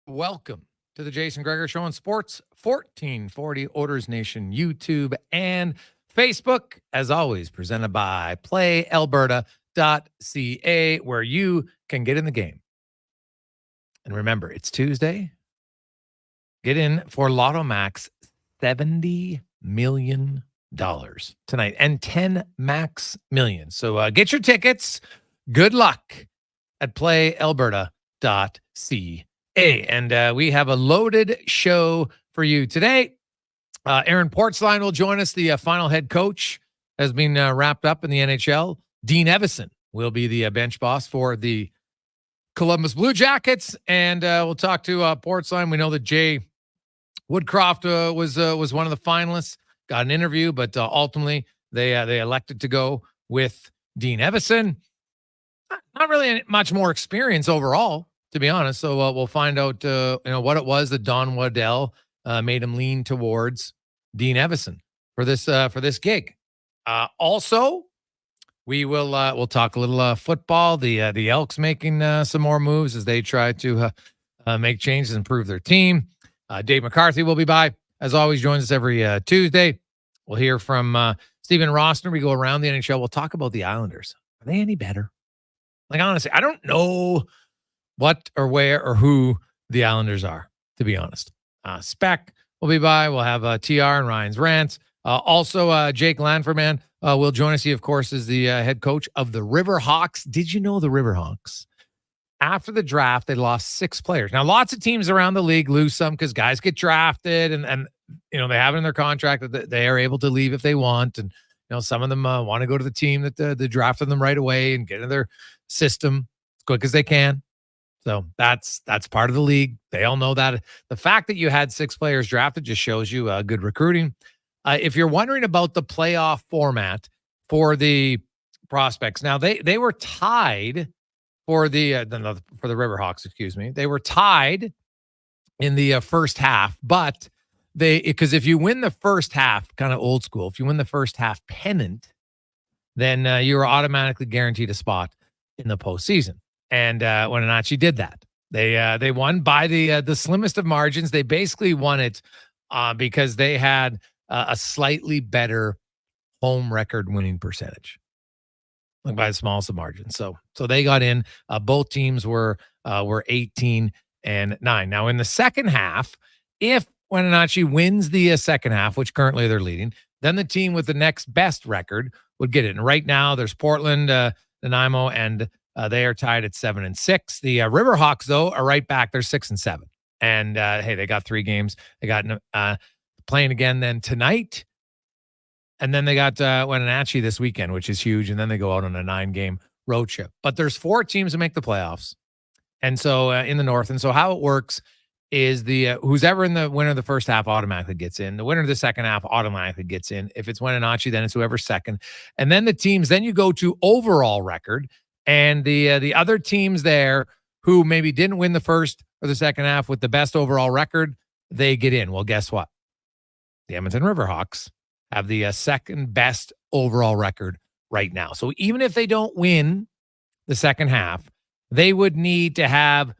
Welcome to the Jason Gregor Show on Sports 1440 Orders Nation, YouTube, and Facebook. As always, presented by PlayAlberta.ca, where you can get in the game. And remember, it's Tuesday. Get in for Lotto Max $70 million tonight and 10 max million. So get your tickets. Good luck at PlayAlberta.ca. And we have a loaded show for you today. Aaron Portzline will join us. The final head coach has been wrapped up in the NHL. Dean Evason will be the bench boss for the Columbus Blue Jackets. And we'll talk to Portzline. We know that Jay Woodcroft was one of the finalists, got an interview, but ultimately they elected to go with Dean Evason. Not really much more experience overall, to be honest. So we'll find out, what it was that Don Waddell made him lean towards Dean Evason for this gig. Also, we'll talk a little football. The Elks making some more moves as they try to make changes, improve their team. Dave McCarthy will be by, as always, joins us every Tuesday. We'll hear from Stefen Rosner. We go around the NHL. We'll talk about the Islanders. Are they any better? Like, honestly, I don't know what or where or who the Islanders are, to be honest. Spec will be by. We'll have TR and Ryan's Rants. Also, Jake Lanferman will join us. He, of course, is the head coach of the Riverhawks. Did you know the Riverhawks? After the draft, they lost 6 players. Now, lots of teams around the league lose some because guys get drafted and they have it in their contract that they are able to leave if they want. And, some of them want to go to the team that drafted them right away and get in their system as quick as they can. So that's part of the league. They all know that. The fact that you had 6 players drafted just shows you good recruiting. If you're wondering about the playoff format for the prospects, now they were tied for the Riverhawks. Excuse me, they were tied in the first half, but because if you win the first half, kind of old school, if you win the first half pennant, then you are automatically guaranteed a spot in the postseason. And Wenatchee did that. They won by the slimmest of margins. They basically won it because they had a slightly better home record winning percentage, like by the smallest of margins. So they got in. Both teams were 18-9. Now in the second half, if Wenatchee wins the second half, which currently they're leading, then the team with the next best record would get it. And right now, there's Portland, Nanaimo, and they are tied at 7-6. The Riverhawks, though, are right back. They're 6-7. And hey, they got 3 games. They got playing again then tonight. And then they got Wenatchee this weekend, which is huge. And then they go out on a 9-game road trip. But there's 4 teams that make the playoffs. And so in the North. And so how it works is the who's ever in the winner of the first half automatically gets in. The winner of the second half automatically gets in. If it's Wenatchee, then it's whoever's second. And then the teams, then you go to overall record. And the other teams there who maybe didn't win the first or the second half with the best overall record, they get in. Well, guess what? The Edmonton Riverhawks have the second best overall record right now. So even if they don't win the second half, they would need to have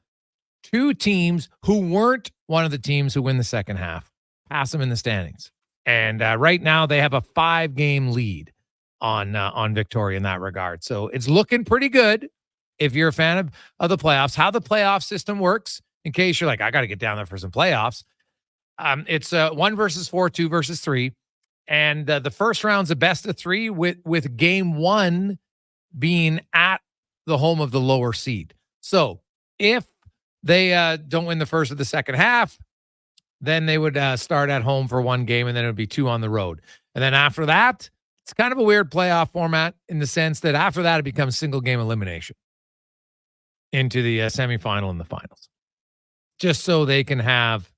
2 teams who weren't one of the teams who win the second half pass them in the standings. And right now they have a 5-game lead on Victoria in that regard. So it's looking pretty good if you're a fan of the playoffs. How the playoff system works, in case you're like, I got to get down there for some playoffs. It's 1 versus 4, 2 versus 3. And the first round's a best of 3 with game 1 being at the home of the lower seed. So if they don't win the first or the second half, then they would start at home for 1 game, and then it would be 2 on the road. And then after that, it's kind of a weird playoff format in the sense that after that, it becomes single game elimination into the semifinal and the finals, just so they can have,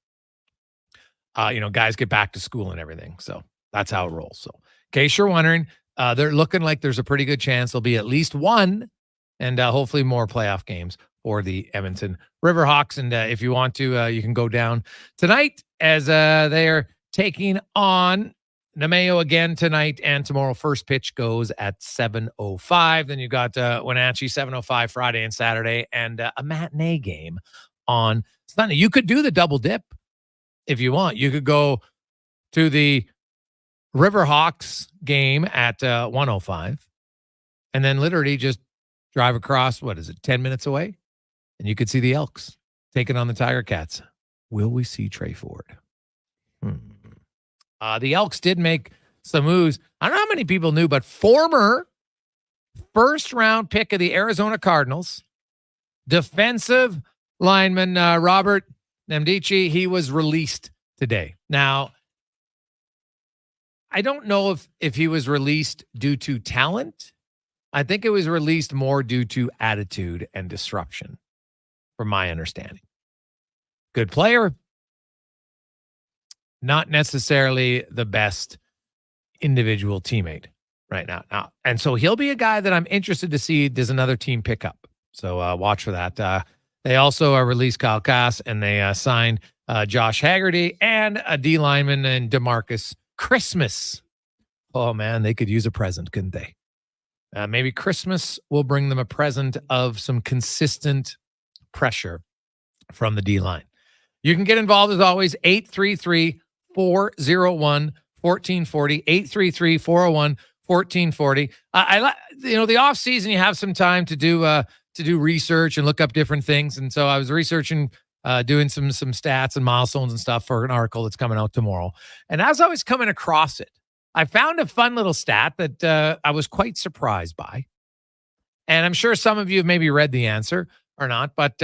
guys get back to school and everything. So that's how it rolls. So in case you're wondering, they're looking like there's a pretty good chance there'll be at least 1 and hopefully more playoff games for the Edmonton Riverhawks. And if you want to, you can go down tonight as they are taking on Namao again tonight and tomorrow. First pitch goes at 7:05. Then you got Wenatchee 7:05 Friday and Saturday, and a matinee game on Sunday. You could do the double dip if you want. You could go to the Riverhawks game at 105 and then literally just drive across, 10 minutes away? And you could see the Elks taking on the Tiger Cats. Will we see Trey Ford? The Elks did make some moves. I don't know how many people knew, but former first-round pick of the Arizona Cardinals, defensive lineman Robert Nemdici, he was released today. Now, I don't know if he was released due to talent. I think it was released more due to attitude and disruption, from my understanding. Good player, not necessarily the best individual teammate right now. And so he'll be a guy that I'm interested to see does another team pick up. So watch for that. They also released Kyle Cass, and they signed Josh Haggerty and a D lineman and DeMarcus Christmas. Oh, man, they could use a present, couldn't they? Maybe Christmas will bring them a present of some consistent pressure from the D-line. You can get involved as always, 833-401-1440, 833-401-1440. The off season, you have some time to do research and look up different things. And so I was researching, doing some stats and milestones and stuff for an article that's coming out tomorrow. And as I was coming across it, I found a fun little stat that I was quite surprised by. And I'm sure some of you have maybe read the answer or not, but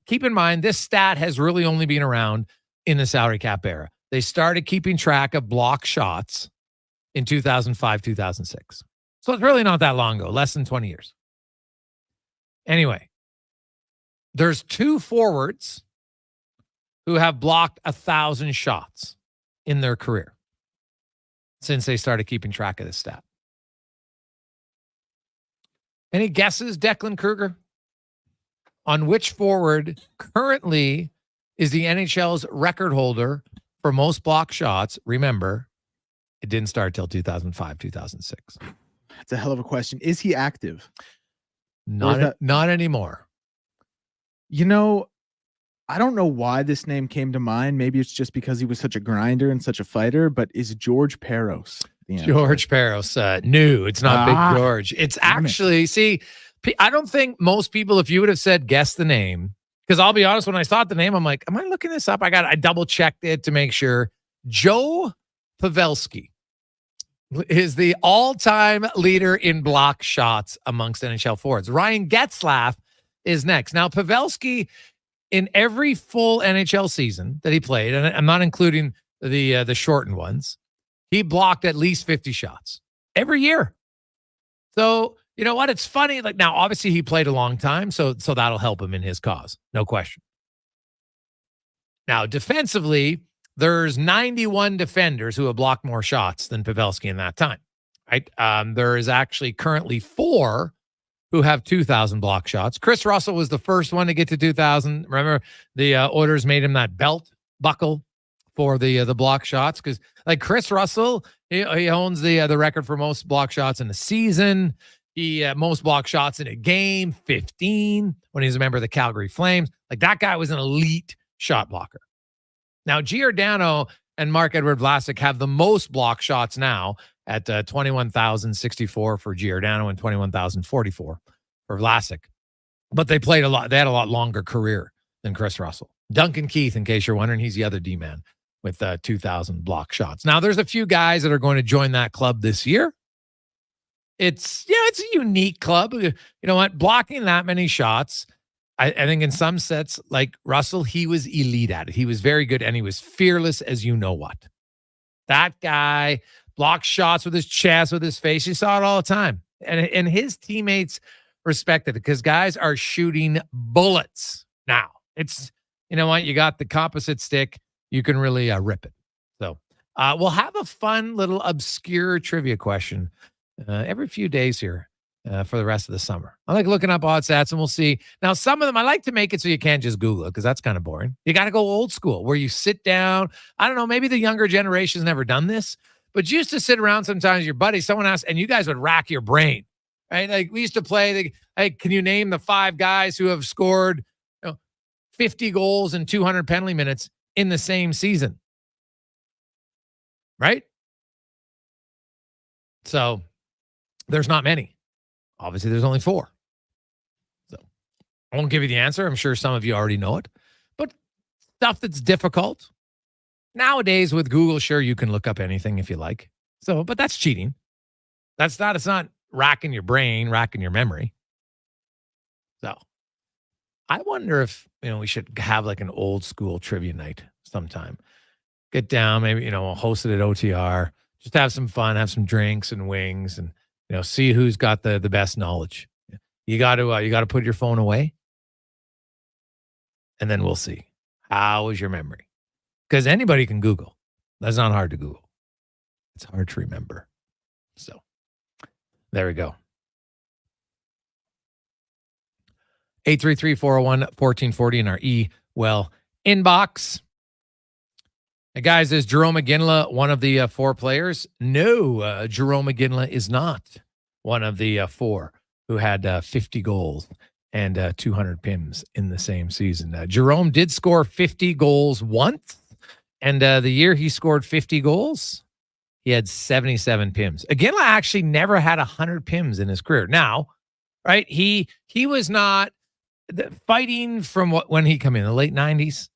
keep in mind, this stat has really only been around in the salary cap era. They started keeping track of block shots in 2005, 2006. So it's really not that long ago, less than 20 years. Anyway, there's 2 forwards who have blocked 1,000 shots in their career since they started keeping track of this stat. Any guesses, Declan Kruger, on which forward currently is the NHL's record holder for most block shots? Remember, it didn't start till 2005, 2006. That's a hell of a question. Is he active? Not anymore. I don't know why this name came to mind. Maybe it's just because he was such a grinder and such a fighter, but is George Peros? George Peros. No, it's not Big George. It's actually, I don't think most people, if you would have said, guess the name, because I'll be honest, when I thought the name, I'm like, am I looking this up? I double checked it to make sure. Joe Pavelski is the all-time leader in block shots amongst NHL forwards. Ryan Getzlaf is next. Now, Pavelski, in every full NHL season that he played, and I'm not including the shortened ones, he blocked at least 50 shots every year. So, you know what? It's funny. Like, now, obviously, he played a long time, so that'll help him in his cause. No question. Now, defensively, there's 91 defenders who have blocked more shots than Pavelski in that time, right? There is actually currently 4 who have 2,000 block shots. Chris Russell was the first one to get to 2,000. Remember, the Oilers made him that belt buckle for the block shots, because like Chris Russell, he owns the record for most block shots in a season. He most block shots in a game, 15, when he's a member of the Calgary Flames. Like, that guy was an elite shot blocker. Now, Giordano and Marc-Edouard Vlasic have the most block shots now at 21,064 for Giordano and 21,044 for Vlasic. But they played a lot. They had a lot longer career than Chris Russell. Duncan Keith, in case you're wondering, he's the other D-man with 2,000 block shots. Now, there's a few guys that are going to join that club this year. It's a unique club. You know what? Blocking that many shots, I think in some sets, like Russell, he was elite at it. He was very good, and he was fearless as you know what. That guy blocks shots with his chest, with his face. You saw it all the time. And his teammates respected it, because guys are shooting bullets now. It's, you know what? You got the composite stick. You can really rip it. So we'll have a fun little obscure trivia question every few days here for the rest of the summer. I like looking up odd stats, and we'll see. Now, some of them, I like to make it so you can't just Google it, because that's kind of boring. You got to go old school, where you sit down. I don't know, maybe the younger generation's never done this, but you used to sit around sometimes, your buddy, someone asked, and you guys would rack your brain, right? Like, we used to play, hey, can you name the 5 guys who have scored 50 goals and 200 penalty minutes in the same season. Right? So there's not many. Obviously, there's only 4. So I won't give you the answer. I'm sure some of you already know it. But stuff that's difficult. Nowadays with Google, sure, you can look up anything if you like. So, but that's cheating. It's not racking your brain, racking your memory. So I wonder if, we should have like an old school trivia night sometime. Get down, maybe, host it at OTR. Just have some fun, have some drinks and wings, and see who's got the best knowledge. You got to put your phone away, and then we'll see. How is your memory? Because anybody can Google. That's not hard to Google. It's hard to remember. So there we go. 833-401-1440 in our inbox. Hey guys, is Jerome McGinley one of the 4 players? No, Jerome McGinley is not one of the 4 who had 50 goals and 200 PIMs in the same season. Jerome did score 50 goals once, and the year he scored 50 goals, he had 77 PIMs. McGinley actually never had 100 PIMs in his career. Now, right, he was not fighting from when he came in the late 90s.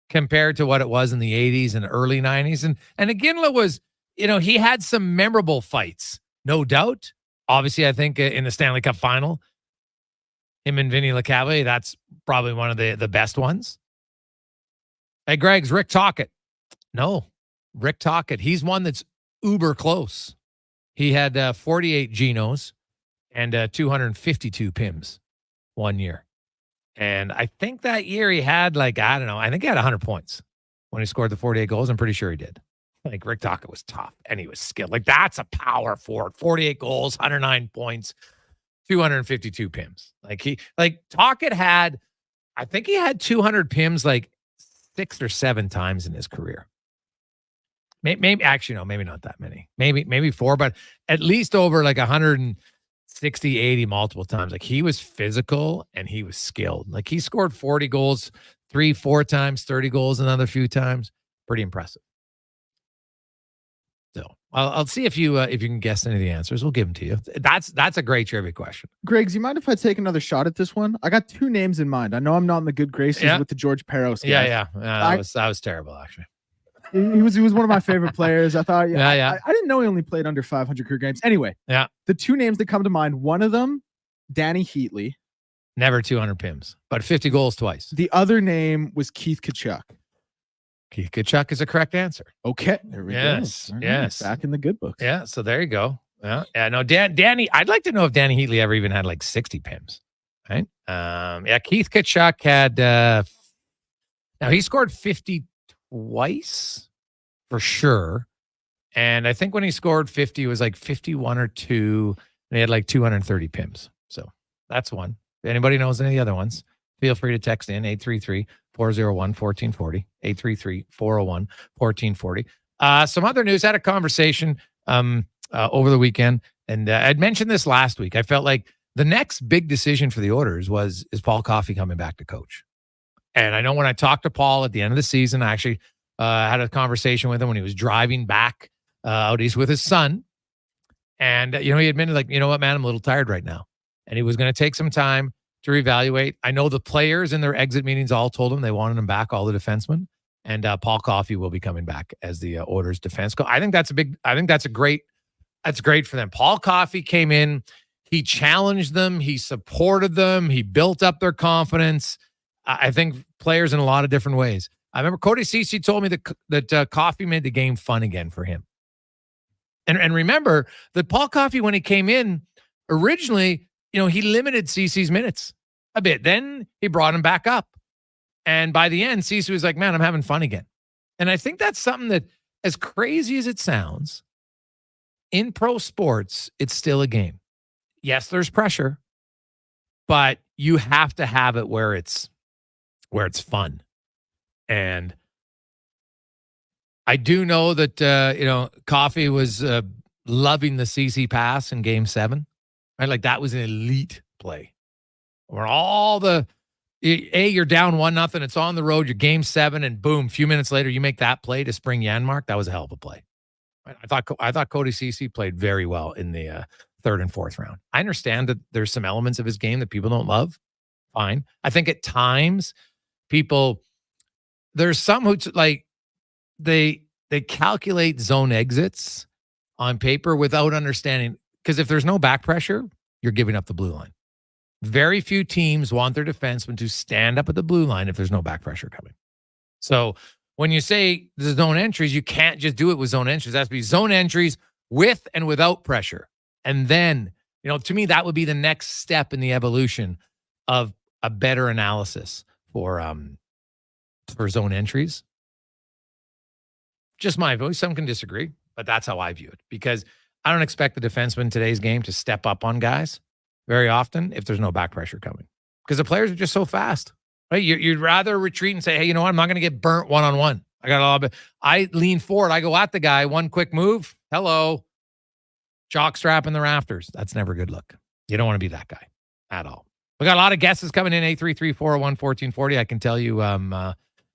Compared to what it was in the 80s and early 90s. And McGinley was, he had some memorable fights, no doubt. Obviously, I think in the Stanley Cup final, him and Vinny LeCavalier, that's probably one of the best ones. Hey, Greg's Rick Tocchet. No, Rick Tocchet. He's one that's uber close. He had 48 Genos and 252 PIMs one year. And I think that year he had I think he had 100 points when he scored the 48 goals. I'm pretty sure he did. Rick Tocchet was tough and he was skilled. That's a power forward. 48 goals, 109 points, 252 PIMs. Tocchet had, I think he had 200 PIMs 6 or 7 times in his career. Maybe actually, no, maybe not that many. Maybe 4, but at least over 160, 80 multiple times. He was physical and he was skilled. He scored 40 goals 3-4 times, 30 goals another few times. Pretty impressive. So I'll see if you can guess any of the answers. We'll give them to you. That's a great trivia question. Griggs, you mind if I take another shot at this one? I got 2 names in mind. I know I'm not in the good graces with the George Peros guy. Yeah. That was terrible, actually. He was one of my favorite players. I thought, yeah. I didn't know he only played under 500 career games. Anyway, the 2 names that come to mind, one of them, Danny Heatley. Never 200 PIMs, but 50 goals twice. The other name was Keith Tkachuk. Keith Tkachuk is a correct answer. Okay, there we go. Yes. Back in the good books. Yeah, so there you go. Yeah, no, Danny, I'd like to know if Danny Heatley ever even had 60 PIMs, right? Keith Tkachuk had, now he scored 50 twice for sure. And I think when he scored 50, it was 51 or 2, and he had 230 PIMs. So that's one. If anybody knows any of the other ones, feel free to text in 833-401-1440, 833-401-1440. Some other news. I had a conversation over the weekend, and I'd mentioned this last week. I felt like the next big decision for the Oilers is Paul Coffey coming back to coach. And I know when I talked to Paul at the end of the season, I actually had a conversation with him when he was driving back out east with his son. And, he admitted, you know what, man, I'm a little tired right now. And he was going to take some time to reevaluate. I know the players in their exit meetings all told him they wanted him back, all the defensemen. And Paul Coffey will be coming back as the Oilers defense coach. I think that's great for them. Paul Coffey came in. He challenged them. He supported them. He built up their confidence. I think players in a lot of different ways. I remember Cody Ceci told me that Coffey made the game fun again for him. And remember that Paul Coffey, when he came in, originally, he limited Ceci's minutes a bit. Then he brought him back up. And by the end, Ceci was like, man, I'm having fun again. And I think that's something that, as crazy as it sounds, in pro sports, it's still a game. Yes, there's pressure, but you have to have it where it's fun. And I do know that, Coffey was loving the CC pass in Game 7. Right? That was an elite play where all the You're down 1-0. It's on the road. You're game 7, and boom, a few minutes later, you make that play to spring Janmark. That was a hell of a play. I thought Cody Ceci played very well in the third and fourth round. I understand that there's some elements of his game that people don't love. Fine. I think at times there's some who like they calculate zone exits on paper without understanding, because if there's no back pressure, you're giving up the blue line. Very few teams want their defenseman to stand up at the blue line if there's no back pressure coming. So when you say the zone entries, you can't just do it with zone entries. It has to be zone entries with and without pressure. And then, to me, that would be the next step in the evolution of a better analysis for zone entries. Just my view. Some can disagree, but that's how I view it, because I don't expect the defenseman in today's game to step up on guys very often if there's no back pressure coming, because the players are just so fast. Right? You'd rather retreat and say, hey, you know what? I'm not going to get burnt one-on-one. I got a lot of. I lean forward. I go at the guy. One quick move. Hello. Jock strap in the rafters. That's never a good look. You don't want to be that guy at all. We got a lot of guesses coming in. 833-401-1440. I can tell you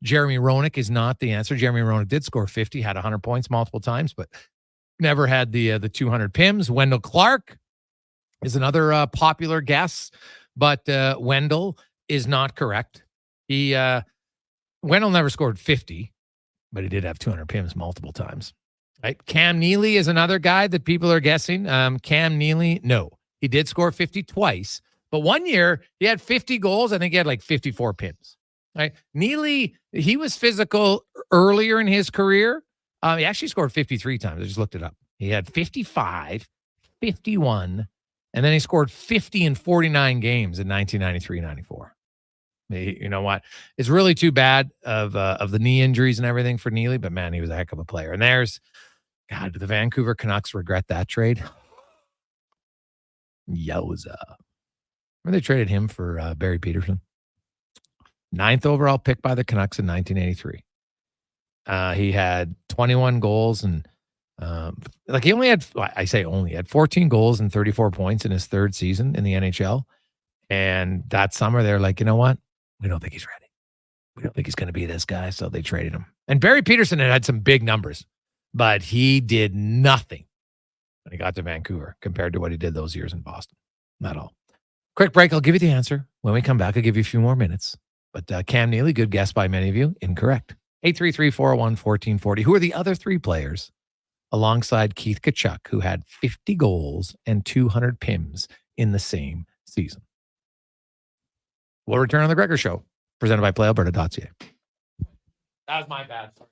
Jeremy Roenick is not the answer. Jeremy Roenick did score 50, had 100 points multiple times, but never had the 200 PIMs. Wendell Clark is another popular guess, but Wendell is not correct. Wendell never scored 50, but he did have 200 PIMs multiple times. Right? Cam Neely is another guy that people are guessing. Cam Neely, no. He did score 50 twice, but one year he had 50 goals. I think he had like 54 PIMs. Right? Neely, he was physical earlier in his career. He actually scored 53 times. I just looked it up. He had 55, 51, and then he scored 50 in 49 games in 1993-94. You know what? It's really too bad of the knee injuries and everything for Neely, but man, he was a heck of a player. And God, do the Vancouver Canucks regret that trade? Yowza. Remember they traded him for Barry Peterson? 9th overall pick by the Canucks in 1983. He had 21 goals and he only had, he had 14 goals and 34 points in his third season in the NHL. And that summer, they're like, you know what? We don't think he's ready. We don't think he's going to be this guy. So they traded him. And Barry Peterson had some big numbers, but he did nothing when he got to Vancouver compared to what he did those years in Boston. Not all. Quick break. I'll give you the answer. When we come back, I'll give you a few more minutes. But Cam Neely, good guess by many of you. Incorrect. 833-401-1440. Who are the other three players alongside Keith Tkachuk who had 50 goals and 200 PIMs in the same season? We'll return on the Gregor Show, presented by PlayAlberta.ca. That was my bad. Sorry.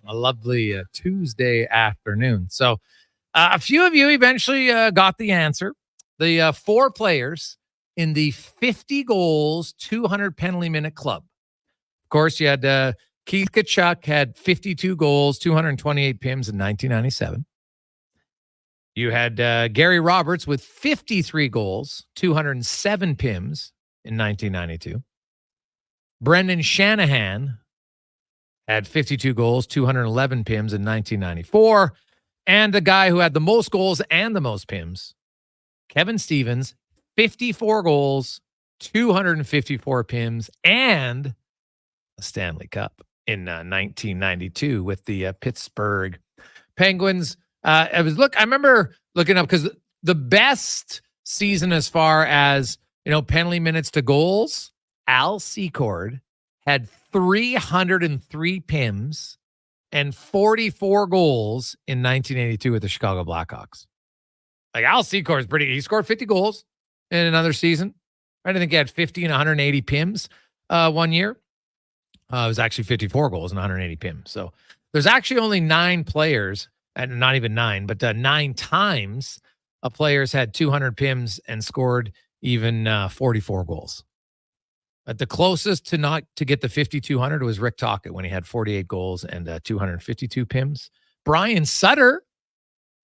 a lovely Tuesday afternoon. So a few of you eventually got the answer. The 4 players in the 50 goals, 200 penalty minute club. Of course, you had Keith Tkachuk had 52 goals, 228 PIMs in 1997. You had Gary Roberts with 53 goals, 207 PIMs in 1992. Brendan Shanahan had 52 goals, 211 PIMs in 1994. And the guy who had the most goals and the most PIMs, Kevin Stevens, 54 goals, 254 PIMs, and a Stanley Cup in 1992 with the Pittsburgh Penguins. I remember looking up because the best season as far as, penalty minutes to goals, Al Secord had 303 PIMs and 44 goals in 1982 with the Chicago Blackhawks. Like Al Secord is he scored 50 goals in another season. I think he had 50 and 180 PIMs one year. It was actually 54 goals and 180 PIMs. So there's actually only 9 players, and not even 9, but 9 times a player's had 200 PIMs and scored even 44 goals. But the closest to get the 5,200 was Rick Tocchet when he had 48 goals and 252 PIMs. Brian Sutter,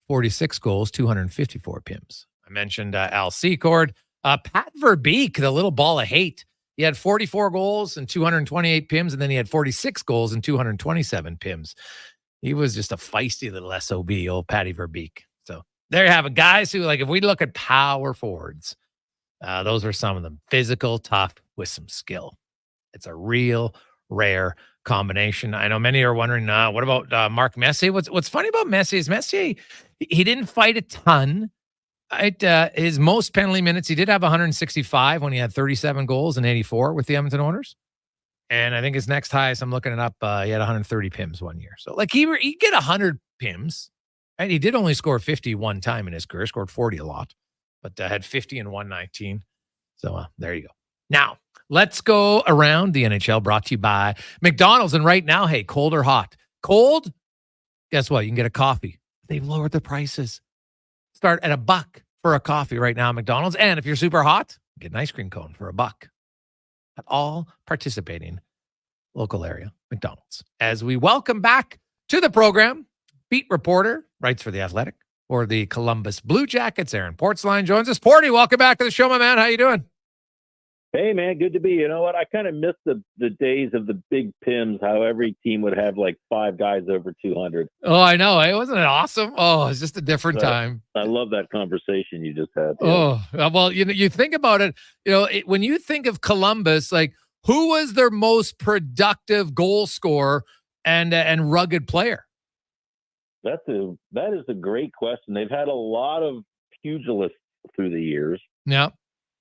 46 goals, 254 PIMs. I mentioned Al Secord. Pat Verbeek, the little ball of hate. He had 44 goals and 228 PIMs, and then he had 46 goals and 227 PIMs. He was just a feisty little SOB, old Patty Verbeek. So there you have it, guys who, if we look at power forwards, those are some of them. Physical, tough, with some skill. It's a real rare combination. I know many are wondering, what about Mark Messier? What's funny about Messier is he didn't fight a ton. His most penalty minutes, he did have 165 when he had 37 goals and 84 with the Edmonton Oilers. And I think his next highest, I'm looking it up, he had 130 PIMs one year. So he get 100 PIMs. And he did only score 50 one time in his career, scored 40 a lot, but had 50 and 119. So there you go. Now, let's go around the NHL, brought to you by McDonald's. And right now, hey, cold or hot? Cold? Guess what? You can get a coffee. They've lowered the prices. Start at $1 for a coffee right now at McDonald's. And if you're super hot, get an ice cream cone for $1 at all participating local area McDonald's. As we welcome back to the program, beat reporter, writes for The Athletic, or the Columbus Blue Jackets, Aaron Portzline joins us. Porty, welcome back to the show, my man. How you doing? Hey, man, good to be. You know what? I kind of miss the days of the big PIMs, how every team would have 5 guys over 200. Oh, I know. Wasn't it awesome? Oh, it's just a different time. I love that conversation you just had. Yeah. Oh, well, you think about it, when you think of Columbus, who was their most productive goal scorer and rugged player? That is a great question. They've had a lot of pugilists through the years. Yeah.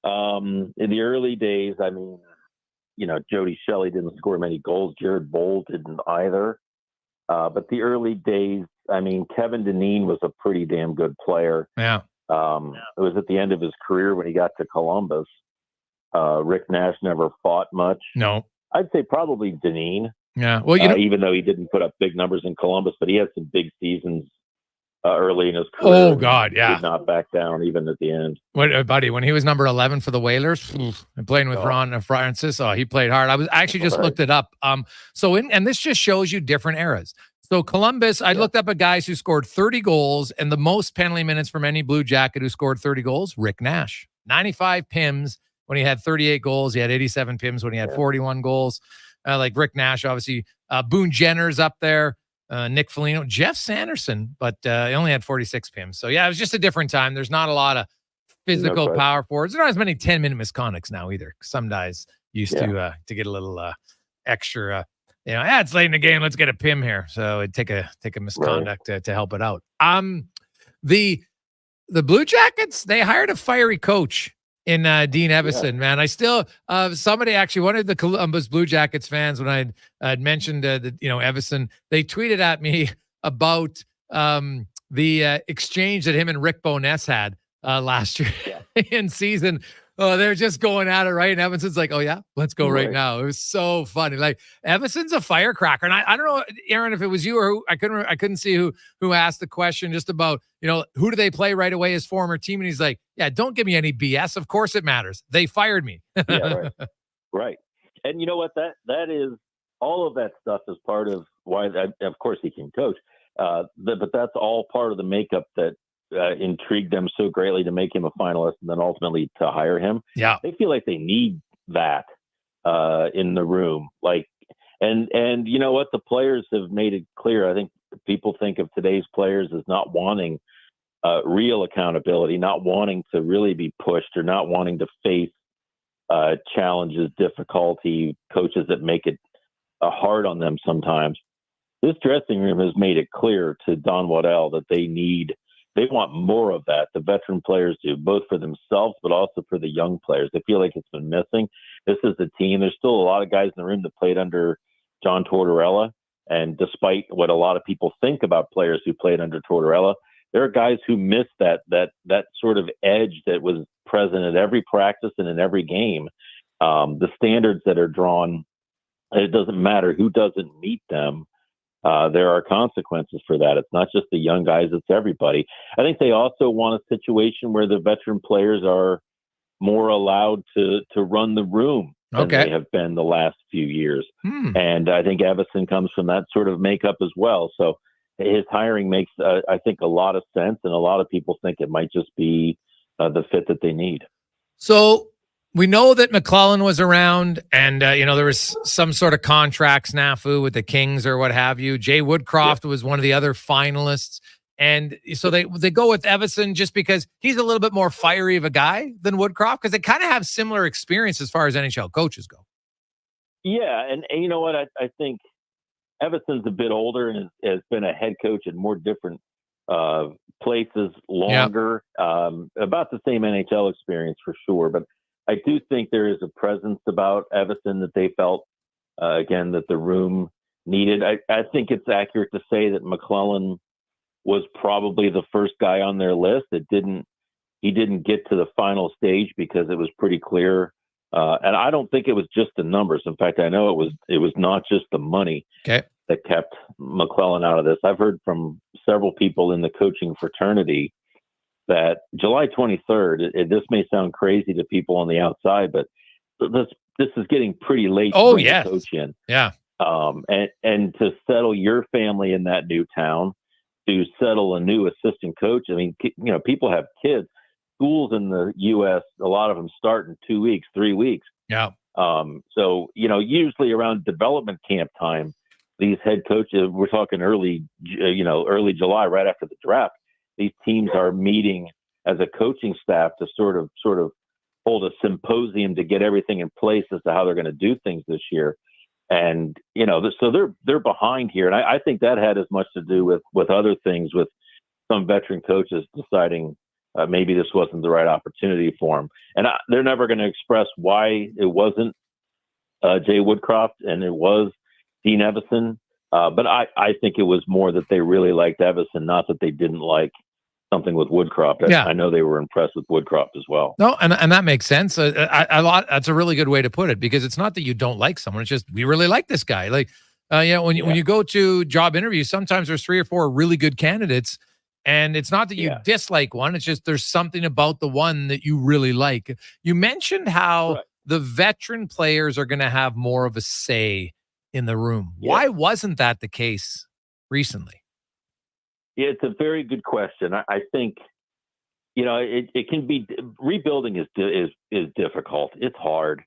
In the early days, Jody Shelley didn't score many goals. Jared Boll didn't either. But the early days, Kevin Dineen was a pretty damn good player. Yeah. It was at the end of his career when he got to Columbus. Rick Nash never fought much. No. I'd say probably Dineen. Yeah. Well, even though he didn't put up big numbers in Columbus, but he had some big seasons early in his career. Oh God, yeah. Did not back down even at the end. When he was number 11 for the Whalers, and playing with Ron Francis, he played hard. I actually just looked it up. And this just shows you different eras. So Columbus, I looked up at guys who scored 30 goals and the most penalty minutes from any Blue Jacket who scored 30 goals. Rick Nash, 95 PIMs when he had 38 goals. He had 87 PIMs when he had 41 goals. Rick Nash, obviously. Boone Jenner's up there. Nick Foligno, Jeff Sanderson, but he only had 46 PIMs. So, yeah, it was just a different time. There's not a lot of physical power forwards. There aren't as many 10-minute misconducts now either. Some guys used to get a little extra, it's late in the game. Let's get a PIM here. So it'd take a misconduct to help it out. The Blue Jackets, they hired a fiery coach in Dean Evison, man. I still, somebody actually, one of the Columbus Blue Jackets fans, when I'd mentioned Evison, they tweeted at me about the exchange that him and Rick Bowness had last year in season. Oh, they're just going at it, right? And Evanson's like, oh, yeah, let's go right now. It was so funny. Like, Evanson's a firecracker. And I don't know, Aaron, if it was you or who, I couldn't see who asked the question just about, who do they play right away, his former team? And he's like, yeah, don't give me any BS. Of course it matters. They fired me. Yeah, right. Right. And you know what? That is, all of that stuff is part of why, of course, he can coach. But that's all part of the makeup that intrigued them so greatly to make him a finalist and then ultimately to hire him. Yeah. They feel like they need that in the room. Like, and you know what? The players have made it clear. I think people think of today's players as not wanting real accountability, not wanting to really be pushed or not wanting to face challenges, difficulty, coaches that make it hard on them sometimes. This dressing room has made it clear to Don Waddell that they want more of that. The veteran players do, both for themselves, but also for the young players. They feel like it's been missing. This is the team. There's still a lot of guys in the room that played under John Tortorella. And despite what a lot of people think about players who played under Tortorella, there are guys who miss that sort of edge that was present at every practice and in every game. The standards that are drawn, it doesn't matter who doesn't meet them. There are consequences for that. It's not just the young guys, it's everybody. I think they also want a situation where the veteran players are more allowed to run the room than they have been the last few years. And I think Evason comes from that sort of makeup as well. So his hiring makes, I think, a lot of sense. And a lot of people think it might just be the fit that they need. So we know that McClellan was around and, there was some sort of contract snafu with the Kings or what have you. Jay Woodcroft was one of the other finalists. And so they go with Evason just because he's a little bit more fiery of a guy than Woodcroft, because they kind of have similar experience as far as NHL coaches go. Yeah. And you know what? I think Evason's a bit older and has been a head coach in more different places longer. About the same NHL experience for sure. But I do think there is a presence about Evason that they felt, again, that the room needed. I think it's accurate to say that McClellan was probably the first guy on their list. He didn't get to the final stage because it was pretty clear. And I don't think it was just the numbers. In fact, I know it was not just the money that kept McClellan out of this. I've heard from several people in the coaching fraternity that July 23rd, this may sound crazy to people on the outside, but this is getting pretty late to bring the coach in. Yeah. And to settle your family in that new town, to settle a new assistant coach. I mean, people have kids. Schools in the U.S., a lot of them start in 2 weeks, 3 weeks. Yeah. So, usually around development camp time, these head coaches, we're talking early July, right after the draft, these teams are meeting as a coaching staff to sort of hold a symposium to get everything in place as to how they're going to do things this year. And, so they're behind here. And I think that had as much to do with other things, with some veteran coaches deciding maybe this wasn't the right opportunity for them. And they're never going to express why it wasn't Jay Woodcroft and it was Dean Evason. But I think it was more that they really liked Evason, not that they didn't like something with Woodcroft. I know they were impressed with Woodcroft as well. No, and that makes sense. That's a really good way to put it, because it's not that you don't like someone. It's just, we really like this guy. Like, when you go to job interviews, sometimes there's 3 or 4 really good candidates, and it's not that you dislike one. It's just there's something about the one that you really like. You mentioned how the veteran players are going to have more of a say in the room. Why wasn't that the case recently? It's a very good question. I think, it can be, rebuilding is difficult. It's hard.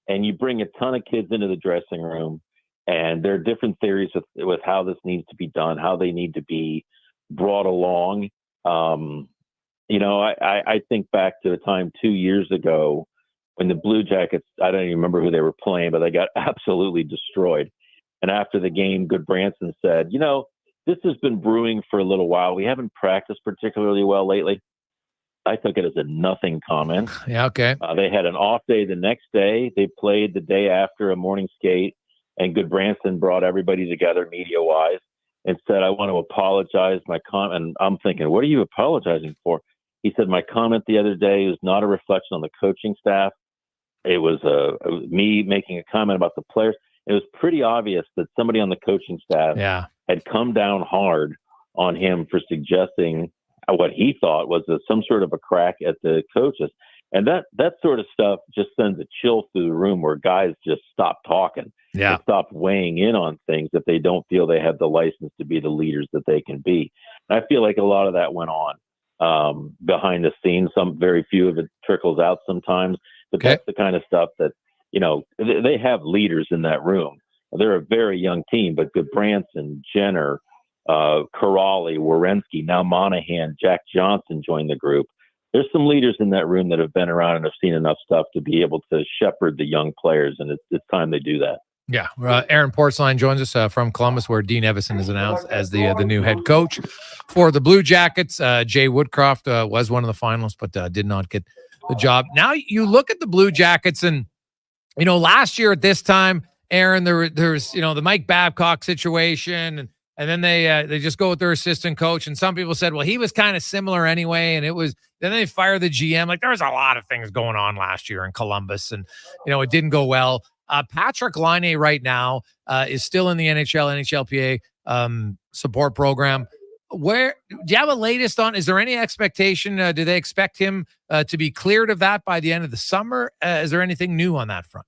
And you bring a ton of kids into the dressing room, and there are different theories with how this needs to be done, how they need to be brought along. I think back to a time 2 years ago when the Blue Jackets, I don't even remember who they were playing, but they got absolutely destroyed. And after the game, Goodbranson said, this has been brewing for a little while. We haven't practiced particularly well lately. I took it as a nothing comment. Yeah, okay. They had an off day the next day. They played the day after a morning skate, and Goodbranson brought everybody together media-wise and said, I want to apologize. And I'm thinking, what are you apologizing for? He said, my comment the other day was not a reflection on the coaching staff. It was me making a comment about the players. It was pretty obvious that somebody on the coaching staff had come down hard on him for suggesting what he thought was some sort of a crack at the coaches. And that sort of stuff just sends a chill through the room where guys just stop talking. Yeah. And stop weighing in on things if they don't feel they have the license to be the leaders that they can be. And I feel like a lot of that went on behind the scenes. Very few of it trickles out sometimes, but that's the kind of stuff that, they have leaders in that room. They're a very young team, but Branson, Jenner, Corrali, Werenski, now Monahan, Jack Johnson joined the group. There's some leaders in that room that have been around and have seen enough stuff to be able to shepherd the young players, and it's time they do that. Yeah. Aaron Portzline joins us from Columbus, where Dean Evason is announced as the new head coach for the Blue Jackets. Jay Woodcroft was one of the finalists, but did not get the job. Now you look at the Blue Jackets, and, last year at this time, Aaron, there's the Mike Babcock situation, and then they just go with their assistant coach. And some people said, well, he was kind of similar anyway. And then they fire the GM. Like, there was a lot of things going on last year in Columbus, and, it didn't go well. Patrick Laine right now is still in the NHLPA support program. Where do you have a latest on? Is there any expectation? Do they expect him to be cleared of that by the end of the summer? Is there anything new on that front?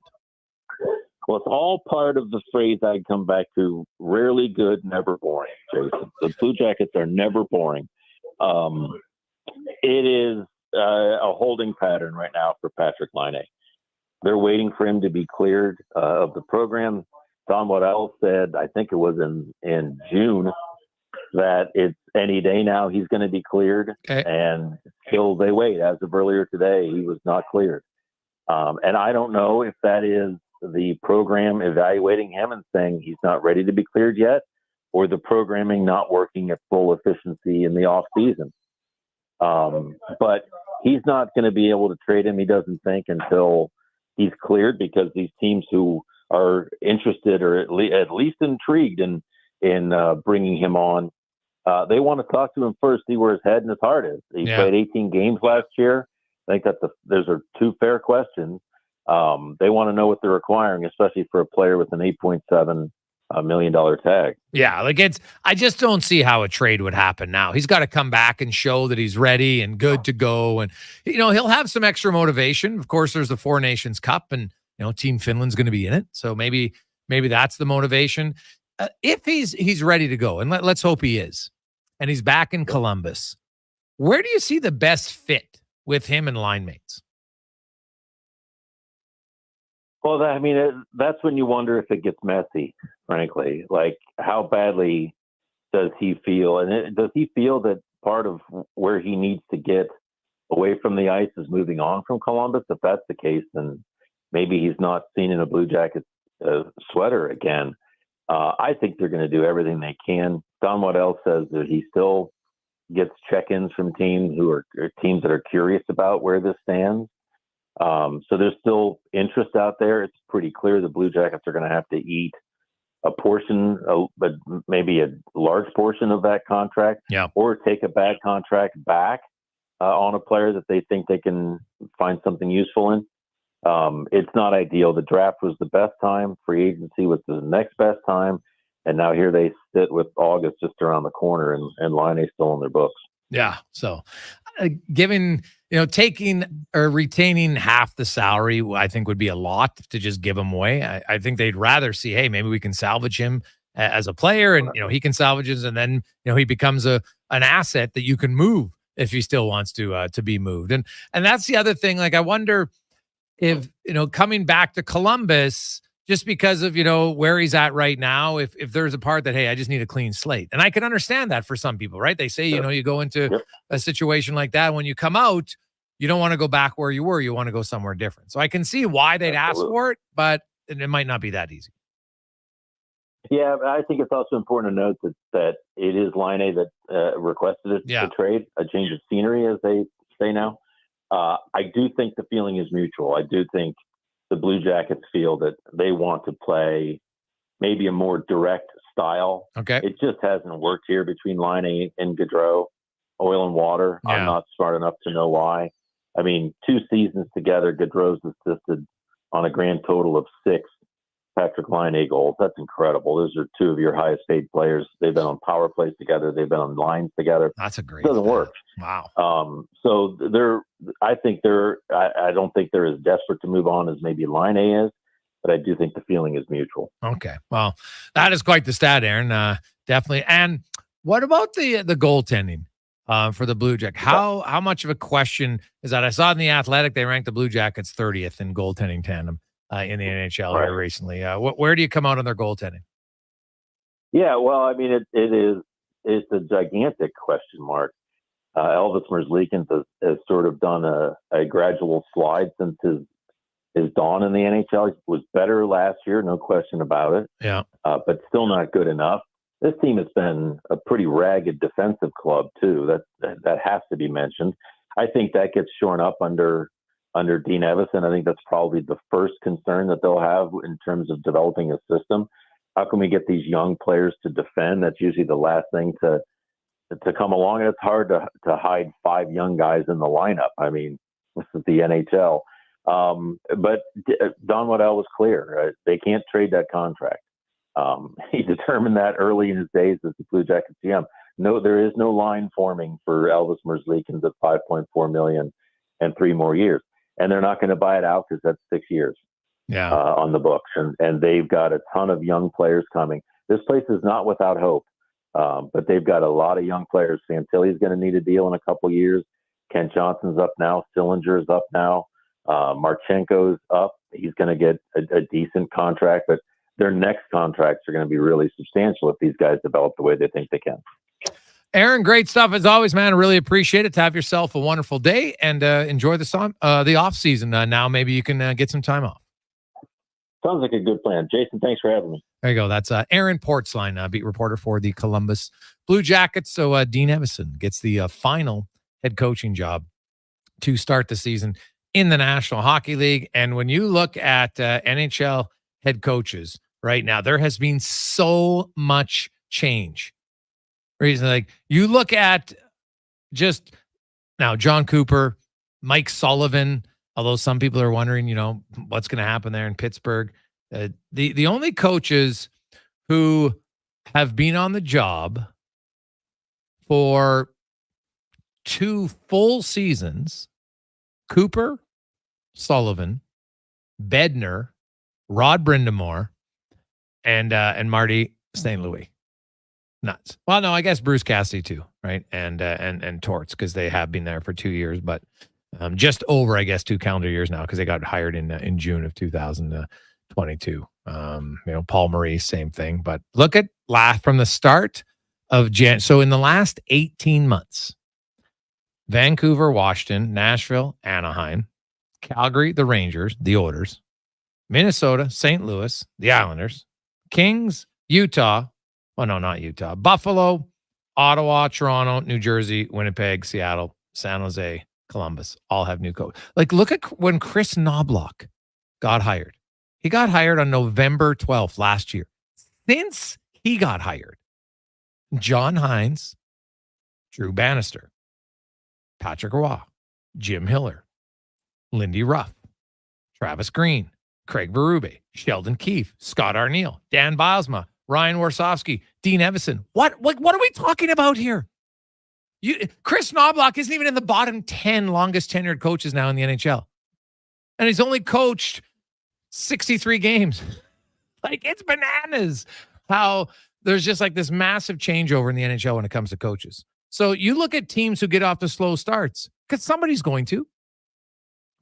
Well, it's all part of the phrase I come back to: rarely good, never boring. Jason, the Blue Jackets are never boring. It is a holding pattern right now for Patrick Laine. They're waiting for him to be cleared of the program. Don Waddell said, I think it was in June, that it's any day now he's going to be cleared. Okay. And till they wait. As of earlier today, he was not cleared. And I don't know if that is the program evaluating him and saying he's not ready to be cleared yet, or the programming not working at full efficiency in the off season. But he's not going to be able to trade him, he doesn't think, until he's cleared, because these teams who are interested or at least intrigued in bringing him on, they want to talk to him first, see where his head and his heart is. He played 18 games last year. I think those are two fair questions. They want to know what they're acquiring, especially for a player with an $8.7 million tag. Yeah, I just don't see how a trade would happen now. He's got to come back and show that he's ready and good to go. And, he'll have some extra motivation. Of course, there's the Four Nations Cup, and, Team Finland's going to be in it. So maybe that's the motivation. If he's ready to go, and let's hope he is, and he's back in Columbus, where do you see the best fit with him and line mates? Well, that's when you wonder if it gets messy, frankly. Like, how badly does he feel? And does he feel that part of where he needs to get away from the ice is moving on from Columbus? If that's the case, then maybe he's not seen in a Blue Jackets sweater again. I think they're going to do everything they can. Don Waddell says that he still gets check-ins from teams teams that are curious about where this stands. So there's still interest out there. It's pretty clear the Blue Jackets are going to have to eat a portion, but maybe a large portion of that contract, or take a bad contract back on a player that they think they can find something useful in. It's not ideal. The draft was the best time. Free agency was the next best time. And now here they sit with August just around the corner, and Laine still in their books. Yeah. So taking or retaining half the salary, I think would be a lot to just give him away. I think they'd rather see, hey, maybe we can salvage him as a player, and, he can salvage us, and then, he becomes an asset that you can move if he still wants to be moved. And that's the other thing. Like, I wonder if, coming back to Columbus, just because of, where he's at right now, if there's a part that, hey, I just need a clean slate. And I can understand that for some people, right? They say, you go into a situation like that, when you come out, you don't want to go back where you were. You want to go somewhere different. So I can see why they'd ask for it, but it might not be that easy. Yeah, I think it's also important to note that it is Laine that requested it to trade, a change of scenery, as they say now. I do think the feeling is mutual. I do think the Blue Jackets feel that they want to play maybe a more direct style. Okay. It just hasn't worked here between Laine and Gaudreau. oil and water. Yeah. I'm not smart enough to know why. I mean, 2 seasons together, Gaudreau's assisted on a grand total of 6 Patrick Laine goals. That's incredible. Those are 2 of your highest paid players. They've been on power plays together. They've been on lines together. That's a great. It doesn't work. Wow. So I don't think they're as desperate to move on as maybe Laine is, but I do think the feeling is mutual. Okay. Well, that is quite the stat, Aaron. Definitely. And what about the goaltending for the Blue Jackets? How much of a question is that? I saw in the Athletic they ranked the Blue Jackets 30th in goaltending tandem in the NHL here recently. Where do you come out on their goaltending? Yeah, well, I mean, it's a gigantic question mark. Elvis Merzlikins has sort of done a gradual slide since his dawn in the NHL. He was better last year, no question about it. Yeah. But still not good enough. This team has been a pretty ragged defensive club too. That has to be mentioned. I think that gets shorn up under Dean Evason. I think that's probably the first concern that they'll have in terms of developing a system. How can we get these young players to defend? That's usually the last thing to come along. And it's hard to hide 5 young guys in the lineup. I mean, this is the NHL. But Don Waddell was clear. They can't trade that contract. He determined that early in his days as the Blue Jackets GM. No, there is no line forming for Elvis Merzlikins at $5.4 million and 3 more years. And they're not going to buy it out because that's 6 years on the books. And they've got a ton of young players coming. This place is not without hope, but they've got a lot of young players. Fantilli's going to need a deal in a couple years. Kent Johnson's up now. Sillinger's up now. Marchenko's up. He's going to get a decent contract, but their next contracts are going to be really substantial if these guys develop the way they think they can. Aaron, great stuff as always, man. I really appreciate it. To have yourself a wonderful day and enjoy the off season. Now maybe you can get some time off. Sounds like a good plan. Jason, thanks for having me. There you go. That's Aaron Portzline, beat reporter for the Columbus Blue Jackets. So Dean Evason gets the final head coaching job to start the season in the National Hockey League. And when you look at NHL head coaches right now, there has been so much change. Reason, like you look at just now, John Cooper, Mike Sullivan, although some people are wondering, what's going to happen there in Pittsburgh. The only coaches who have been on the job for 2 full seasons, Cooper, Sullivan, Bednar, Rod Brindamore, and Marty St. Louis. Nuts. Well, no, I guess Bruce Cassidy too, right? And Torts, because they have been there for 2 years, but just over, I guess, 2 calendar years now, because they got hired in June of 2022. Paul Maurice, same thing. But look at from the start of so in the last 18 months, Vancouver, Washington, Nashville, Anaheim, Calgary, the Rangers, the Oilers, Minnesota, St. Louis, the Islanders, Kings, Utah. Well, no, not Utah. Buffalo, Ottawa, Toronto, New Jersey, Winnipeg, Seattle, San Jose, Columbus all have new coach. Like, look at when Chris Knobloch got hired. He got hired on November 12th last year. Since he got hired, John Hines, Drew Bannister, Patrick Roy, Jim Hiller, Lindy Ruff, Travis Green, Craig Berube, Sheldon Keefe, Scott Arneal, Dan Bilesma, Ryan Warsofsky, Dean Evason. What are we talking about here? Chris Knobloch isn't even in the bottom 10 longest tenured coaches now in the NHL. And he's only coached 63 games. Like, it's bananas how there's just like this massive changeover in the NHL when it comes to coaches. So you look at teams who get off the slow starts, because somebody's going to.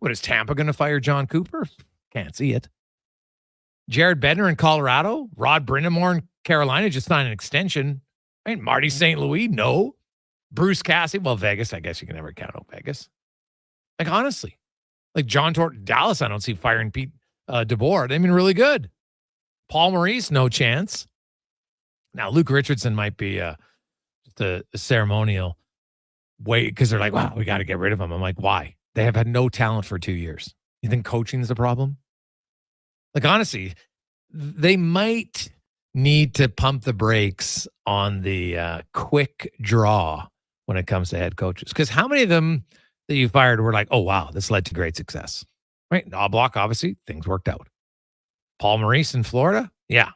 What, is Tampa going to fire John Cooper? Can't see it. Jared Bednar in Colorado, Rod Brindamore in Carolina just signed an extension. Right? Marty St. Louis, no. Bruce Cassidy, well, Vegas, I guess you can never count out Vegas. Like, honestly, like John Dallas, I don't see firing Pete DeBoer. They've been really good. Paul Maurice, no chance. Now, Luke Richardson might be just a ceremonial way, because they're like, wow, we got to get rid of him. I'm like, why? They have had no talent for 2 years. You think coaching is the problem? Like, honestly, they might need to pump the brakes on the quick draw when it comes to head coaches. Because how many of them that you fired were like, oh, wow, this led to great success, right? Knobloch, obviously, things worked out. Paul Maurice in Florida, yeah.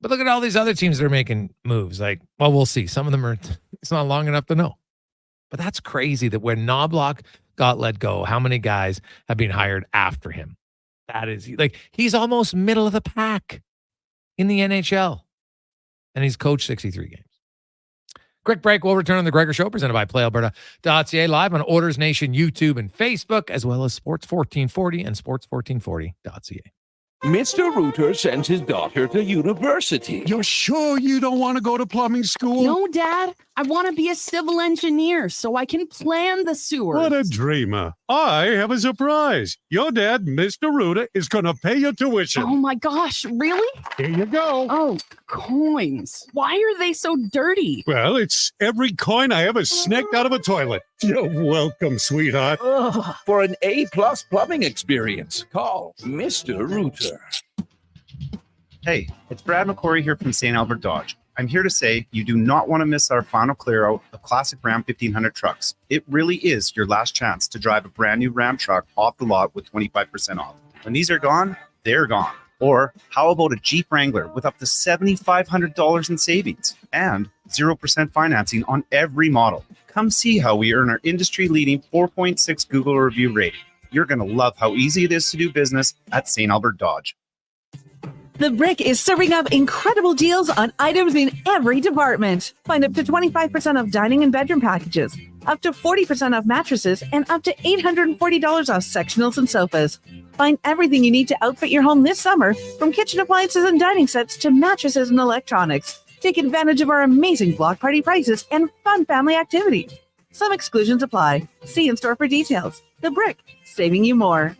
But look at all these other teams that are making moves. Like, well, we'll see. Some of them are, it's not long enough to know. But that's crazy that when Knobloch got let go, how many guys have been hired after him? That is, like, he's almost middle of the pack in the NHL. And he's coached 63 games. Quick break. We'll return on the Gregor Show, presented by PlayAlberta.ca, live on Orders Nation, YouTube, and Facebook, as well as Sports 1440 and sports1440.ca. Mr. Rooter sends his daughter to university. You're sure you don't want to go to plumbing school? No, Dad. I want to be a civil engineer so I can plan the sewers. What a dreamer. I have a surprise. Your dad, Mr. Rooter, is going to pay your tuition. Oh, my gosh. Really? Here you go. Oh, coins. Why are they so dirty? Well, it's every coin I ever snaked out of a toilet. You're welcome, sweetheart. Ugh. For an A-plus plumbing experience, call Mr. Rooter. Hey, it's Brad McCory here from St. Albert Dodge. I'm here to say you do not want to miss our final clear out of classic Ram 1500 trucks. It really is your last chance to drive a brand new Ram truck off the lot with 25% off. When these are gone, they're gone. Or how about a Jeep Wrangler with up to $7,500 in savings and 0% financing on every model? Come see how we earn our industry-leading 4.6 Google review rating. You're going to love how easy it is to do business at St. Albert Dodge. The Brick is serving up incredible deals on items in every department. Find up to 25% off dining and bedroom packages, up to 40% off mattresses, and up to $840 off sectionals and sofas. Find everything you need to outfit your home this summer, from kitchen appliances and dining sets to mattresses and electronics. Take advantage of our amazing block party prices and fun family activities. Some exclusions apply. See in-store for details. The Brick, saving you more.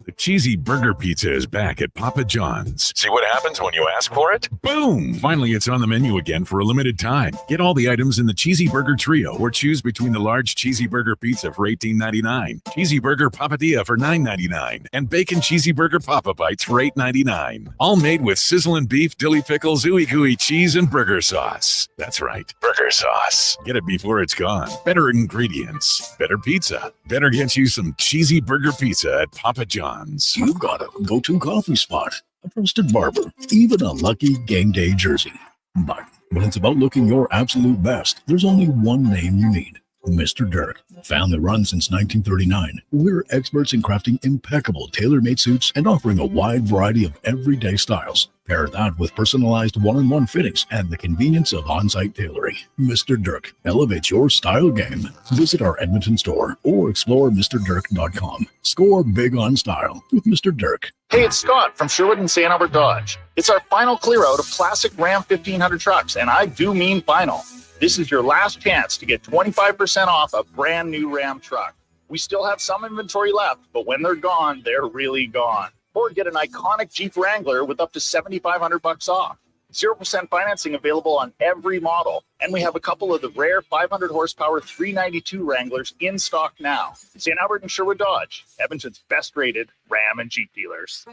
The cheesy burger pizza is back at Papa John's. See what happens when you ask for it? Boom! Finally, it's on the menu again for a limited time. Get all the items in the cheesy burger trio or choose between the large cheesy burger pizza for $18.99, cheesy burger papadilla for $9.99, and bacon cheesy burger papa bites for $8.99. All made with sizzling beef, dilly pickles, ooey gooey cheese, and burger sauce. That's right, burger sauce. Get it before it's gone. Better ingredients, better pizza. Better get you some cheesy burger pizza at Papa John's. You've got a go-to coffee spot, a trusted barber, even a lucky game day jersey. But when it's about looking your absolute best, there's only one name you need. Mr. Dirk. Family run since 1939. We're experts in crafting impeccable tailor-made suits and offering a wide variety of everyday styles. Pair that with personalized one-on-one fittings and the convenience of on-site tailoring. Mr. Dirk elevates your style game. Visit our Edmonton store or explore MrDirk.com. Score big on style with Mr. Dirk. Hey, it's Scott from Sherwood and St. Albert Dodge. It's our final clear out of classic Ram 1500 trucks, and I do mean final. This is your last chance to get 25% off a brand new Ram truck. We still have some inventory left, but when they're gone, they're really gone. Or get an iconic Jeep Wrangler with up to $7,500 off. 0% financing available on every model. And we have a couple of the rare 500 horsepower 392 Wranglers in stock now. St. Albert and Sherwood Dodge, Edmonton's best rated Ram and Jeep dealers.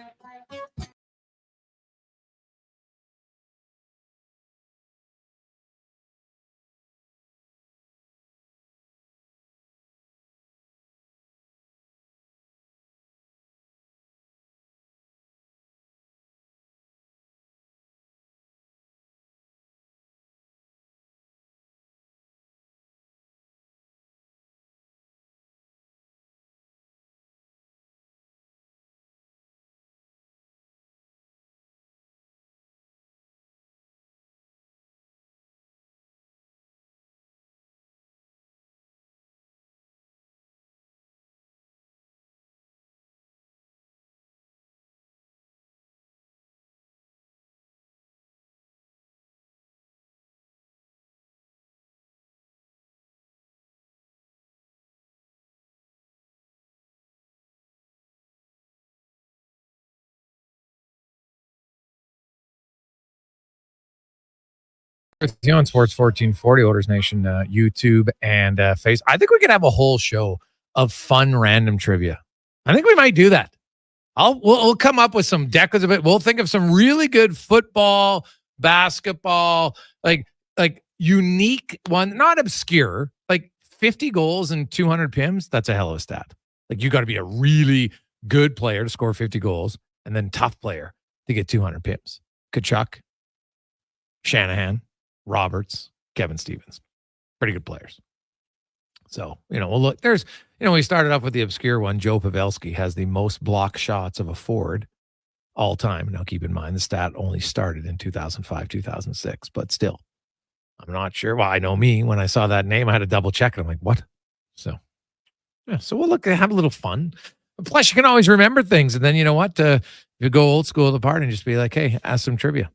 With you on Sports 1440, Orders Nation, YouTube, and Face. I think we could have a whole show of fun random trivia. I think we might do that. We'll come up with some decades of it. We'll think of some really good football, basketball, like unique one, not obscure, like 50 goals and 200 PIMs. That's a hell of a stat. Like you got to be a really good player to score 50 goals and then tough player to get 200 PIMs. Kachuk, Shanahan, Roberts, Kevin Stevens. Pretty good players. So, well, look, there's, we started off with the obscure one. Joe Pavelski has the most block shots of a forward all time. Now, keep in mind, the stat only started in 2005, 2006, but still, I'm not sure. Well, I know me. When I saw that name, I had to double check it. I'm like, what? So, yeah, so we'll have a little fun. Plus, you can always remember things. And then, you know what? You go old school at the party and just be like, hey, ask some trivia.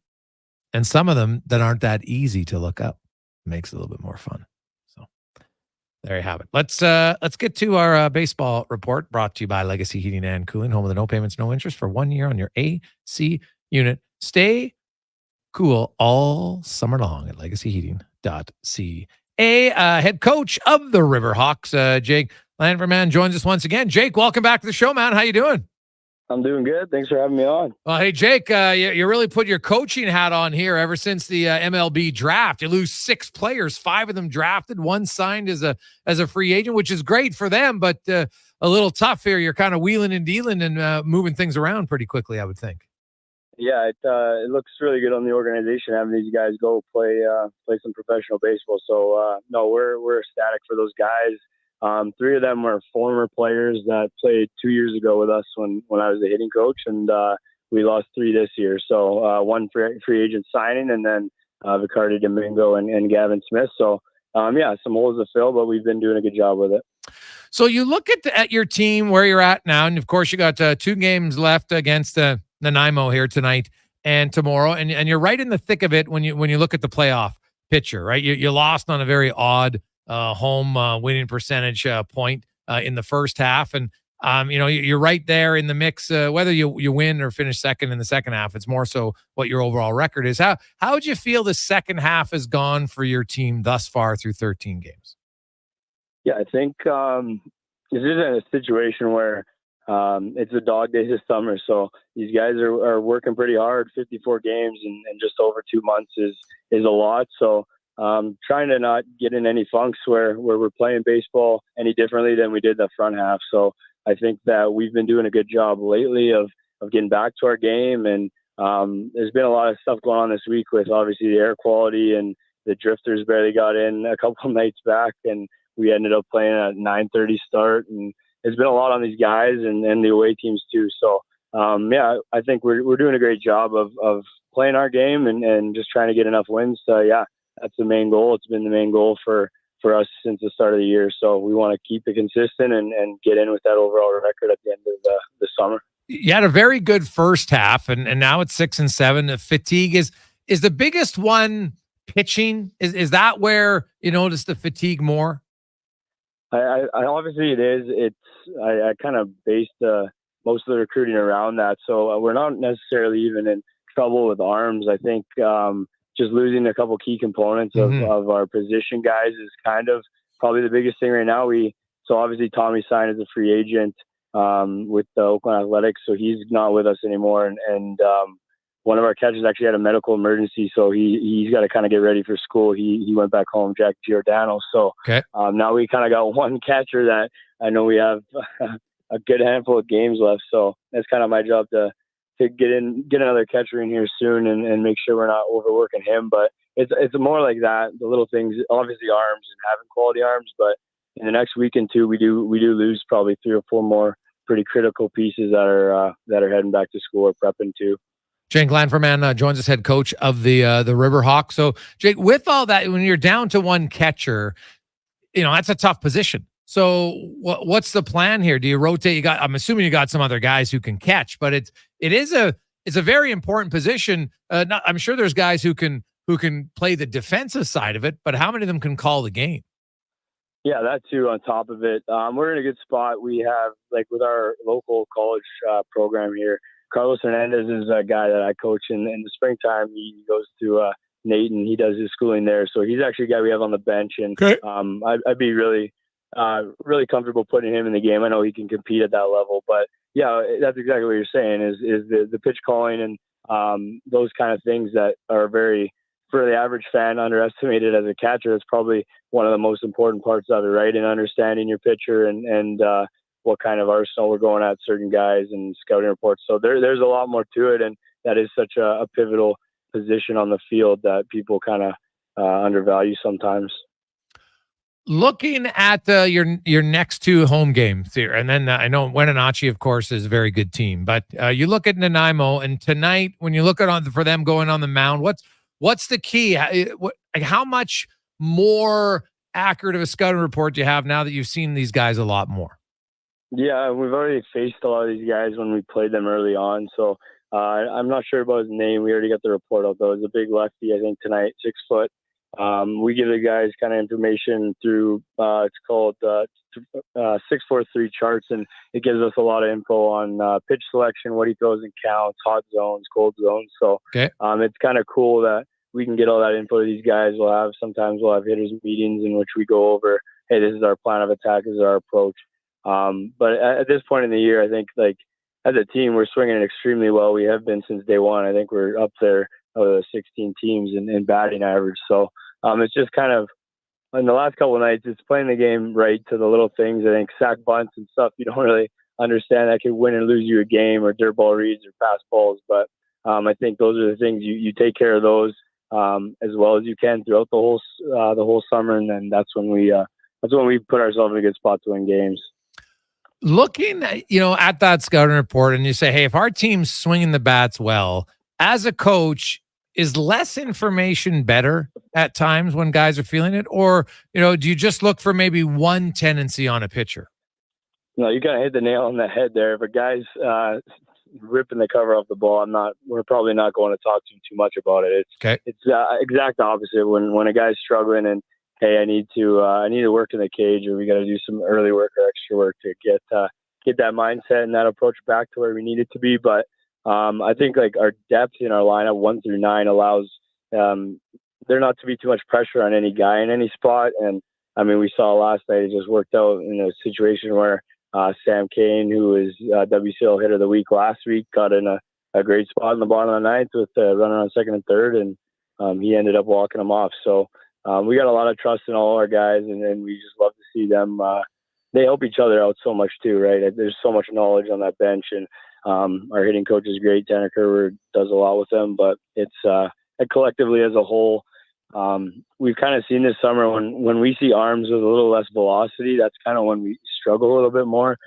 And some of them that aren't that easy to look up makes it a little bit more fun. So there you have it. Let's get to our baseball report brought to you by Legacy Heating and Cooling, home of the no payments, no interest for 1 year on your AC unit. Stay cool all summer long at legacyheating.ca. Head coach of the Riverhawks, Jake Lanferman, joins us once again. Jake, welcome back to the show, man. How you doing? I'm doing good. Thanks for having me on. Well, hey, Jake, you really put your coaching hat on here ever since the MLB draft. You lose 6 players, 5 of them drafted, 1 signed as a free agent, which is great for them, but a little tough here. You're kind of wheeling and dealing and moving things around pretty quickly, I would think. Yeah, it looks really good on the organization having these guys go play some professional baseball. So no, we're ecstatic for those guys. 3 of them were former players that played 2 years ago with us when I was the hitting coach, and we lost 3 this year. So 1 free agent signing, and then Vicardi Domingo and Gavin Smith. So yeah, some holes to fill, but we've been doing a good job with it. So you look at your team where you're at now, and of course you got 2 games left against Nanaimo here tonight and tomorrow, and you're right in the thick of it when you look at the playoff picture, right? You lost on a very odd home winning percentage point in the first half, and you're right there in the mix. Whether you win or finish second in the second half, it's more so what your overall record is. How would you feel the second half has gone for your team thus far through 13 games? Yeah, I think this isn't a situation where it's a dog days this summer. So these guys are working pretty hard. 54 games in just over 2 months is a lot. So trying to not get in any funks where we're playing baseball any differently than we did the front half. So I think that we've been doing a good job lately of getting back to our game. And there's been a lot of stuff going on this week with obviously the air quality, and the Drifters barely got in a couple of nights back, and we ended up playing at 9:30 start. And it's been a lot on these guys and the away teams too. So yeah, I think we're doing a great job of playing our game and just trying to get enough wins. So yeah, that's the main goal. It's been the main goal for us since the start of the year. So we want to keep it consistent and get in with that overall record at the end of the summer. You had a very good first half, and now it's 6 and 7. The fatigue is the biggest one. Pitching is that where you notice the fatigue more? I obviously it is. I kind of based most of the recruiting around that. So we're not necessarily even in trouble with arms. I think just losing a couple key components of our position guys is kind of probably the biggest thing right now. So obviously Tommy signed as a free agent with the Oakland Athletics, so he's not with us anymore. And one of our catchers actually had a medical emergency, so he's got to kind of get ready for school. He went back home, Jack Giordano. So okay. Now we kind of got one catcher that I know we have a good handful of games left. So that's kind of my job to get another catcher in here soon and make sure we're not overworking him. But it's more like that, the little things, obviously arms and having quality arms. But in the next week and two, we do lose probably 3 or 4 more pretty critical pieces that are heading back to school or prepping too. Jake Lanferman joins us, head coach of the Riverhawks. So, Jake, with all that, when you're down to one catcher, that's a tough position. So, what's the plan here? Do you rotate? I'm assuming you got some other guys who can catch, but it's a very important position. I'm sure there's guys who can play the defensive side of it, but how many of them can call the game? Yeah, that too. On top of it, we're in a good spot. We have, like, with our local college program here, Carlos Hernandez is a guy that I coach in the springtime. He goes to Nate, and he does his schooling there. So he's actually a guy we have on the bench, and okay. I'd be really comfortable putting him in the game. I know he can compete at that level, but yeah, that's exactly what you're saying is the pitch calling and those kind of things that are very for the average fan, underestimated as a catcher. That's probably one of the most important parts of it, right? In understanding your pitcher and what kind of arsenal we're going at certain guys and scouting reports. So there's a lot more to it, and that is such a pivotal position on the field that people kind of undervalue sometimes. Looking at your next two home games here, and then I know Wenatchee, of course, is a very good team, but you look at Nanaimo, and tonight, when you look at for them going on the mound, what's the key? How much more accurate of a scouting report do you have now that you've seen these guys a lot more? Yeah, we've already faced a lot of these guys when we played them early on, so I'm not sure about his name. We already got the report out, though. It's a big lefty, I think, tonight, 6 foot. We give the guys kind of information through, it's called 643 charts, and it gives us a lot of info on pitch selection, what he throws in counts, hot zones, cold zones. So it's kind of cool that we can get all that info to these guys. Sometimes we'll have hitters meetings in which we go over, hey, this is our plan of attack, this is our approach. But at this point in the year, I think as a team, we're swinging it extremely well. We have been since day one. I think we're up there with 16 teams in batting average. So it's just kind of, in the last couple of nights, it's playing the game right to the little things. I think sack bunts and stuff, you don't really understand that could win and lose you a game, or dirt ball reads or pass balls. But I think those are the things you take care of those as well as you can throughout the whole summer. And then that's when we put ourselves in a good spot to win games. Looking at that scouting report, and you say, hey, if our team's swinging the bats well, as a coach, is less information better at times when guys are feeling it? Or, do you just look for maybe one tendency on a pitcher? No, you kind of hit the nail on the head there. If a guy's ripping the cover off the ball, we're probably not going to talk to him too much about it. It's exact opposite. When a guy's struggling and, hey, I need to work in the cage, or we got to do some early work or extra work to get that mindset and that approach back to where we need it to be. But I think our depth in our lineup 1 through 9 allows there not to be too much pressure on any guy in any spot. And I mean, we saw last night it just worked out in a situation where Sam Kane, who was WCL hitter of the week last week, got in a great spot in the bottom of the ninth with a runner on second and third, and he ended up walking him off. So we got a lot of trust in all our guys, and we just love to see them. They help each other out so much too, right? There's so much knowledge on that bench, and our hitting coach is great. Tanner Kerber does a lot with them, but it's collectively as a whole. We've kind of seen this summer when we see arms with a little less velocity, that's kind of when we struggle a little bit more.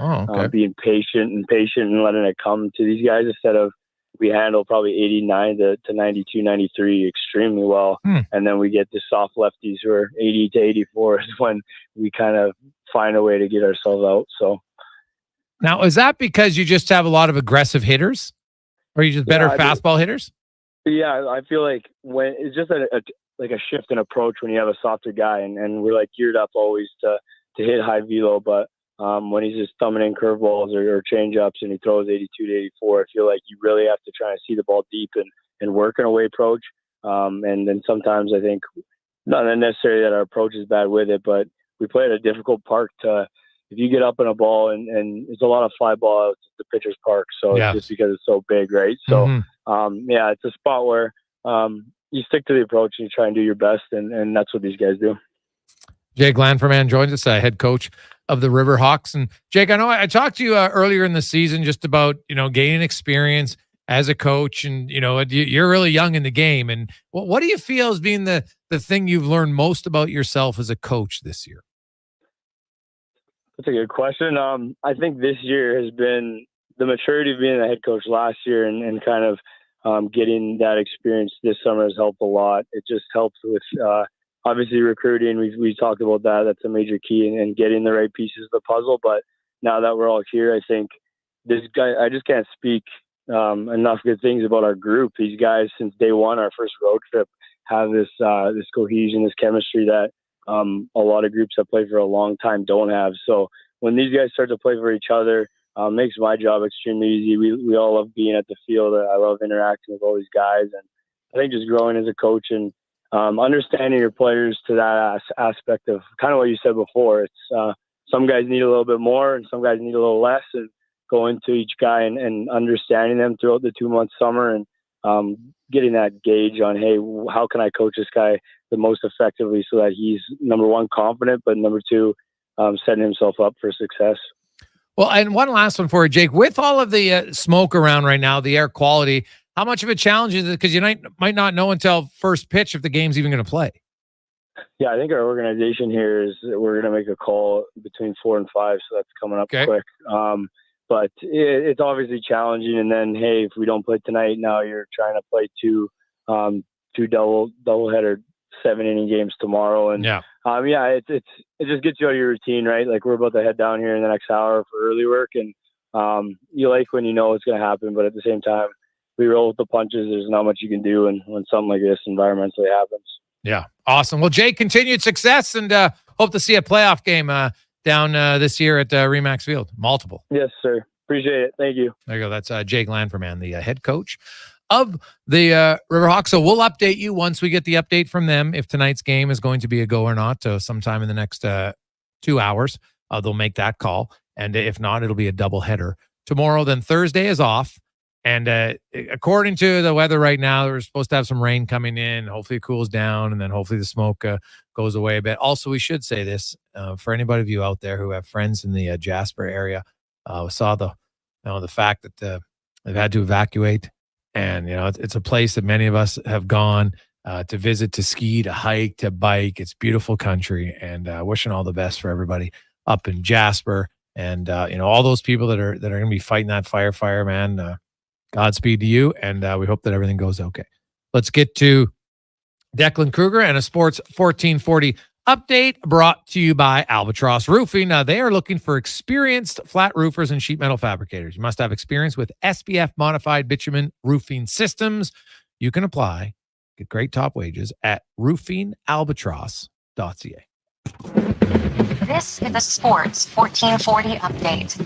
Being patient and letting it come to these guys instead of, we handle probably 89 to 92, 93 extremely well. And then we get the soft lefties who are 80 to 84 is when we kind of find a way to get ourselves out. So now, is that because you just have a lot of aggressive hitters, or are you just better fastball hitters? Yeah, I feel like when it's just a shift in approach when you have a softer guy, and we're geared up always to hit high velo, but when he's just thumbing in curveballs or change ups and he throws 82 to 84, I feel like you really have to try and see the ball deep and work an away approach. And then sometimes I think not necessarily that our approach is bad with it, but we play at a difficult park if you get up in a ball and it's a lot of fly ball out to the pitcher's park. So it's just because it's so big, right? So it's a spot where you stick to the approach and you try and do your best, and that's what these guys do. Jake Lanferman joins us, head coach of the Riverhawks. And Jake, I know I talked to you earlier in the season just about, gaining experience as a coach, and, you're really young in the game. And what do you feel has been the thing you've learned most about yourself as a coach this year? That's a good question. I think this year has been the maturity of being a head coach last year, and kind of getting that experience this summer has helped a lot. It just helps with obviously recruiting. We talked about that. That's a major key in getting the right pieces of the puzzle. But now that we're all here, I think this guy, I just can't speak enough good things about our group. These guys, since day one, our first road trip, have this cohesion, this chemistry that a lot of groups that play for a long time don't have. So when these guys start to play for each other, makes my job extremely easy. We all love being at the field. I love interacting with all these guys, and I think just growing as a coach and understanding your players to that aspect of kind of what you said before. It's some guys need a little bit more and some guys need a little less, and going to each guy and understanding them throughout the 2-month summer and getting that gauge on, hey, how can I coach this guy the most effectively so that he's, number one, confident, but number two, setting himself up for success. Well, and one last one for you, Jake. With all of the smoke around right now, the air quality, how much of a challenge is it? Because you might not know until first pitch if the game's even going to play. Yeah, I think our organization here is we're going to make a call between 4 and 5, so that's coming up quick. But it's obviously challenging. And then, hey, if we don't play tonight, now you're trying to play two double-header 7-inning games tomorrow. And it just gets you out of your routine, right? Like, we're about to head down here in the next hour for early work, and you like when you know it's going to happen, but at the same time, we roll with the punches. There's not much you can do when something like this environmentally happens. Yeah, awesome. Well, Jake, continued success, and hope to see a playoff game down this year at Remax Field. Multiple. Yes, sir. Appreciate it. Thank you. There you go. That's Jake Lanferman, the head coach of the Riverhawks. So we'll update you once we get the update from them if tonight's game is going to be a go or not. Sometime in the next 2 hours, they'll make that call. And if not, it'll be a doubleheader tomorrow. Then Thursday is off. And according to the weather right now, we're supposed to have some rain coming in. Hopefully it cools down, and then hopefully the smoke goes away a bit. Also, we should say this for anybody of you out there who have friends in the Jasper area. Saw the fact that they've had to evacuate, and it's a place that many of us have gone to visit, to ski, to hike, to bike. It's beautiful country, and wishing all the best for everybody up in Jasper, and all those people that are going to be fighting that fire, man. Godspeed to you, and we hope that everything goes okay. Let's get to Declan Kruger and a Sports 1440 update brought to you by Albatross Roofing. Now, they are looking for experienced flat roofers and sheet metal fabricators. You must have experience with SPF-modified bitumen roofing systems. You can apply, get great top wages at roofingalbatross.ca. This is a Sports 1440 update.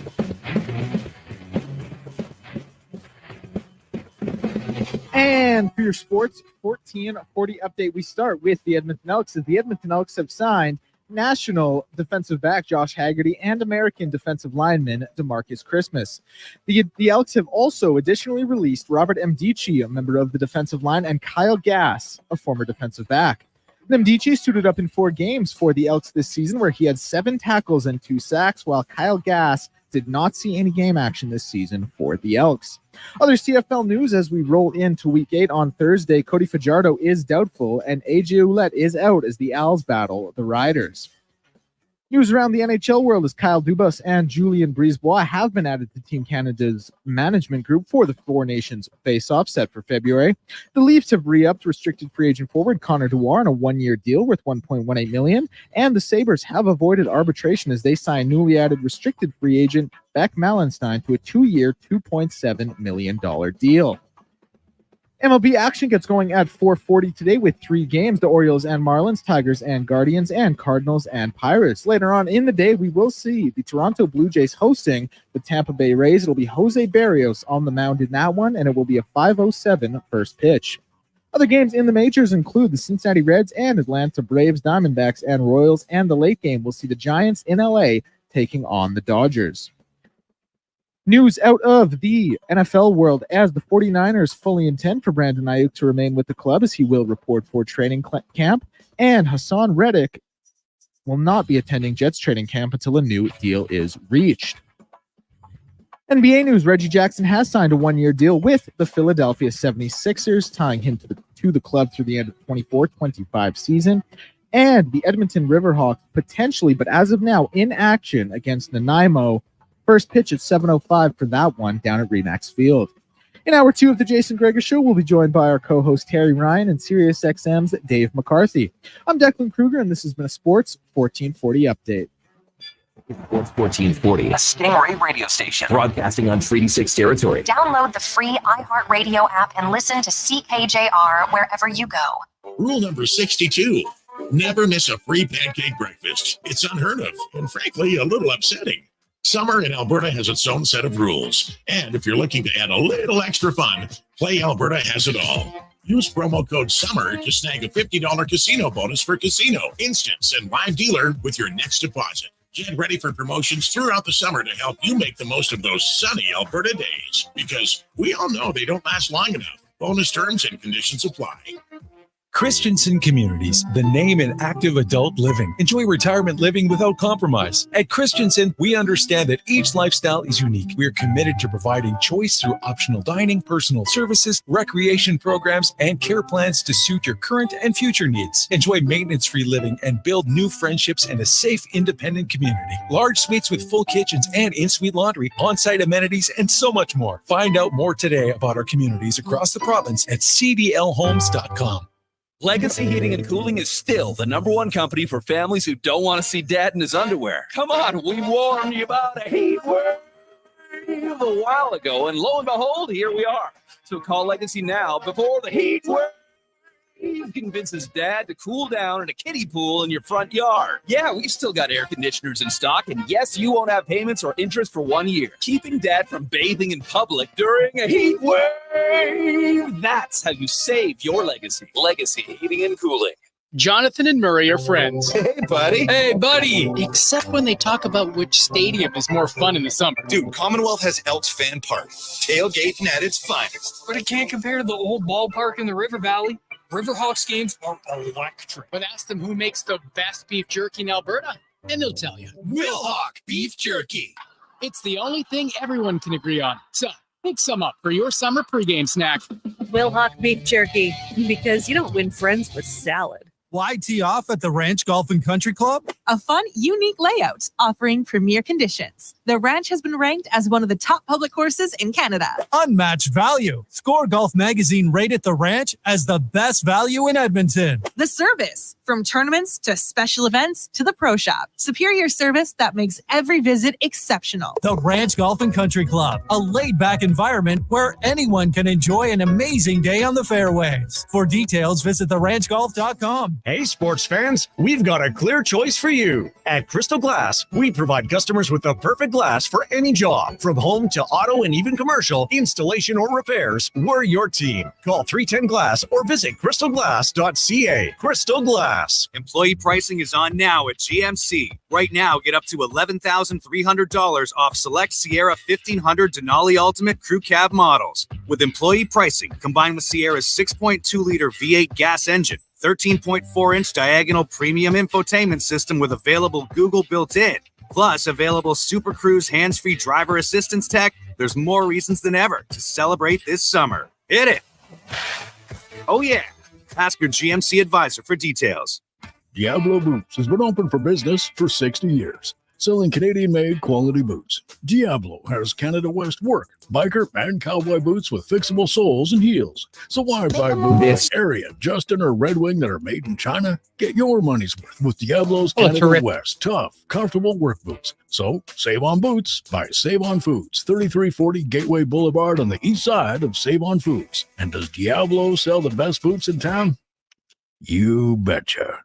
And for your Sports 1440 update, we start with the Edmonton Elks, as the Edmonton Elks have signed national defensive back Josh Haggerty and American defensive lineman DeMarcus Christmas. The Elks have also additionally released Robert Mdici, a member of the defensive line, and Kyle Gass, a former defensive back. Mdici suited up in 4 games for the Elks this season, where he had 7 tackles and 2 sacks, while Kyle Gass did not see any game action this season for the Elks. Other CFL news as we roll into Week 8 on Thursday, Cody Fajardo is doubtful, and AJ Ouellette is out as the Owls battle the Riders. News around the NHL world as Kyle Dubas and Julien Brisebois have been added to Team Canada's management group for the Four Nations face-off set for February. The Leafs have re-upped restricted free agent forward Connor Dewar on a 1-year deal worth $1.18 million, and the Sabres have avoided arbitration as they sign newly added restricted free agent Beck Malenstein to a 2-year, $2.7 million deal. MLB action gets going at 4:40 today with 3 games: the Orioles and Marlins, Tigers and Guardians, and Cardinals and Pirates. Later on in the day, we will see the Toronto Blue Jays hosting the Tampa Bay Rays. It'll be Jose Barrios on the mound in that one, and it will be a 5:07 first pitch. Other games in the majors include the Cincinnati Reds and Atlanta Braves, Diamondbacks and Royals, and the late game will see the Giants in LA taking on the Dodgers. News out of the NFL world as the 49ers fully intend for Brandon Ayuk to remain with the club, as he will report for training camp, and Hassan Reddick will not be attending Jets training camp until a new deal is reached. NBA news: Reggie Jackson has signed a 1-year deal with the Philadelphia 76ers, tying him to the club through the end of 24-25 season. And the Edmonton Riverhawks potentially, but as of now, in action against Nanaimo. First pitch at 7:05 for that one down at Remax Field. In hour 2 of the Jason Gregor Show, we'll be joined by our co-host Terry Ryan and SiriusXM's Dave McCarthy. I'm Declan Kruger, and this has been a Sports 1440 update. Sports 1440, a Stingray radio station broadcasting on Treaty 6 territory. Download the free iHeartRadio app and listen to CKJR wherever you go. Rule number 62. Never miss a free pancake breakfast. It's unheard of and, frankly, a little upsetting. Summer in Alberta has its own set of rules. And if you're looking to add a little extra fun, Play Alberta has it all. Use promo code SUMMER to snag a $50 casino bonus for casino, instants, and live dealer with your next deposit. Get ready for promotions throughout the summer to help you make the most of those sunny Alberta days, because we all know they don't last long enough. Bonus terms and conditions apply. Christensen Communities, the name in active adult living. Enjoy retirement living without compromise. At Christensen, we understand that each lifestyle is unique. We are committed to providing choice through optional dining, personal services, recreation programs, and care plans to suit your current and future needs. Enjoy maintenance-free living and build new friendships in a safe, independent community. Large suites with full kitchens and in-suite laundry, on-site amenities, and so much more. Find out more today about our communities across the province at cdlhomes.com. Legacy Heating and Cooling is still the #1 company for families who don't want to see dad in his underwear. Come on, we warned you about a heat wave a while ago, and lo and behold, here we are. So call Legacy now before the heat wave convinces dad to cool down in a kiddie pool in your front yard. Yeah, we've still got air conditioners in stock, and yes, you won't have payments or interest for 1 year. Keeping dad from bathing in public during a heat wave. That's how you save your legacy. Legacy Heating and Cooling. Jonathan and Murray are friends. Hey, buddy. Hey, buddy. Except when they talk about which stadium is more fun in the summer. Dude, Commonwealth has Elks fan park. Tailgating at its finest. But it can't compare to the old ballpark in the River Valley. Riverhawks games are electric. But ask them who makes the best beef jerky in Alberta, and they'll tell you. Wilhawk Beef Jerky. It's the only thing everyone can agree on. So pick some up for your summer pregame snack. Wilhawk Beef Jerky, because you don't win friends with salad. Why tee off at the Ranch Golf and Country Club? A fun, unique layout offering premier conditions. The Ranch has been ranked as one of the top public courses in Canada. Unmatched value. Score Golf Magazine rated the Ranch as the best value in Edmonton. The service, from tournaments to special events to the pro shop. Superior service that makes every visit exceptional. The Ranch Golf and Country Club, a laid-back environment where anyone can enjoy an amazing day on the fairways. For details, visit theranchgolf.com. Hey, sports fans, we've got a clear choice for you. At Crystal Glass, we provide customers with the perfect glass for any job. From home to auto and even commercial, installation or repairs, we're your team. Call 310-GLASS or visit crystalglass.ca. Crystal Glass. Employee pricing is on now at GMC. Right now, get up to $11,300 off select Sierra 1500 Denali Ultimate Crew Cab models. With employee pricing, combined with Sierra's 6.2-liter V8 gas engine, 13.4-inch diagonal premium infotainment system with available Google built-in, plus available Super Cruise hands-free driver assistance tech, there's more reasons than ever to celebrate this summer. Hit it! Oh yeah! Ask your GMC advisor for details. Diablo Boots has been open for business for 60 years, selling Canadian-made quality boots. Diablo has Canada West work, biker and cowboy boots with fixable soles and heels. So why buy boots in this area, Justin or Red Wing, that are made in China? Get your money's worth with Diablo's Canada West tough, comfortable work boots. So save on boots by Save On Foods, 3340 Gateway Boulevard on the east side of Save On Foods. And does Diablo sell the best boots in town? You betcha.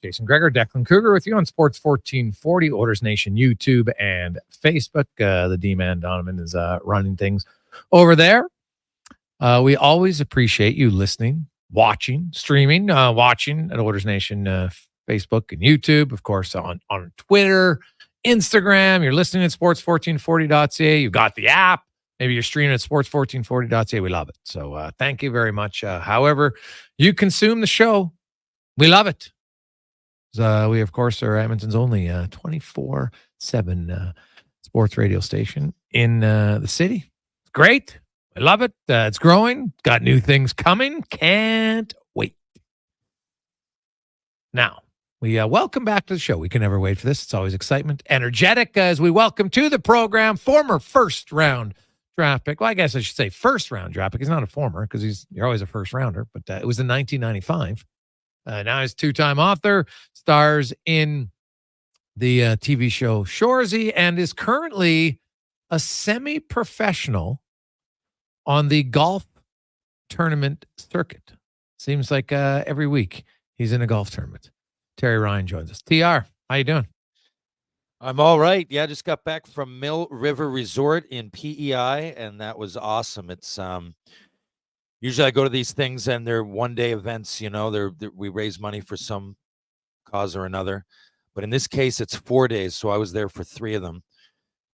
Jason Gregor, Declan Cougar with you on Sports 1440, Orders Nation, YouTube, and Facebook. The D-Man Donovan is running things over there. We always appreciate you listening, watching, streaming, watching at Orders Nation, Facebook and YouTube, of course, on Twitter, Instagram. You're listening at sports1440.ca. You've got the app. Maybe you're streaming at sports1440.ca. We love it. So thank you very much. However you consume the show, we love it. We, of course, are Edmonton's only 24/7 sports radio station in the city. It's great. I love it. It's growing. Got new things coming. Can't wait. Now, we welcome back to the show. We can never wait for this. It's always excitement, energetic, as we welcome to the program former first-round draft pick. Well, I guess I should say first-round draft pick. He's not a former because you're always a first-rounder, but it was in 1995. Now he's a two-time author, stars in the TV show Shoresy, and is currently a semi-professional on the golf tournament circuit. Seems like every week he's in a golf tournament. Terry Ryan joins us. TR, how you doing? I'm all right. Yeah, just got back from Mill River Resort in PEI, and that was awesome. It's usually I go to these things and they're one-day events. You know, we raise money for some cause or another, but in this case, it's 4 days. So I was there for 3 of them,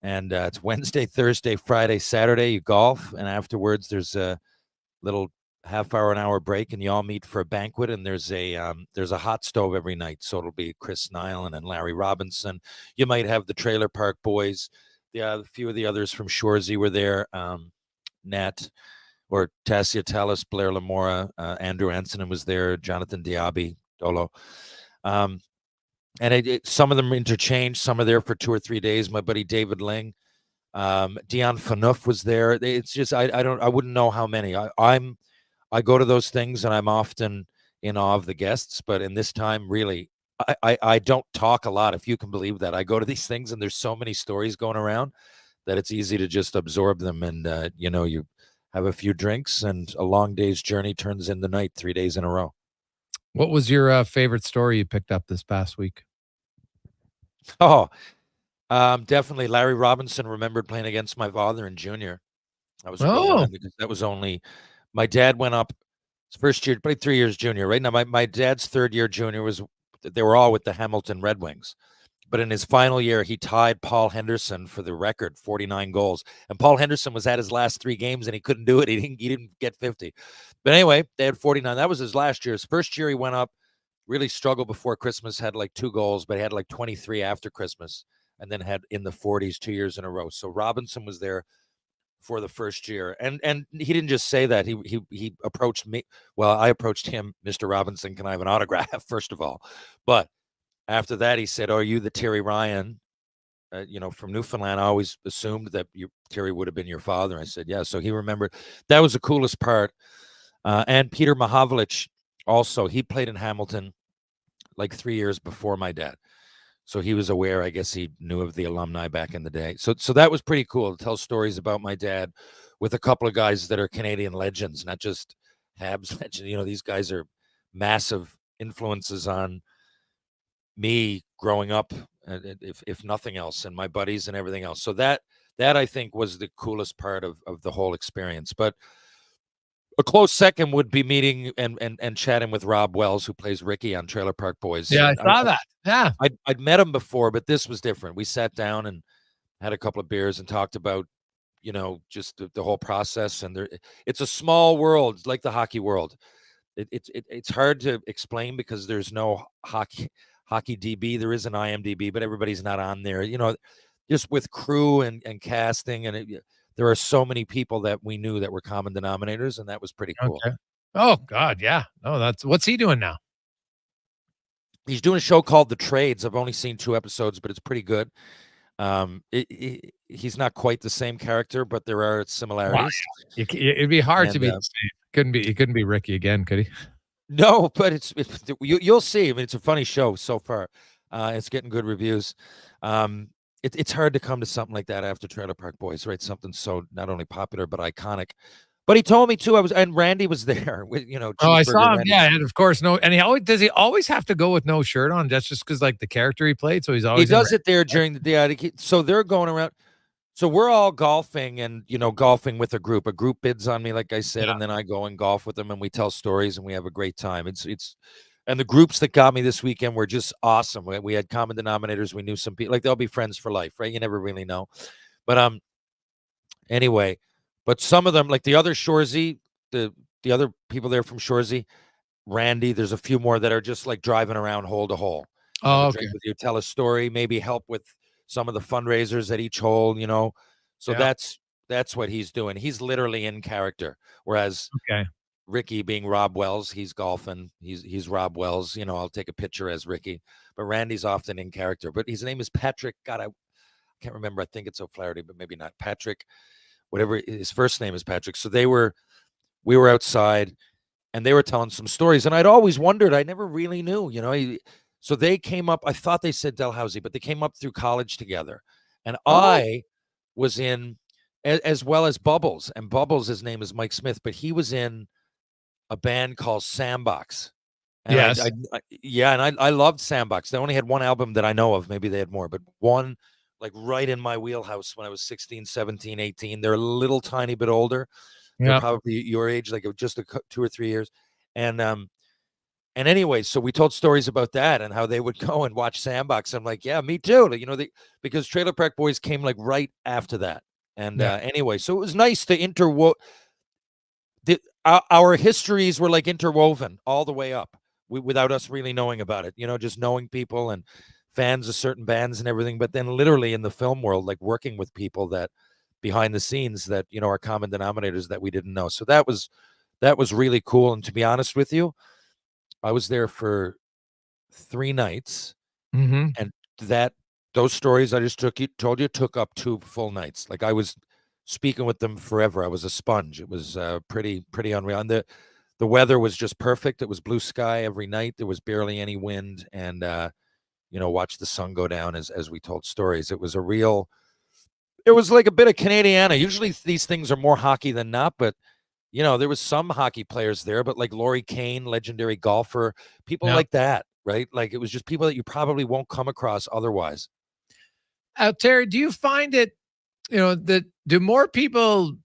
and it's Wednesday, Thursday, Friday, Saturday. You golf, and afterwards there's a little half-hour, an hour break, and you all meet for a banquet, and there's a hot stove every night. So it'll be Chris Nilan and Larry Robinson. You might have the Trailer Park Boys. A few of the others from Shoresy were there. Nat or Tassia Tallis, Blair Lamora, Andrew Ansonen was there, Jonathan Diaby, Dolo. And some of them interchanged. Some are there for 2 or 3 days. My buddy David Ling, Dion Phaneuf was there. It's just I wouldn't know how many. I go to those things and I'm often in awe of the guests, but in this time, really, I don't talk a lot, if you can believe that. I go to these things and there's so many stories going around that it's easy to just absorb them. And, you have a few drinks and a long day's journey turns into night 3 days in a row. What was your favorite story you picked up this past week? Oh, definitely Larry Robinson remembered playing against my father in junior. I was because that was only... My dad went up his first year, played 3 years junior. Right now, my dad's third year junior they were all with the Hamilton Red Wings. But in his final year, he tied Paul Henderson for the record, 49 goals. And Paul Henderson was at his last 3 games, and he couldn't do it. He didn't get 50. But anyway, they had 49. That was his last year. His first year, he went up, really struggled before Christmas, had like 2 goals, but he had like 23 after Christmas, and then had in the 40s 2 years in a row. So Robinson was there for the first year. And he didn't just say that. He approached me. Well, I approached him, Mr. Robinson, can I have an autograph, first of all? But after that, he said, "Are you the Terry Ryan, from Newfoundland?" I always assumed that Terry would have been your father. I said, yeah. So he remembered. That was the coolest part. And Peter Mahavlich also, he played in Hamilton like 3 years before my dad. So he was aware, I guess he knew of the alumni back in the day. So that was pretty cool to tell stories about my dad with a couple of guys that are Canadian legends, not just Habs legends. These guys are massive influences on me growing up, if nothing else, and my buddies and everything else. So that I think was the coolest part of the whole experience. But a close second would be meeting and chatting with Rob Wells, who plays Ricky on Trailer Park Boys. Yeah, I saw that. Yeah. I'd met him before, but this was different. We sat down and had a couple of beers and talked about, just the whole process. And it's a small world, like the hockey world. It's hard to explain because there's no hockey DB. There is an IMDb, but everybody's not on there. Just with crew and casting, and there are so many people that we knew that were common denominators, and that was pretty cool. Okay. Oh God, yeah. No, what's he doing now? He's doing a show called The Trades. I've only seen 2 episodes, but it's pretty good. He's not quite the same character, but there are similarities. Wow. It'd be hard to be the same. He couldn't be Ricky again, could he? No, but you'll see. I mean, it's a funny show so far. It's getting good reviews. It's hard to come to something like that after Trailer Park Boys, right? Something so not only popular but iconic. But he told me too. And Randy was there. I saw him. Randy. Yeah, and of course, no. And he always have to go with no shirt on? That's just because like the character he played. So he's always he does it there during the day. So they're going around. So we're all golfing and golfing with a group. A group bids on me, like I said, and then I go and golf with them, and we tell stories and we have a great time. And the groups that got me this weekend were just awesome. We had common denominators. We knew some people, like they'll be friends for life, right? You never really know. But anyway, but some of them, like the other Shoresy, the other people there from Shoresy, Randy, there's a few more that are just like driving around hole to hole. Oh, okay. With you, tell a story, maybe help with some of the fundraisers at each hole, So that's what he's doing. He's literally in character. Whereas Ricky being Rob Wells. He's golfing. He's Rob Wells. I'll take a picture as Ricky. But Randy's often in character. But his name is Patrick. God, I can't remember. I think it's O'Flaherty, but maybe not. Patrick, whatever. His first name is Patrick. So we were outside, and they were telling some stories. And I'd always wondered. I never really knew, So they came up. I thought they said Dalhousie, but they came up through college together. And I was in, as well as Bubbles. And Bubbles, his name is Mike Smith, but he was in a band called Sandbox. And yes. I loved Sandbox. They only had one album that I know of. Maybe they had more, but one like right in my wheelhouse when I was 16, 17, 18. They're a little tiny bit older. They're probably your age, like just 2 or 3 years. And anyway, so we told stories about that and how they would go and watch Sandbox. I'm like, yeah, me too. Because Trailer Park Boys came like right after that. And anyway, so it was nice to our histories were like interwoven all the way up without us really knowing about it, just knowing people and fans of certain bands and everything. But then literally in the film world, like working with people that behind the scenes that, are common denominators that we didn't know. So that was really cool. And to be honest with you, I was there for 3 nights, and those stories I just told you took up 2 full nights. Like I was speaking with them forever. I was a sponge. It was pretty unreal. And the weather was just perfect. It was blue sky every night. There was barely any wind, and watch the sun go down as we told stories. It was like a bit of Canadiana. Usually these things are more hockey than not, but there was some hockey players there, but like Laurie Kane, legendary golfer, people like that, right? Like it was just people that you probably won't come across otherwise. Terry, do you find it, do more people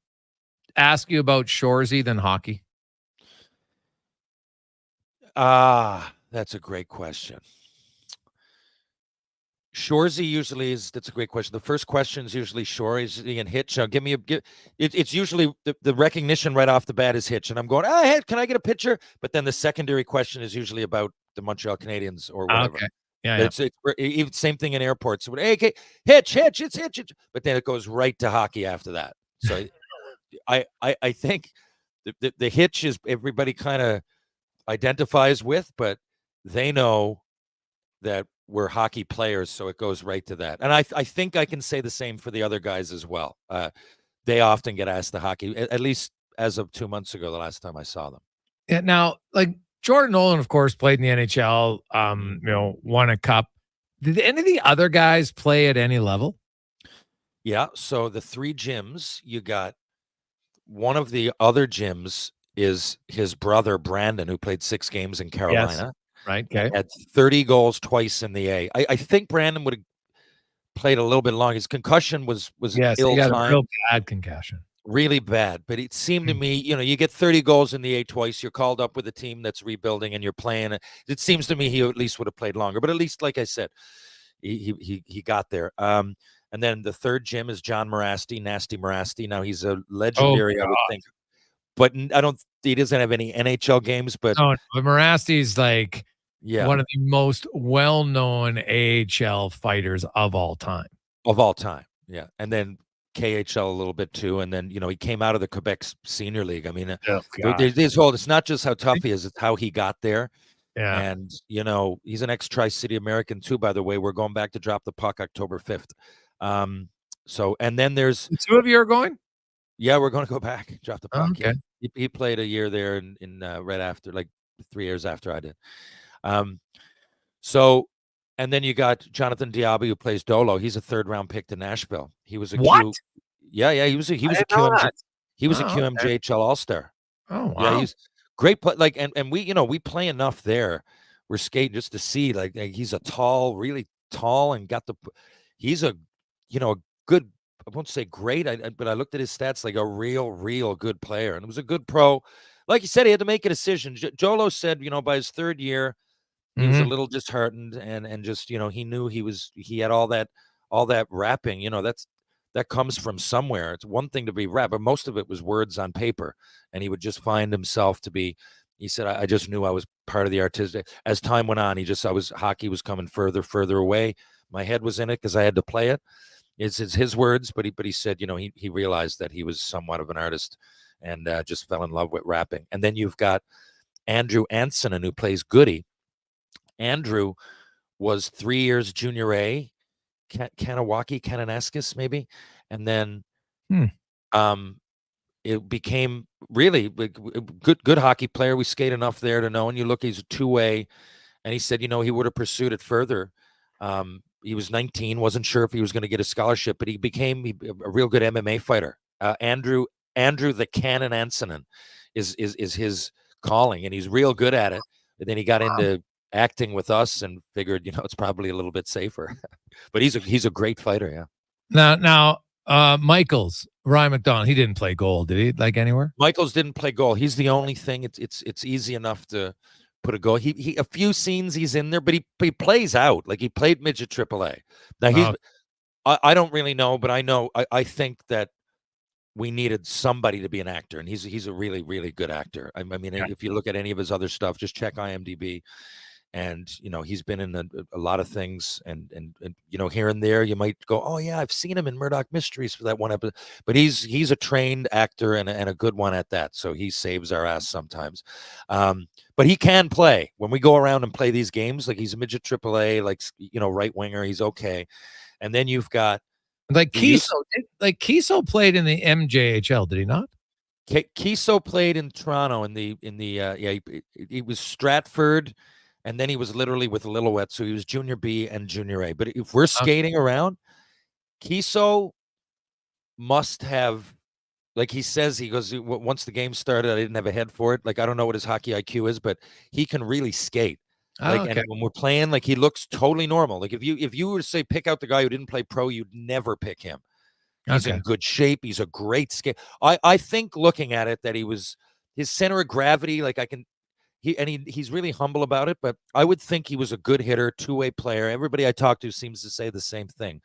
ask you about Shoresy than hockey? That's a great question. Shoresy usually that's a great question. The first question is usually Shoresy and Hitch. It's usually the recognition right off the bat is Hitch. And I'm going, hey, can I get a picture? But then the secondary question is usually about the Montreal Canadiens or whatever. Okay. Yeah. It's even same thing in airports. So, hey, Hitch, it's Hitch. But then it goes right to hockey after that. So I think the Hitch is everybody kind of identifies with, but they know that we're hockey players, so it goes right to that. And I think I can say the same for the other guys as well. They often get asked the hockey, at least as of 2 months ago, the last time I saw them. Yeah. Now, like Jordan Nolan, of course, played in the NHL, won a cup. Did any of the other guys play at any level? Yeah. So the 3 gyms, you got one of the other gyms is his brother, Brandon, who played 6 games in Carolina. Yes. Right. Okay. Had 30 goals twice in the A. I think Brandon would have played a little bit long. His concussion was ill he got timed. a real bad concussion. Really bad. But it seemed to me, you get 30 goals in the A twice. You're called up with a team that's rebuilding and you're playing. It seems to me he at least would have played longer. But at least, like I said, he got there. And then the third gym is John Morasti, Nasty Morasti. Now he's a legendary, I would think. But he doesn't have any NHL games. But Morasti's like one of the most well-known AHL fighters of all time. Yeah. And then KHL a little bit too. And then, he came out of the Quebec Senior League. I mean, it's not just how tough he is, it's how he got there. Yeah. And, he's an ex-Tri-City American too, by the way. We're going back to Drop the Puck October 5th. And then there's... The 2 of you are going? Yeah, we're going to go back, Drop the Puck. Okay. Yeah. He played a year there in right after, like 3 years after I did. And then you got Jonathan Diaby, who plays Dolo. He's a 3rd-round pick to Nashville. He was a he was a QMJHL All-Star. Oh, wow. Yeah, he's great play. Like, and we play enough there. We're skating just to see, like he's really tall and he's a good, I won't say great, but I looked at his stats like a real good player. And it was a good pro. Like you said, he had to make a decision. Jolo said, by his 3rd year, he was a little disheartened and just, he knew he had all that rapping, that comes from somewhere. It's one thing to be rap, but most of it was words on paper. And he would just find himself to be, he said, I just knew I was part of the artistic. As time went on, hockey was coming further away. My head was in it because I had to play it. It's his words, but he said, he realized that he was somewhat of an artist and just fell in love with rapping. And then you've got Andrew Ansonen, who plays Goody. Andrew was 3 years junior A, Kanawaki, maybe. And then it became really good hockey player. We skate enough there to know. And you look, he's a two-way. And he said, he would have pursued it further. He was 19, wasn't sure if he was going to get a scholarship, but he became a real good MMA fighter. Andrew the Cannon Ansonen is his calling, and he's real good at it. And then he got into acting with us and figured, it's probably a little bit safer. But he's a great fighter, yeah. Now, Michaels, Ryan McDonald, he didn't play goal, did he? Like anywhere? Michaels didn't play goal. He's the only thing. It's easy enough to put a goal. He a few scenes he's in there, but he plays out. Like he played midget AAA. Now I don't really know, but I think that we needed somebody to be an actor, and he's a really, really good actor. I mean, if you look at any of his other stuff, just check IMDb. And he's been in a lot of things, and here and there you might go, oh yeah, I've seen him in Murdoch Mysteries for that one episode. But he's a trained actor and a good one at that, so he saves our ass sometimes. But he can play when we go around and play these games. Like he's a midget AAA, like right winger. He's okay. And then you've got like Kiso. Kiso played in the MJHL, did he not? Kiso played in Toronto he was Stratford. And then he was literally with Lillooet, so he was junior B and junior A. But if we're skating around, Kiso must have, like he says, he goes, once the game started, I didn't have a head for it. Like, I don't know what his hockey IQ is, but he can really skate. And when we're playing, like, he looks totally normal. Like, if you were to say, pick out the guy who didn't play pro, you'd never pick him. He's in good shape. He's a great skate. I think looking at it that his center of gravity, like he's really humble about it, but I would think he was a good hitter, two-way player. Everybody I talk to seems to say the same thing.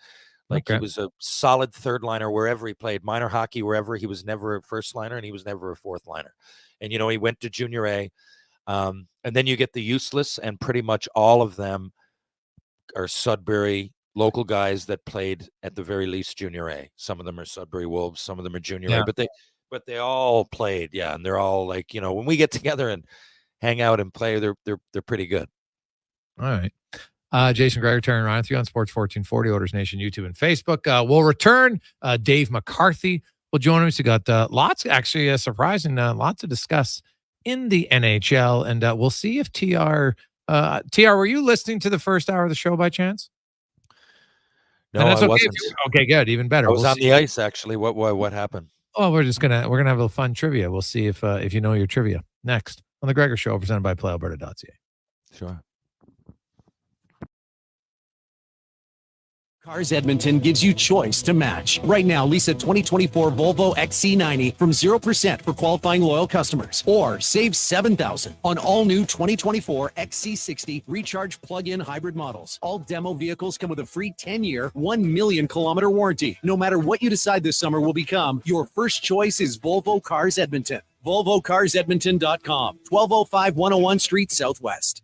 Like he was a solid third liner wherever he played, minor hockey, wherever. He was never a first liner and he was never a fourth liner. And, he went to junior A. And then you get the useless, and pretty much all of them are Sudbury local guys that played at the very least junior A. Some of them are Sudbury Wolves, some of them are junior A, but they all played. Yeah. And they're all like, when we get together and hang out and play, they're pretty good. All right. Jason Gregor, Terry Ryan with you on Sports 1440, Oilers Nation, YouTube, and Facebook. We'll return. Dave McCarthy will join us. We got lots, actually, surprising, lots to discuss in the NHL. And we'll see if TR, were you listening to the first hour of the show by chance? No, and that's I okay. wasn't. Okay, good. Even better. I was on the ice, actually. What happened? Oh, we're gonna have a fun trivia. We'll see if you know your trivia next on the Gregor Show, presented by PlayAlberta.ca. Sure. Cars Edmonton gives you choice to match. Right now, lease a 2024 Volvo XC90 from 0% for qualifying loyal customers. Or save $7,000 on all new 2024 XC60 recharge plug-in hybrid models. All demo vehicles come with a free 10-year, 1 million kilometer warranty. No matter what you decide this summer will become, your first choice is Volvo Cars Edmonton. VolvoCarsEdmonton.com, 1205 101 Street Southwest.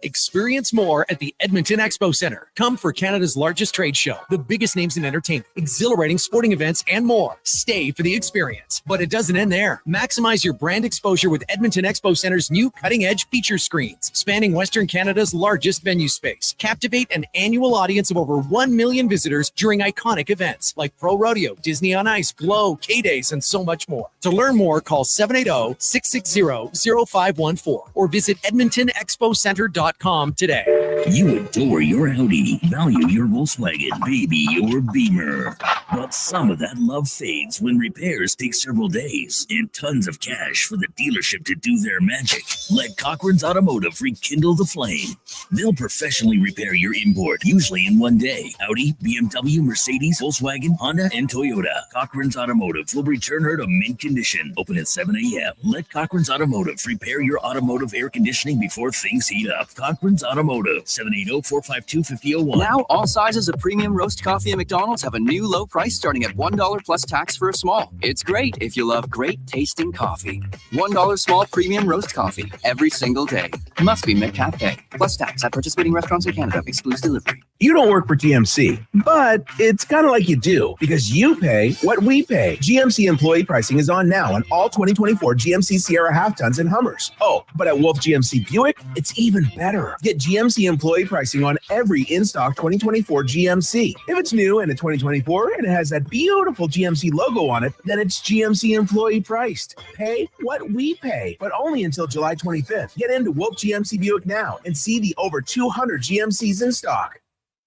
Experience more at the Edmonton Expo Center. Come for Canada's largest trade show, the biggest names in entertainment, exhilarating sporting events, and more. Stay for the experience. But it doesn't end there. Maximize your brand exposure with Edmonton Expo Center's new cutting-edge feature screens, spanning Western Canada's largest venue space. Captivate an annual audience of over 1 million visitors during iconic events like Pro Rodeo, Disney on Ice, Glow, K-Days, and so much more. To learn more, call 780-660-0514 or visit EdmontonExpoCenter.com today. You adore your Audi, value your Volkswagen, baby your Beamer. But some of that love fades when repairs take several days and tons of cash for the dealership to do their magic. Let Cochran's Automotive rekindle the flame. They'll professionally repair your import, usually in one day. Audi, BMW, Mercedes, Volkswagen, Honda, and Toyota. Cochran's Automotive will return her to mint condition. Open at 7 a.m. Let Cochran's Automotive repair your automotive air conditioning before things heat up. Cochran's Automotive, 780-452-5001. Now, all sizes of premium roast coffee at McDonald's have a new low price starting at $1 plus tax for a small. It's great if you love great tasting coffee. $1 small premium roast coffee every single day. Must be McCafe. Plus tax at participating restaurants in Canada. Excludes delivery. You don't work for GMC, but it's kind of like you do because you pay what we pay. GMC employee pricing is on now on all 2024 GMC Sierra half-tons and Hummers. Oh, but at Wolf GMC Buick, it's even better. Get GMC employee pricing on every in-stock 2024 GMC. If it's new and a 2024 and it has that beautiful GMC logo on it, then it's GMC employee priced. Pay what we pay, but only until July 25th. Get into Wolf GMC Buick now and see the over 200 GMCs in stock.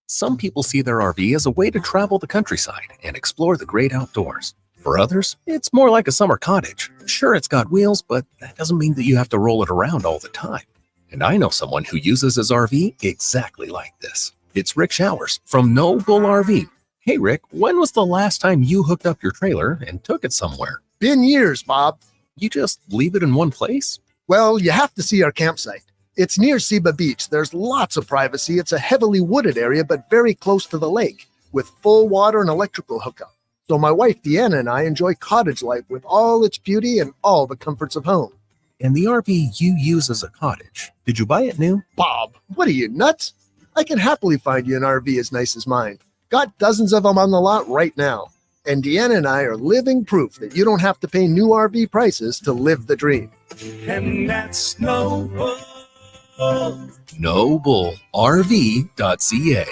Some people see their RV as a way to travel the countryside and explore the great outdoors. For others, it's more like a summer cottage. Sure, it's got wheels, but that doesn't mean that you have to roll it around all the time. And I know someone who uses his RV exactly like this. It's Rick Showers from No Bull RV. Hey Rick, when was the last time you hooked up your trailer and took it somewhere? Been years, Bob. You just leave it in one place? Well, you have to see our campsite. It's near Seba Beach. There's lots of privacy. It's a heavily wooded area, but very close to the lake, with full water and electrical hookup. So my wife, Deanna, and I enjoy cottage life with all its beauty and all the comforts of home. And the RV you use as a cottage, did you buy it new? Bob, what are you, nuts? I can happily find you an RV as nice as mine. Got dozens of them on the lot right now. And Deanna and I are living proof that you don't have to pay new RV prices to live the dream. And that's No Bull. NoBullRV.ca.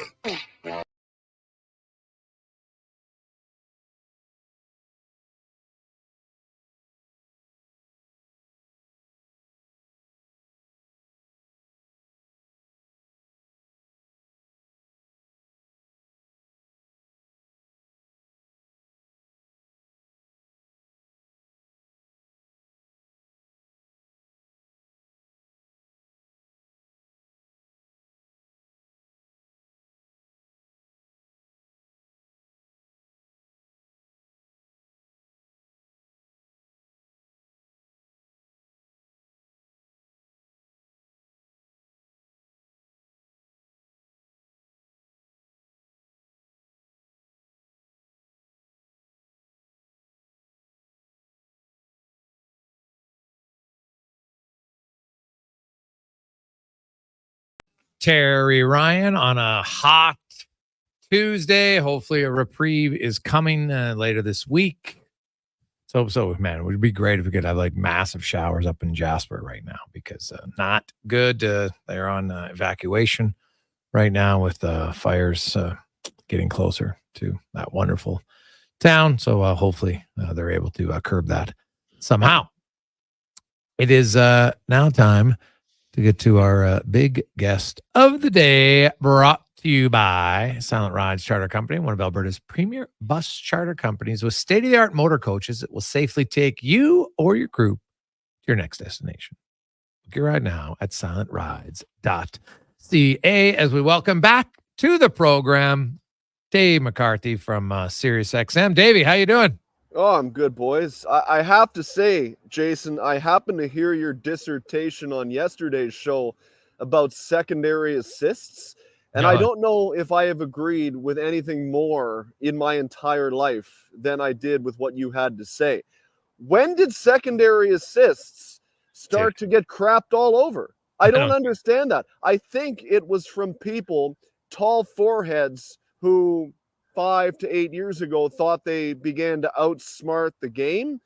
Terry Ryan on a hot Tuesday. Hopefully a reprieve is coming later this week. So man, it would be great if we could have like massive showers up in Jasper right now because not good. They're on evacuation right now with fires getting closer to that wonderful town. So hopefully they're able to curb that somehow. It is now time to get to our big guest of the day, brought to you by Silent Rides Charter Company, one of Alberta's premier bus charter companies with state-of-the-art motor coaches that will safely take you or your group to your next destination. Book your ride now at silentrides.ca as we welcome back to the program Dave McCarthy from SiriusXM. Davey, how you doing? Oh, I'm good, boys. I have to say, Jason, I happened to hear your dissertation on yesterday's show about secondary assists, and I don't know if I have agreed with anything more in my entire life than I did with what you had to say. When did secondary assists start to get crapped all over? I don't understand that. I think it was from people, tall foreheads, who 5 to 8 years ago thought they began to outsmart the game.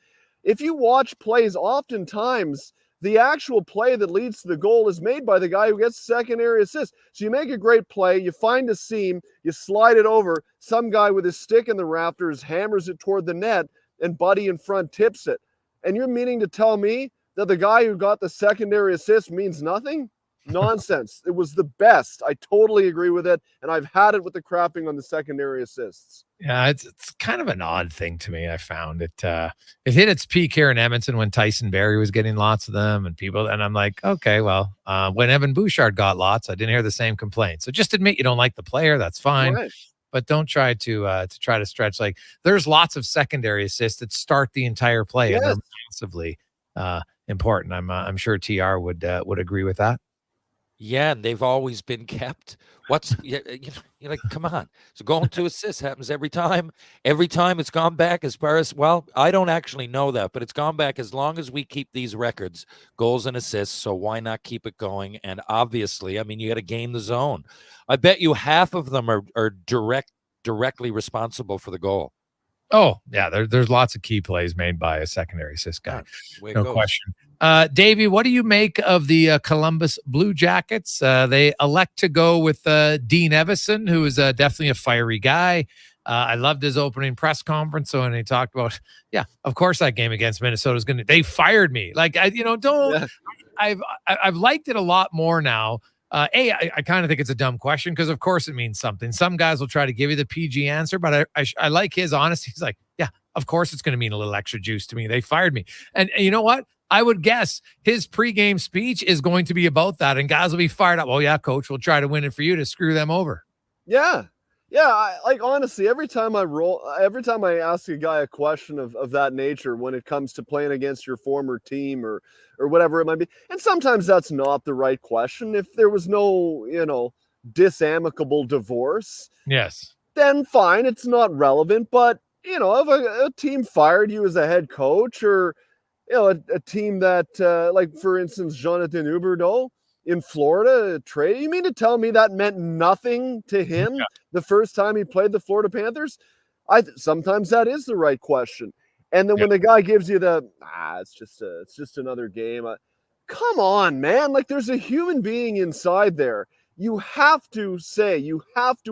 If you watch plays, oftentimes the actual play that leads to the goal is made by the guy who gets secondary assist. So you make a great play, you find a seam, you slide it over, some guy with his stick in the rafters hammers it toward the net, and buddy in front tips it. And you're meaning to tell me that the guy who got the secondary assist means nothing? Nonsense. It was the best. I totally agree with it, and I've had it with the crapping on the secondary assists. Yeah, it's kind of an odd thing to me. I found it hit its peak here in Edmonton when Tyson Barrie was getting lots of them, and I'm like, okay, well, when Evan Bouchard got lots, I didn't hear the same complaints. So just admit you don't like the player, that's fine. Right. But don't try to stretch. Like there's lots of secondary assists that start the entire play, and they're massively important. I'm sure TR would agree with that. Yeah, and they've always been kept. You're like, come on. So going to assists happens every time. Every time it's gone back as far as, well, I don't actually know that, but it's gone back as long as we keep these records, goals and assists. So why not keep it going? And obviously, I mean, you got to game the zone. I bet you half of them are directly responsible for the goal. Oh, yeah, there's lots of key plays made by a secondary assist guy. No question. Davey, what do you make of the Columbus Blue Jackets? They elect to go with Dean Evason, who is definitely a fiery guy. I loved his opening press conference when he talked about, yeah, of course that game against Minnesota is going to, they fired me. Like, I've liked it a lot more now. I kind of think it's a dumb question because, of course, it means something. Some guys will try to give you the PG answer, but I like his honesty. He's like, yeah, of course it's going to mean a little extra juice to me. They fired me. And you know what? I would guess his pregame speech is going to be about that, and guys will be fired up. Well, yeah, coach, we'll try to win it for you to screw them over. Yeah. Honestly, every time I ask a guy a question of that nature when it comes to playing against your former team or whatever it might be, and sometimes that's not the right question. If there was no, disamicable divorce, yes, then fine, it's not relevant. But, if a team fired you as a head coach, or, a team that, like, for instance, Jonathan Huberdeau in Florida trade, you mean to tell me that meant nothing to him the first time he played the Florida Panthers? Sometimes that is the right question. And then when the guy gives you the, it's just another game. Come on, man. Like, there's a human being inside there. You have to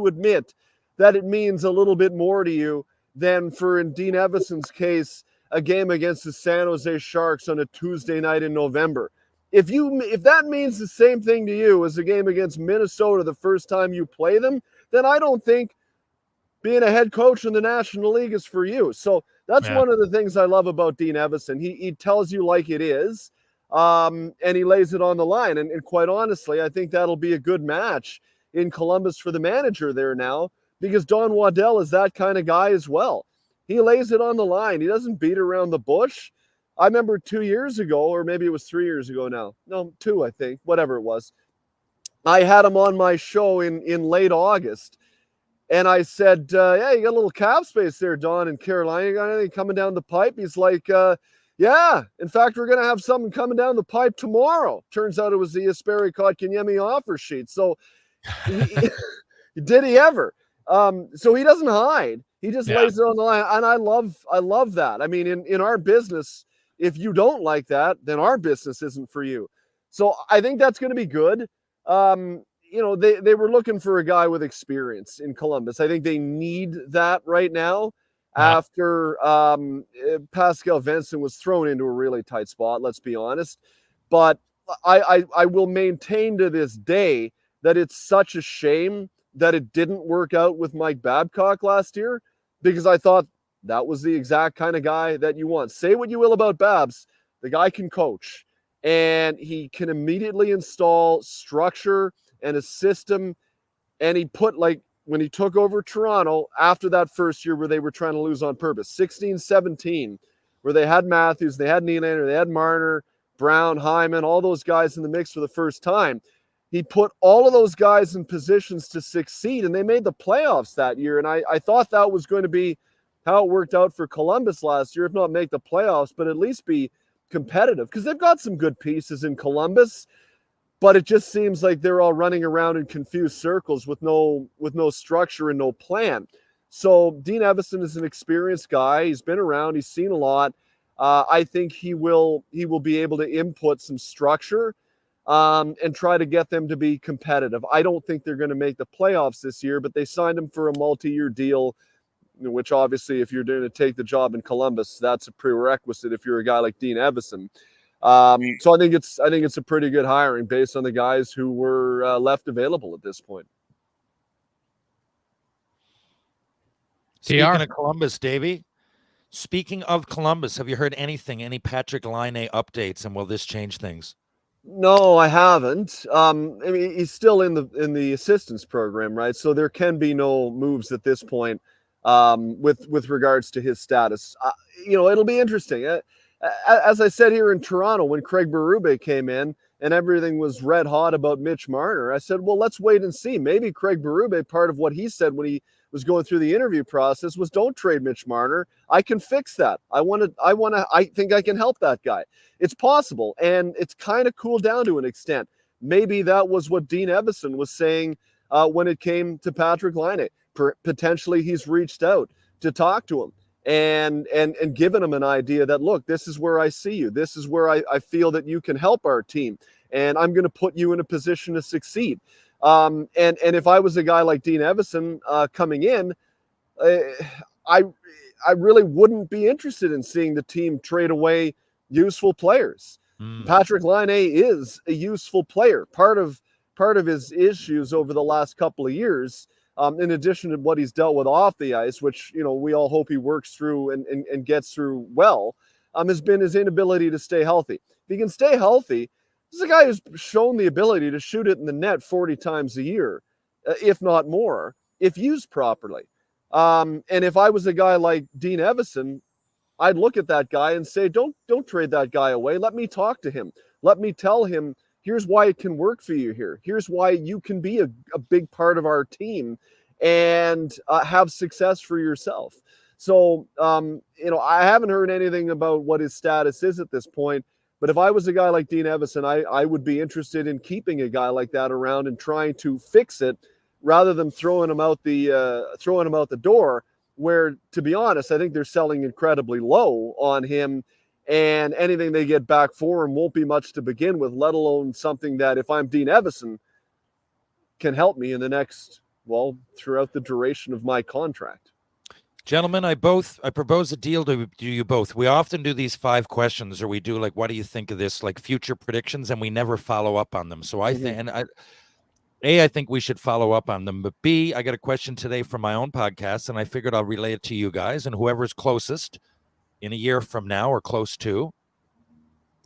admit that it means a little bit more to you than, for in Dean Evason's case, a game against the San Jose Sharks on a Tuesday night in November. If that means the same thing to you as a game against Minnesota the first time you play them, then I don't think being a head coach in the National League is for you. So that's one of the things I love about Dean Evason. He tells you like it is, and he lays it on the line. And quite honestly, I think that'll be a good match in Columbus for the manager there now, because Don Waddell is that kind of guy as well. He lays it on the line. He doesn't beat around the bush. I remember 2 years ago, or maybe it was 3 years ago now. No, 2, I think, whatever it was. I had him on my show in late August. And I said, yeah, you got a little cap space there, Don, in Carolina. You got anything coming down the pipe? He's like, yeah. In fact, we're going to have something coming down the pipe tomorrow. Turns out it was the Jesperi Kotkaniemi offer sheet. So did he ever? So he doesn't hide. He just lays it on the line. And I love that. I mean, in our business, if you don't like that, then our business isn't for you. So I think that's going to be good. They were looking for a guy with experience in Columbus. I think they need that right now after Pascal Vincent was thrown into a really tight spot, let's be honest. But I will maintain to this day that it's such a shame that it didn't work out with Mike Babcock last year, because I thought that was the exact kind of guy that you want. Say what you will about Babs, the guy can coach, and he can immediately install structure and a system. And he put, like, when he took over Toronto after that first year where they were trying to lose on purpose, 16-17, where they had Matthews, they had Nylander, they had Marner, Brown, Hyman, all those guys in the mix for the first time. He put all of those guys in positions to succeed, and they made the playoffs that year. And I thought that was going to be how it worked out for Columbus last year, if not make the playoffs, but at least be competitive, because they've got some good pieces in Columbus. But it just seems like they're all running around in confused circles with no structure and no plan. So Dean Evason is an experienced guy. He's been around. He's seen a lot. I think he will be able to input some structure and try to get them to be competitive. I don't think they're going to make the playoffs this year, but they signed him for a multi-year deal, which obviously, if you're going to take the job in Columbus, that's a prerequisite if you're a guy like Dean Evason. So I think it's a pretty good hiring based on the guys who were left available at this point. Speaking of Columbus, Davey, speaking of Columbus, have you heard any Patrick Laine updates, and will this change things? No, I haven't. I mean, he's still in the assistance program, right? So there can be no moves at this point with regards to his status. It'll be interesting. as I said here in Toronto, when Craig Berube came in and everything was red hot about Mitch Marner, I said, well, let's wait and see. Maybe Craig Berube, part of what he said when he was going through the interview process was, don't trade Mitch Marner. I can fix that. I think I can help that guy. It's possible. And it's kind of cooled down to an extent. Maybe that was what Dean Evason was saying when it came to Patrick Laine. Potentially he's reached out to talk to him and given him an idea that, look, this is where I see you. This is where I feel that you can help our team. And I'm going to put you in a position to succeed. And if I was a guy like Dean Evason coming in, I really wouldn't be interested in seeing the team trade away useful players. Patrick Laine is a useful player. Part of his issues over the last couple of years, in addition to what he's dealt with off the ice, which we all hope he works through and gets through well, has been his inability to stay healthy. If he can stay healthy, this is a guy who's shown the ability to shoot it in the net 40 times a year, if not more, if used properly. And if I was a guy like Dean Evason, I'd look at that guy and say, don't trade that guy away. Let me talk to him. Let me tell him, here's why it can work for you here. Here's why you can be a big part of our team and have success for yourself. So, I haven't heard anything about what his status is at this point. But if I was a guy like Dean Evason, I would be interested in keeping a guy like that around and trying to fix it rather than throwing him out the door, where, to be honest, I think they're selling incredibly low on him, and anything they get back for him won't be much to begin with, let alone something that, if I'm Dean Evason, can help me in the next, throughout the duration of my contract. Gentlemen, I propose a deal to you both. We often do these 5 questions, or we do like, what do you think of this, like future predictions, and we never follow up on them. So I think, I think we should follow up on them. But B, I got a question today from my own podcast, and I figured I'll relay it to you guys, and whoever's closest in a year from now or close to,